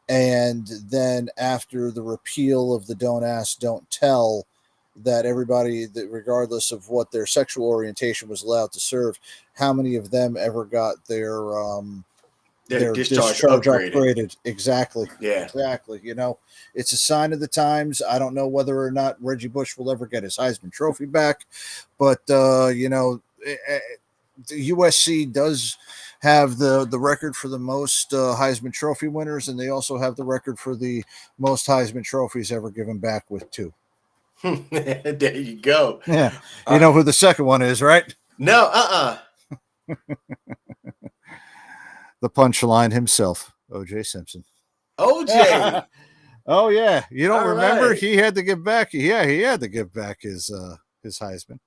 And then after the repeal of the Don't Ask, Don't Tell, that everybody, that regardless of what their sexual orientation, was allowed to serve, how many of them ever got their discharge upgraded? Exactly. Yeah. Exactly. It's a sign of the times. I don't know whether or not Reggie Bush will ever get his Heisman Trophy back, but the USC does have the record for the most Heisman Trophy winners, and they also have the record for the most Heisman Trophies ever given back with 2. There you go. Yeah. You know who the second one is, right? No, The punchline himself, O.J. Simpson. OJ. Oh yeah, you don't All remember? right. He had to give back. Yeah, he had to give back his Heisman.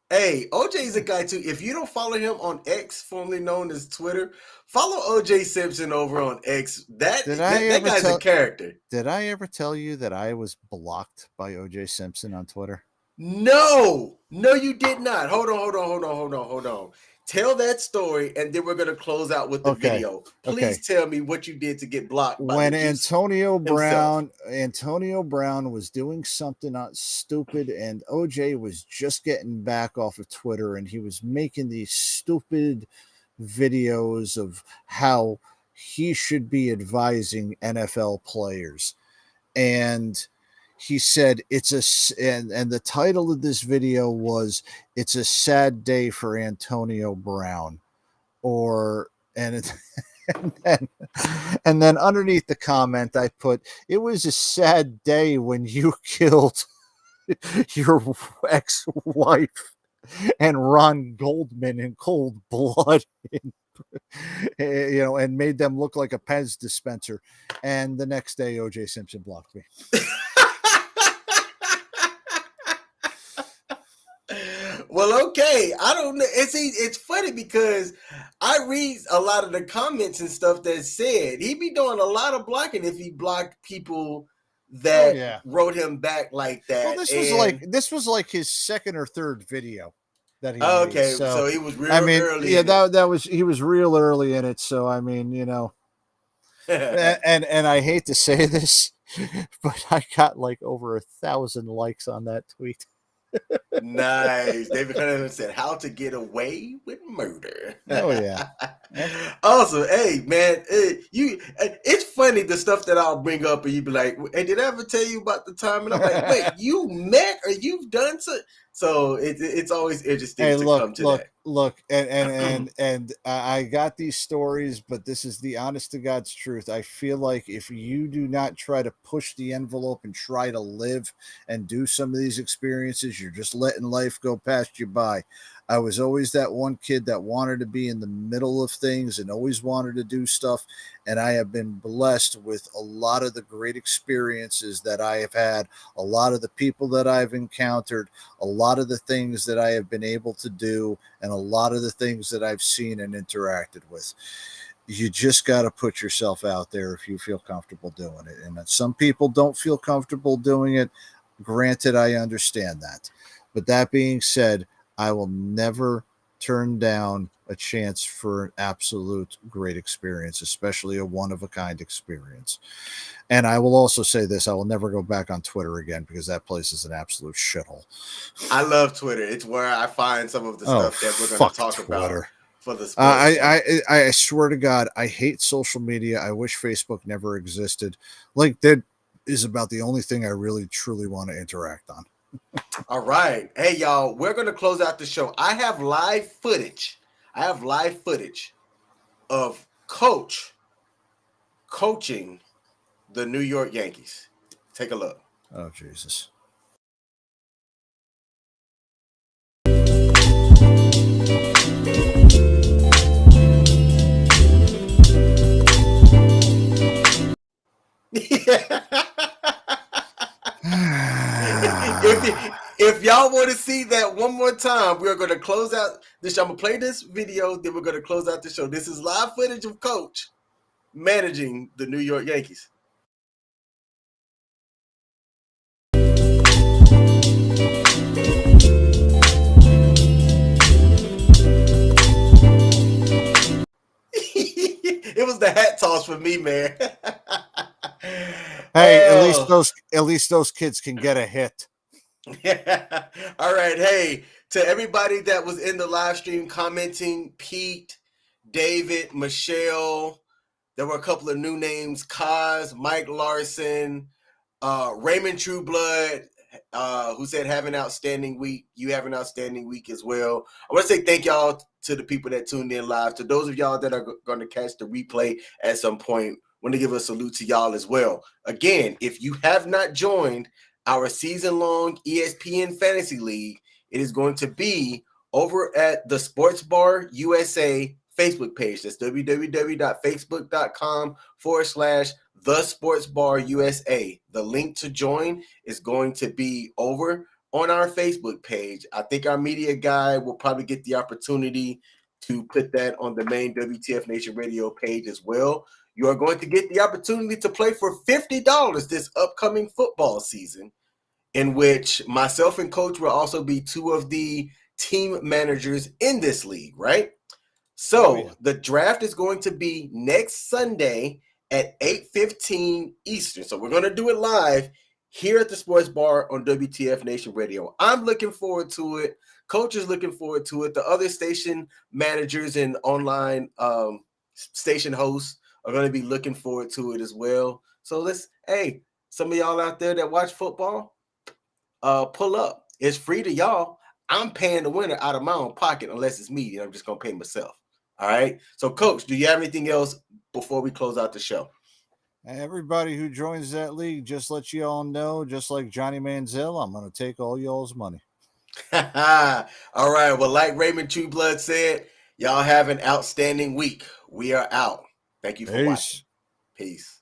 Hey, OJ's a guy too. If you don't follow him on X, formerly known as Twitter, follow OJ Simpson over on X. That guy's a character. Did I ever tell you that I was blocked by OJ Simpson on Twitter? No, you did not. Hold on. Tell that story, and then we're gonna close out with the video. Please tell me what you did to get blocked. When Antonio Brown was doing something stupid, and OJ was just getting back off of Twitter, and he was making these stupid videos of how he should be advising NFL players, and he said and the title of this video was "It's a Sad Day for Antonio Brown," and then underneath the comment I put, "It was a sad day when you killed your ex-wife and Ron Goldman in cold blood." And made them look like a Pez dispenser. And the next day, OJ Simpson blocked me. Well, okay. I don't know. It's funny because I read a lot of the comments and stuff that said he'd be doing a lot of blocking if he blocked people that wrote him back like that. Well, this was like his second or third video that he made. Okay, so he was real early. Yeah, he was real early in it. So I mean, and I hate to say this, but I got like over 1,000 likes on that tweet. Nice. David Cunningham said, "How to get away with murder." Oh yeah. Awesome. Hey man, it's funny the stuff that I'll bring up and you be like, "Hey, did I ever tell you about the time?" And I'm like, "Wait, you met or you've done so?" So it's always interesting to come to that. Look, and I got these stories, but this is the honest to God's truth. I feel like if you do not try to push the envelope and try to live and do some of these experiences, you're just letting life go past you by. I was always that one kid that wanted to be in the middle of things and always wanted to do stuff. And I have been blessed with a lot of the great experiences that I have had, a lot of the people that I've encountered, a lot of the things that I have been able to do, and a lot of the things that I've seen and interacted with. You just got to put yourself out there if you feel comfortable doing it. And some people don't feel comfortable doing it. Granted, I understand that. But that being said, I will never turn down a chance for an absolute great experience, especially a one-of-a-kind experience. And I will also say this: I will never go back on Twitter again because that place is an absolute shithole. I love Twitter. It's where I find some of the Oh, stuff that we're going to fuck talk about Twitter. for the sports bar. I swear to God, I hate social media. I wish Facebook never existed. Like, that is about the only thing I really truly want to interact on. All right. Hey, y'all, we're going to close out the show. I have live footage. Of Coach coaching the New York Yankees. Take a look. Oh, Jesus. if y'all want to see that one more time, we're going to close out this. I'm going to play this video, then we're going to close out the show. This is live footage of Coach managing the New York Yankees. It was the hat toss for me, man. Hey, at least those kids can get a hit. All right. Hey, to everybody that was in the live stream commenting, Pete, David, Michelle, there were a couple of new names, Kaz, Mike Larson, Raymond Trueblood, who said have an outstanding week. You have an outstanding week as well. I want to say thank y'all to the people that tuned in live. To those of y'all that are going to catch the replay at some point, want to give a salute to y'all as well. Again, if you have not joined our season-long ESPN Fantasy League, it is going to be over at the Sports Bar USA Facebook page. That's www.facebook.com/The Sports Bar USA. The link to join is going to be over on our Facebook page. I think our media guy will probably get the opportunity to put that on the main WTF Nation Radio page as well. You are going to get the opportunity to play for $50 this upcoming football season, in which myself and Coach will also be two of the team managers in this league, right? So the draft is going to be next Sunday at 8:15 Eastern. So we're going to do it live here at the Sports Bar on WTF Nation Radio. I'm looking forward to it. Coach is looking forward to it. The other station managers and online station hosts are going to be looking forward to it as well. So some of y'all out there that watch football, pull up. It's free to y'all. I'm paying the winner out of my own pocket unless it's me, and I'm just going to pay myself. All right. So, Coach, do you have anything else before we close out the show? Everybody who joins that league, just let you all know, just like Johnny Manziel, I'm going to take all y'all's money. All right. Well, like Raymond Trueblood said, y'all have an outstanding week. We are out. Thank you for watching. Peace.